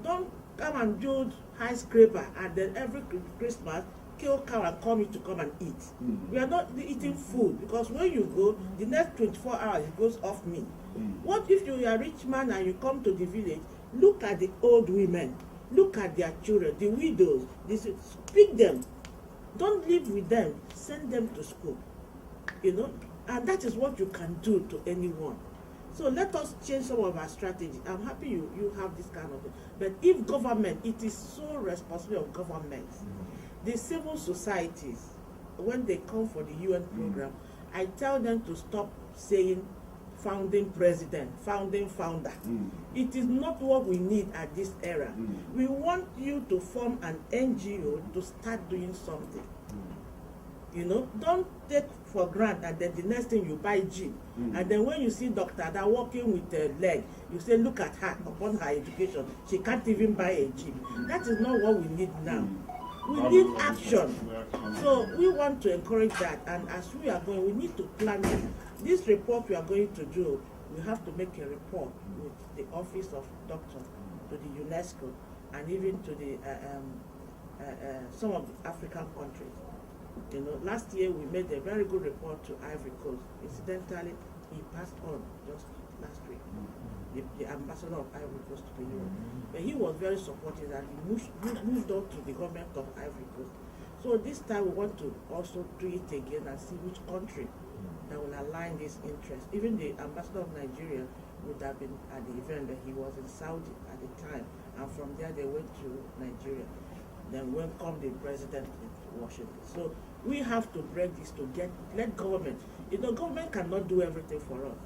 don't come and build high scraper and then every Christmas kill cow and call me to come and eat. We are not eating food because when you go, the next 24 hours it goes off me. What if you are a rich man and you come to the village? Look at the old women, look at their children, the widows, speak them. Don't live with them, send them to school. You know, and that is what you can do to anyone. So let us change some of our strategy. I'm happy you have this kind of thing. But if government, it is so responsible of governments. The civil societies, when they come for the UN program, I tell them to stop saying founding president, founding founder. It is not what we need at this era. We want you to form an NGO to start doing something. You know, don't take for granted and then the next thing you buy gym. And then when you see doctor that walking with a leg, you say, look at her, upon her education, she can't even buy a gym. That is not what we need now. We need action. So we want to encourage that, and as we are going, we need to plan it. This report we are going to do, we have to make a report with the Office of Doctor, to the UNESCO, and even to the some of the African countries. You know, last year we made a very good report to Ivory Coast. Incidentally, he passed on just last week. The ambassador of Ivory Coast to the Europe. But he was very supportive and he moved on to the government of Ivory Coast. So this time we want to also do it again and see which country that will align this interest. Even the ambassador of Nigeria would have been at the event, but he was in Saudi at the time. And from there they went to Nigeria. Then welcome the president in Washington. So we have to break this to let government, you know, government cannot do everything for us.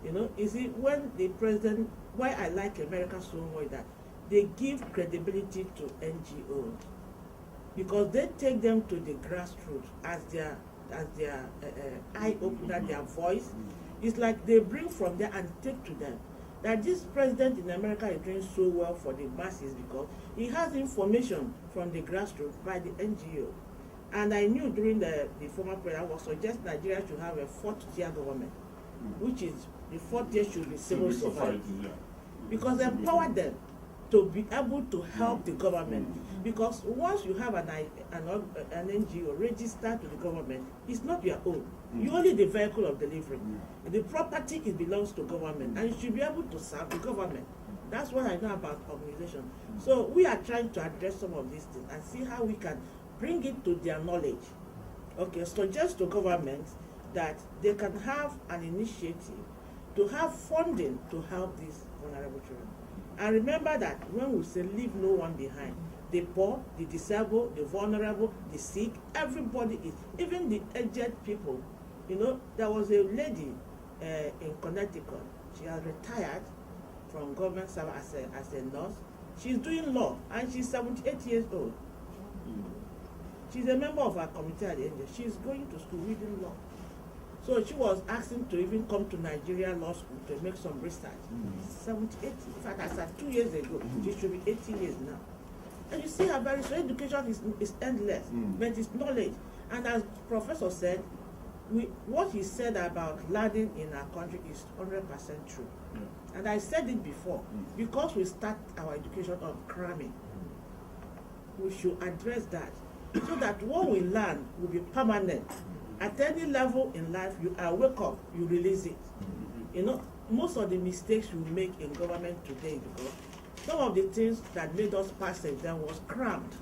You know, you see, when the president, why I like America so much, that they give credibility to NGOs because they take them to the grassroots as their eye opener, their voice. It's like they bring from there and take to them. That this president in America is doing so well for the masses because he has information from the grassroots by the NGO. And I knew during the former president was suggest Nigeria should have a fourth-tier government, which is the fourth tier should be civil society. Because empower them to be able to help the government. Because once you have an NGO registered to the government, it's not your own. You're only the vehicle of delivery. The property belongs to government, and you should be able to serve the government. That's what I know about organization. So we are trying to address some of these things and see how we can bring it to their knowledge. Okay, suggest to governments that they can have an initiative to have funding to help these vulnerable children. And remember that when we say leave no one behind, the poor, the disabled, the vulnerable, the sick, everybody is, even the aged people. You know, there was a lady in Connecticut. She has retired from government service as a nurse. She's doing law, and she's 78 years old. She's a member of our committee at the end. She's going to school reading law. So she was asking to even come to Nigeria Law School to make some research. 78, in fact, I said 2 years ago, she should be 80 years now. And you see how very, so education is endless, but it's knowledge. And as Professor said, what he said about learning in our country is 100% true. And I said it before, because we start our education on cramming, we should address that, so that what we learn will be permanent. At any level in life, you wake up, you release it. You know, most of the mistakes we make in government today, because some of the things that made us pass exam was crammed.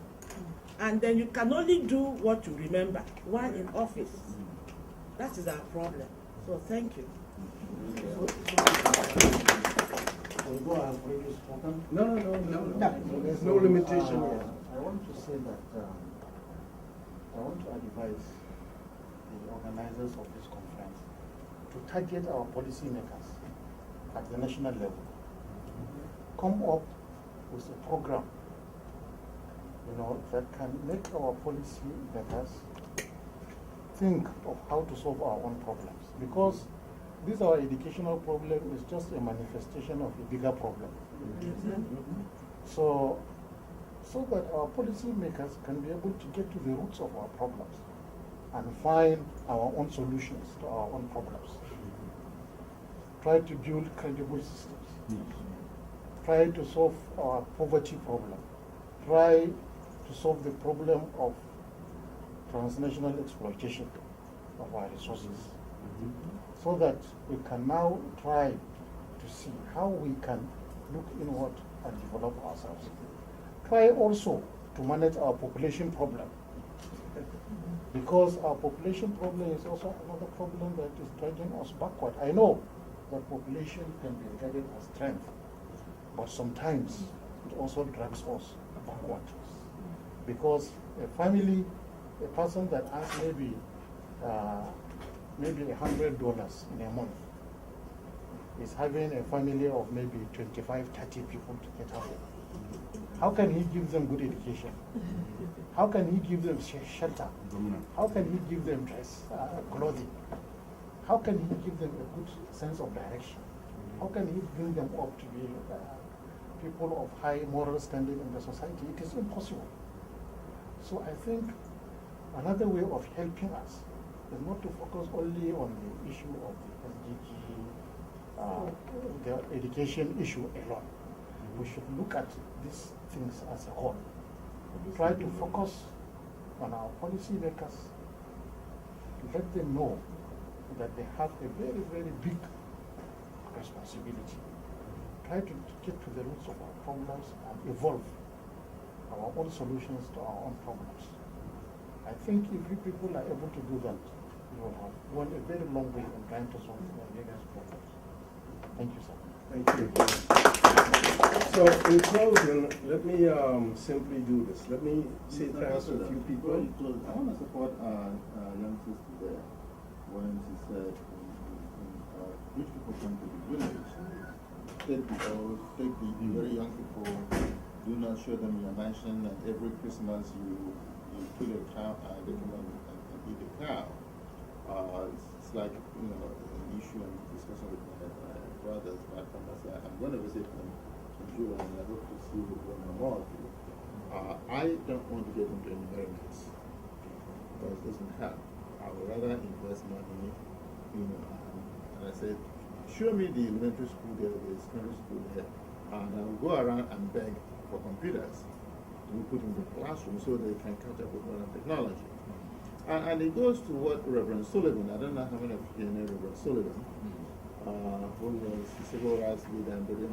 And then you can only do what you remember while in office. That is our problem. So thank you. No. There's no limitation here. I want to say that I want to advise the organizers of this conference to target our policymakers at the national level. Come up with a program, you know, that can make our policy makers think of how to solve our own problems. Because this our educational problem is just a manifestation of a bigger problem. So that our policymakers can be able to get to the roots of our problems and find our own solutions to our own problems. Try to build credible systems. Try to solve our poverty problem. Try to solve the problem of transnational exploitation of our resources. So that we can now try to see how we can look inward and develop ourselves. Try also to manage our population problem, because our population problem is also another problem that is dragging us backward. I know that population can be regarded as strength, but sometimes it also drags us backward, because a family, a person that has maybe $100 in a month is having a family of maybe 25, 30 people to get out. How can he give them good education? How can he give them shelter? How can he give them dress, clothing? How can he give them a good sense of direction? How can he bring them up to be people of high moral standing in the society? It is impossible. So I think another way of helping us is not to focus only on the issue of the SDG, the education issue alone. We should look at these things as a whole. Try to focus on our policymakers, let them know that they have a very, very big responsibility. Try to get to the roots of our problems and evolve our own solutions to our own problems. I think if you people are able to do that, you will have gone a very long way in trying to solve Nigeria's problems. Thank you, sir. Thank you. So in closing, let me simply do this. Let me say thanks to a few people. I want to support young sister there when she said rich people come to the village, take the very young people, do not show them your mansion, and every Christmas you kill a cow and they come and eat the cow. It's like, you know, an issue and discussion with my brothers back home. I said, I'm going to visit them in June and I hope to see you one more of you. I don't want to get into any merriment because it doesn't help. I would rather invest money, you know, and I said, show me the elementary school there, the secondary school there, and I will go around and beg for computers to be put in the classroom so they can catch up with modern technology. And it goes to what Reverend Sullivan, I don't know how many of you know Reverend Sullivan, who was the civil rights leader during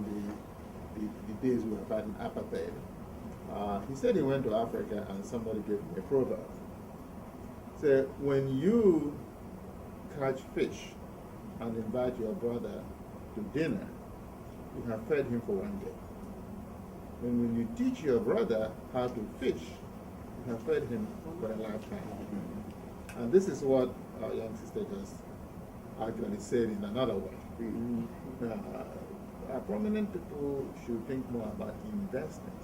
the days we were fighting apartheid. He said he went to Africa and somebody gave him a proverb. Said, when you catch fish and invite your brother to dinner, you have fed him for one day. And when you teach your brother how to fish, you have fed him for a lifetime. And this is what our young sister just actually said in another way. Our prominent people should think more about investing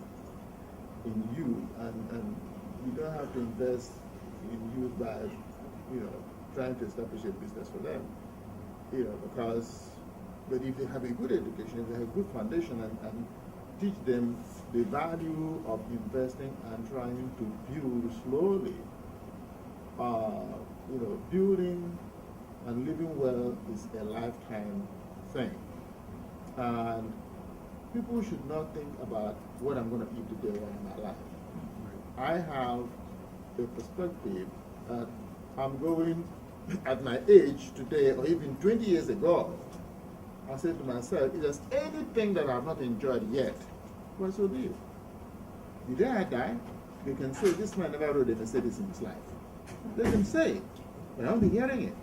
in youth, and you don't have to invest in youth by, you know, trying to establish a business for them, you know, but if they have a good education, if they have a good foundation, and teach them the value of investing and trying to build slowly, you know, building and living well is a lifetime thing. And people should not think about what I'm going to eat today or in my life. I have a perspective that I'm going, at my age today, or even 20 years ago, I said to myself, if there's anything that I've not enjoyed yet, well, so be it. The day I die, they can say, this man never rode a Mercedes in his life. Let them say it, but I'll be hearing it.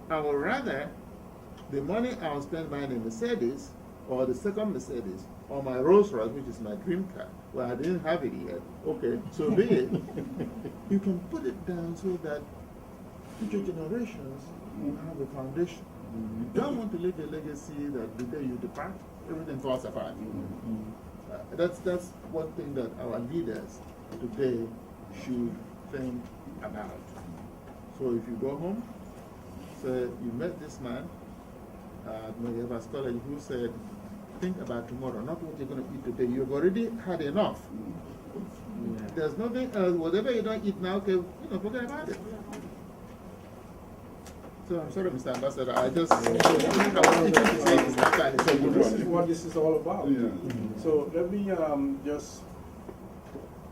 I would rather the money I'll spend buying a Mercedes, or the second Mercedes, or my Rolls Royce, which is my dream car, well, I didn't have it yet. Okay, so be it. You can put it down so that future generations will have a foundation. You don't want to leave a legacy that the day you depart, everything falls apart. That's one thing that our leaders today should think about. So if you go home, say you met this man at Moyevas College who said think about tomorrow, not what you're going to eat today. You've already had enough. There's nothing else. Whatever you don't eat now, okay, forget about it. So I'm sorry, Mr. Ambassador. I just this is what this is all about. Yeah. So let me just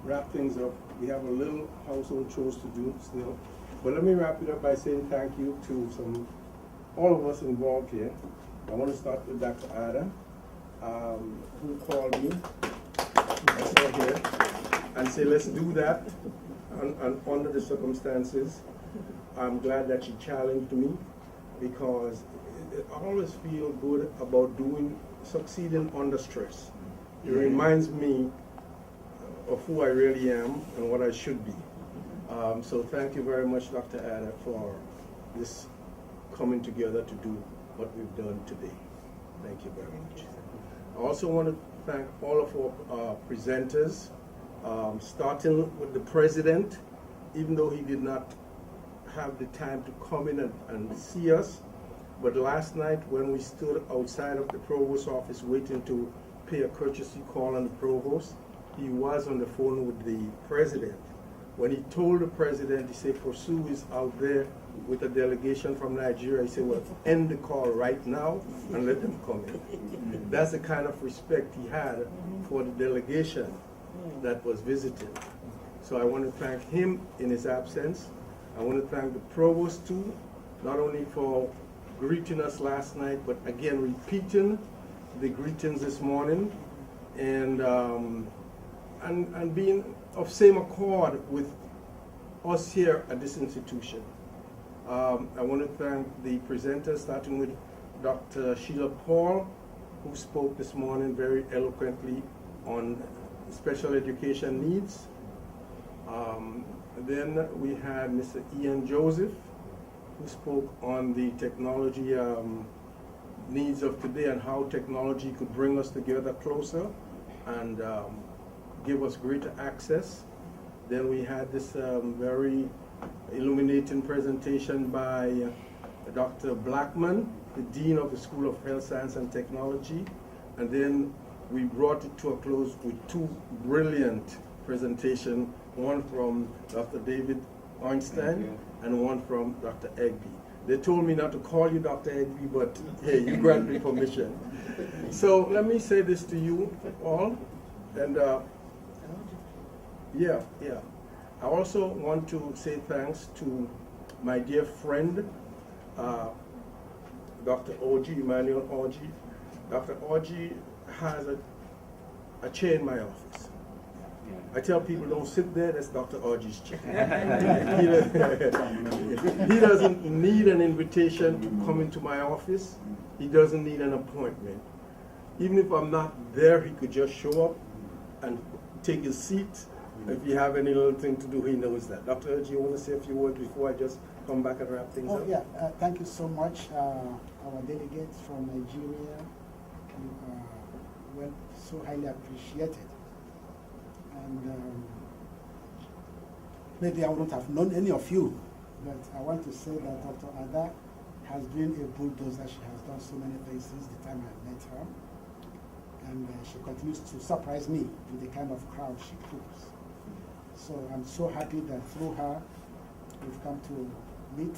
wrap things up. We have a little household chores to do still, but let me wrap it up by saying thank you to all of us involved here. I want to start with Dr. Ada, who called me here and say, let's do that under the circumstances. I'm glad that she challenged me, because I always feel good about succeeding under stress. It reminds me of who I really am and what I should be. So thank you very much, Dr. Ada, for this coming together to do what we've done today. Thank you very much. I also want to thank all of our presenters, starting with the president, even though he did not have the time to come in and see us. But last night, when we stood outside of the provost's office waiting to pay a courtesy call on the provost, he was on the phone with the president. When he told the president, he said, Pursue is out there with a delegation from Nigeria. He said, well, end the call right now and let them come in. That's the kind of respect he had for the delegation that was visiting. So I want to thank him in his absence. I want to thank the provost too, not only for greeting us last night, but again repeating the greetings this morning, and being of same accord with us here at this institution. I want to thank the presenters, starting with Dr. Sheila Paul, who spoke this morning very eloquently on special education needs. Then we had Mr. Ian Joseph, who spoke on the technology needs of today and how technology could bring us together closer and give us greater access. Then we had this very illuminating presentation by Dr. Blackman, the Dean of the School of Health Science and Technology. And then we brought it to a close with two brilliant presentations, one from Dr. David Einstein and one from Dr. Egby. They told me not to call you Dr. Egby, but hey, you grant me permission. So let me say this to you all, and I also want to say thanks to my dear friend, Dr. Orji, Emmanuel Orji. Dr. Orji has a chair in my office. I tell people, don't sit there, that's Dr. Orji's chair. He doesn't need an invitation to come into my office. He doesn't need an appointment. Even if I'm not there, he could just show up and take his seat. If you have any little thing to do, he knows that. Dr. Orji, you want to say a few words before I just come back and wrap things up? Yeah, thank you so much. Our delegates from Nigeria, well, so highly appreciated. And maybe I wouldn't have known any of you, but I want to say that Dr. Ada has been a bulldozer. She has done so many things since the time I met her. And she continues to surprise me with the kind of crowd she pulls. So I'm so happy that through her, we've come to meet.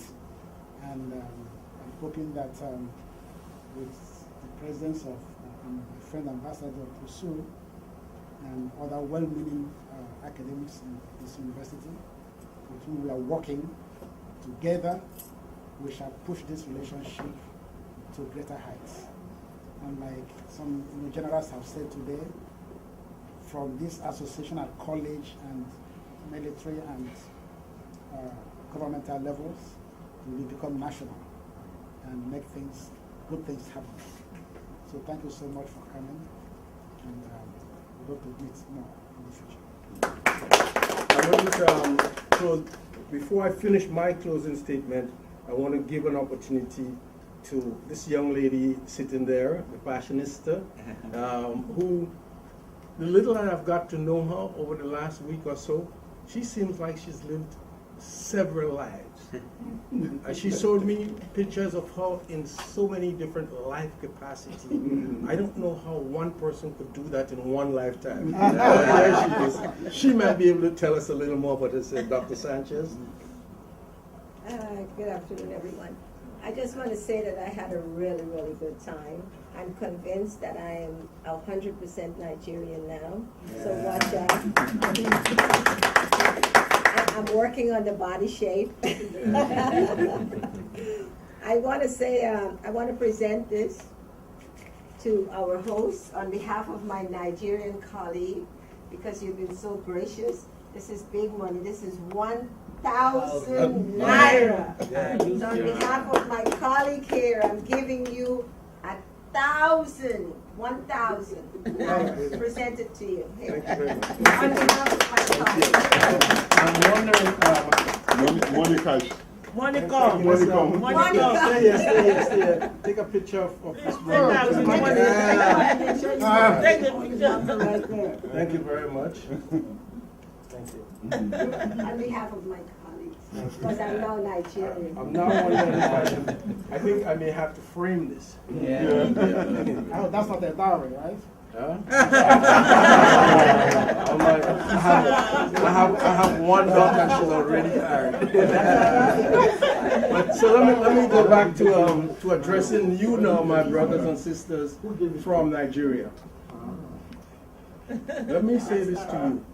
And I'm hoping that with the presence of my friend Ambassador Pursue, and other well-meaning academics in this university, with whom we are working together, we shall push this relationship to greater heights. And like some generals have said today, from this association at college and military and governmental levels, we will become national and make good things happen. So thank you so much for coming, and we hope to meet more in the future. I want to close. Before I finish my closing statement, I want to give an opportunity to this young lady sitting there, the fashionista, who, the little that I've got to know her over the last week or so, she seems like she's lived several lives. She showed me pictures of her in so many different life capacities. I don't know how one person could do that in one lifetime. There she is. She might be able to tell us a little more about this, Dr. Sanchez. Good afternoon, everyone. I just want to say that I had a really, really good time. I'm convinced that I am 100% Nigerian now. So watch out. I'm working on the body shape. I want to say, I want to present this to our hosts on behalf of my Nigerian colleague, because you've been so gracious. This is big money. This is 1,000 naira. So on behalf of my colleague here, I'm giving you 1,000 naira presented to you. Here. Thank you very much. On behalf of my colleague. I'm wondering, Monica. Monica. Stay here. Take a picture of this room. Take the picture. Thank you very much. Thank you. On behalf of my colleagues, because I'm now Nigerian. I'm now wondering if I think I may have to frame this. Yeah. Oh, that's not a dowry, right? Huh? I have one daughter, she's already married. But so let me go back to addressing you now, my brothers and sisters from Nigeria. Let me say this to you.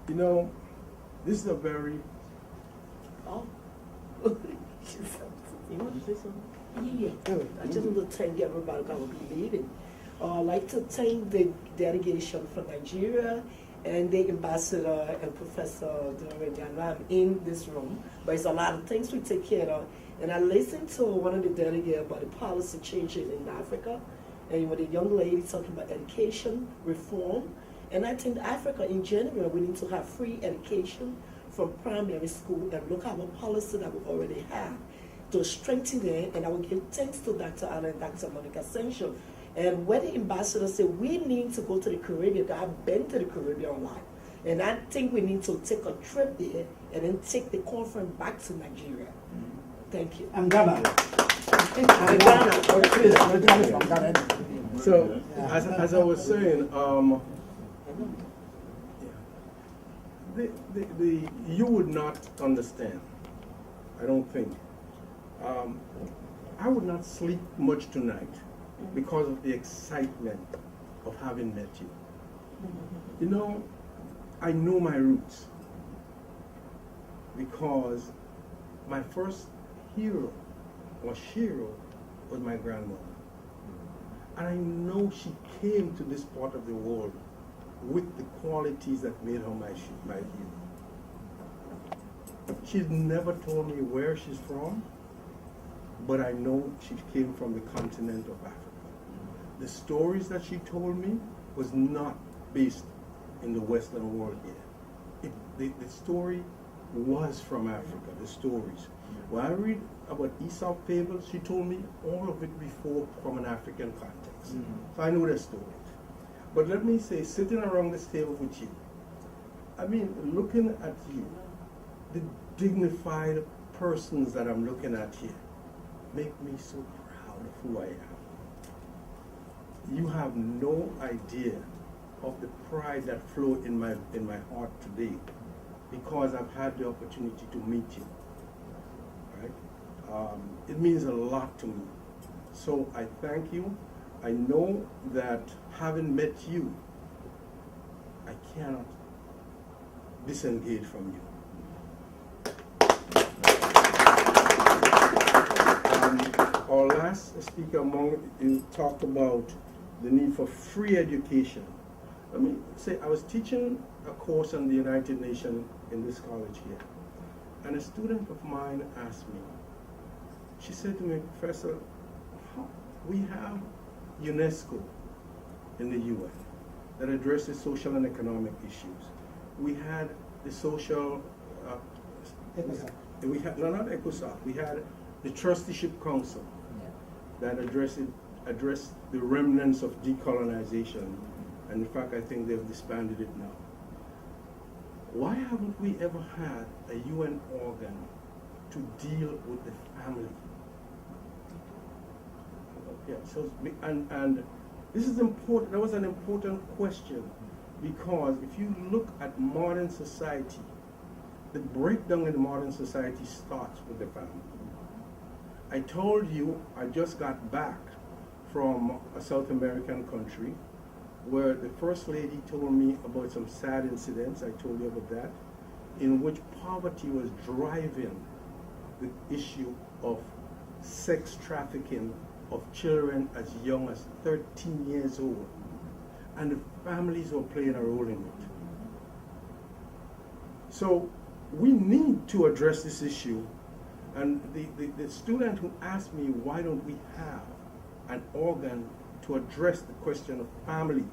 You know, this is a very... Oh. You want to say something? Yeah, I just want to thank everybody that will be leaving. I'd like to thank the delegation from Nigeria and the ambassador and Professor Doreen. I'm in this room, but it's a lot of things we take care of. And I listened to one of the delegates about the policy changes in Africa, and with a young lady talking about education reform. And I think Africa in general, we need to have free education from primary school and look at what policy that we already have to strengthen it. And I will give thanks to Dr. Anna and Dr. Monica Sancho. And when the ambassador said we need to go to the Caribbean, because I've been to the Caribbean a lot, and I think we need to take a trip there and then take the conference back to Nigeria. Thank you. And Ghana. So, as I was saying, you would not understand, I don't think. I would not sleep much tonight because of the excitement of having met you. You know, I know my roots because my first hero or shiro was my grandmother. And I know she came to this part of the world with the qualities that made her my hero. She's never told me where she's from, but I know she came from the continent of Africa. The stories that she told me was not based in the Western world here. The story was from Africa, the stories. When I read about Aesop fables, she told me all of it before from an African context. So I know the stories. But let me say, sitting around this table with you, I mean, looking at you, the dignified persons that I'm looking at here, make me so proud of who I am. You have no idea of the pride that flows in my heart today because I've had the opportunity to meet you. Right? It means a lot to me. So I thank you. I know that having met you, I cannot disengage from you. Our last speaker among you talked about the need for free education. Let me say, I was teaching a course on the United Nations in this college here, and a student of mine asked me, she said to me, Professor, we have UNESCO in the UN that addresses social and economic issues. We had the social, we had, no, not ECOSOC, we had the Trusteeship Council that addressed the remnants of decolonization. And in fact, I think they've disbanded it now. why haven't we ever had a UN organ to deal with the family? Yeah, so, and this is important, that was an important question, because if you look at modern society, the breakdown in modern society starts with the family. I told you I just got back from a South American country where the First Lady told me about some sad incidents, I told you about that, in which poverty was driving the issue of sex trafficking of children as young as 13 years old. And the families were playing a role in it. So we need to address this issue. And the student who asked me, why don't we have an organ to address the question of family,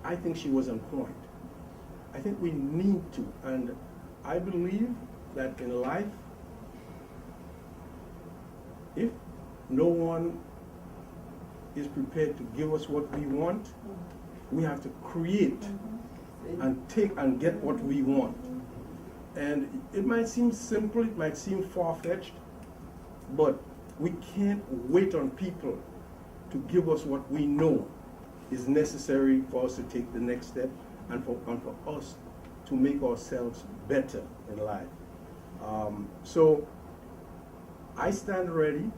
I think she was on point. I think we need to, and I believe that in life, if no one is prepared to give us what we want, we have to create and take and get what we want. And it might seem simple, it might seem far-fetched, but we can't wait on people to give us what we know is necessary for us to take the next step and for us to make ourselves better in life. So I stand ready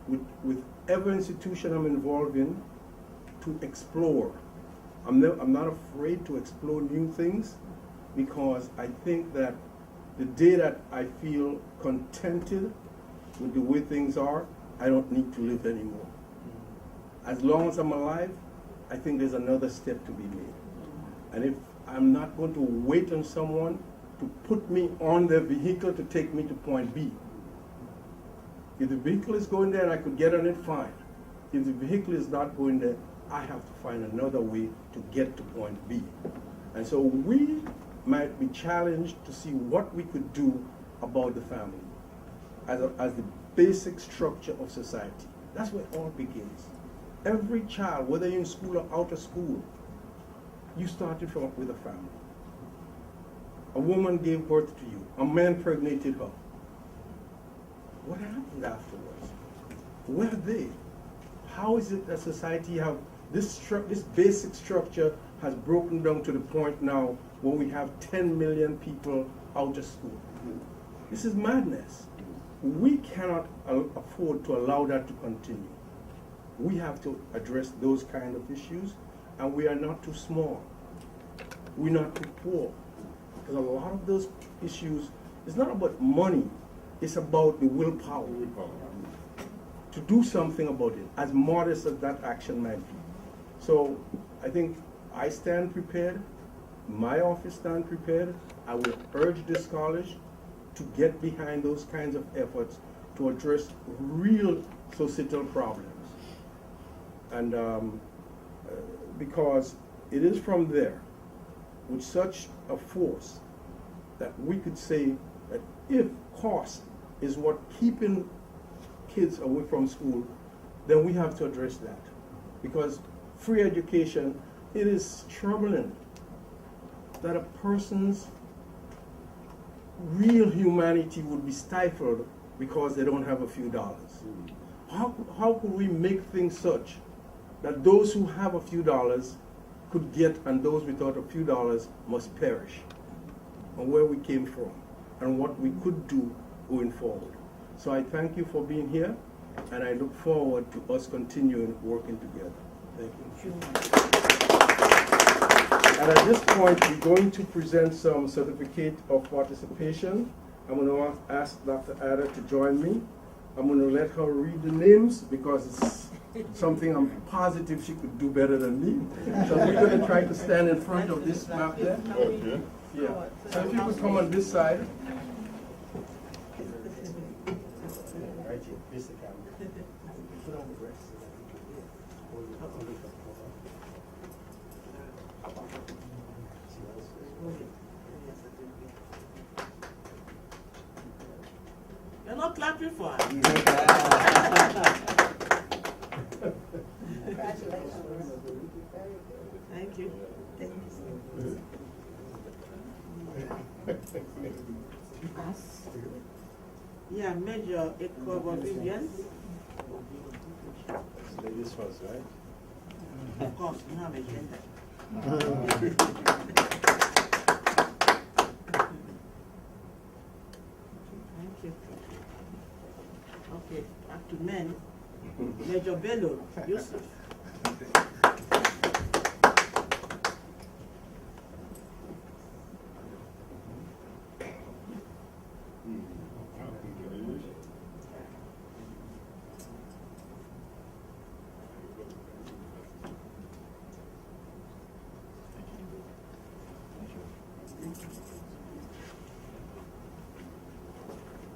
with every institution I'm involved in to explore. I'm not afraid to explore new things, because I think that the day that I feel contented with the way things are, I don't need to live anymore. As long as I'm alive, I think there's another step to be made. And if I'm not going to wait on someone to put me on their vehicle to take me to point B. If the vehicle is going there and I could get on it, fine. If the vehicle is not going there, I have to find another way to get to point B. And so we might be challenged to see what we could do about the family as the basic structure of society. That's where it all begins. Every child, whether you're in school or out of school, you started with a family. A woman gave birth to you. A man impregnated her. What happened afterwards? Where are they? How is it that society have this basic structure has broken down to the point now where we have 10 million people out of school? This is madness. We cannot afford to allow that to continue. We have to address those kind of issues, and we are not too small. We're not too poor. Because a lot of those issues, it's not about money, it's about the willpower to do something about it, as modest as that action might be. So I think I stand prepared, my office stands prepared. I will urge this college to get behind those kinds of efforts to address real societal problems. And because it is from there, with such a force, that we could say that if cost is what keeping kids away from school, then we have to address that. Because free education, it is troubling that a person's real humanity would be stifled because they don't have a few dollars. How could we make things such that those who have a few dollars could get, and those without a few dollars must perish? And where we came from, and what we could do going forward. So I thank you for being here, and I look forward to us continuing working together. Thank you. And at this point, we're going to present some certificate of participation. I'm going to ask Dr. Ada to join me. I'm going to let her read the names because it's something I'm positive she could do better than me. So we're going to try to stand in front of this map there. Okay. Yeah. So if you could come on this side. Right here. This is the camera. Put on the dress. You're not clapping for her. Congratulations. Thank you. Thank you. Yeah, Major Ekobo Vivian. Ladies first, right? Of course, you have a gender. Thank you. Okay, back to men. Major Bello, Yusuf.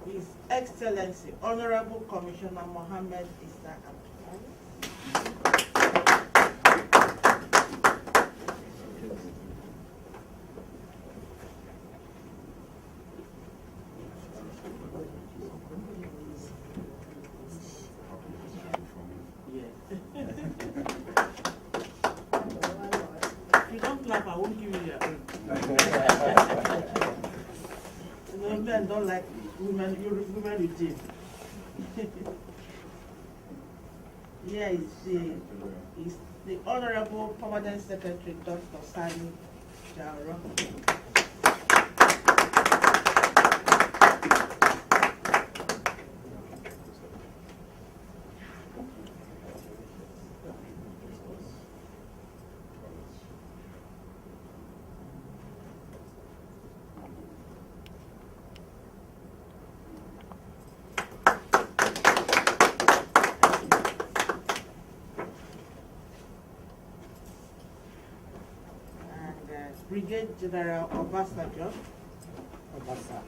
His Excellency, Honorable Commissioner Mohammed Issa Abdullahi. If you don't clap, I won't give you your own. You know, men don't like women with teeth. Here is the Honorable Permanent Secretary, Dr. Sani Jaro. Brigade General Obasanjo. Obasa.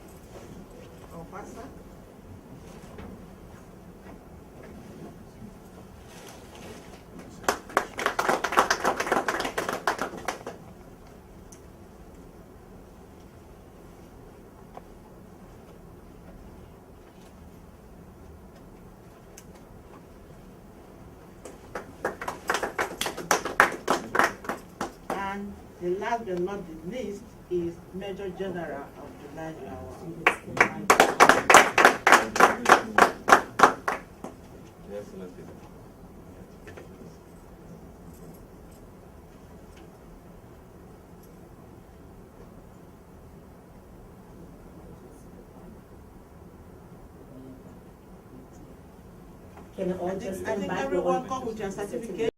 And the last but not the least is Major General of the Nigeria. Can all just I think everyone come with your certificate.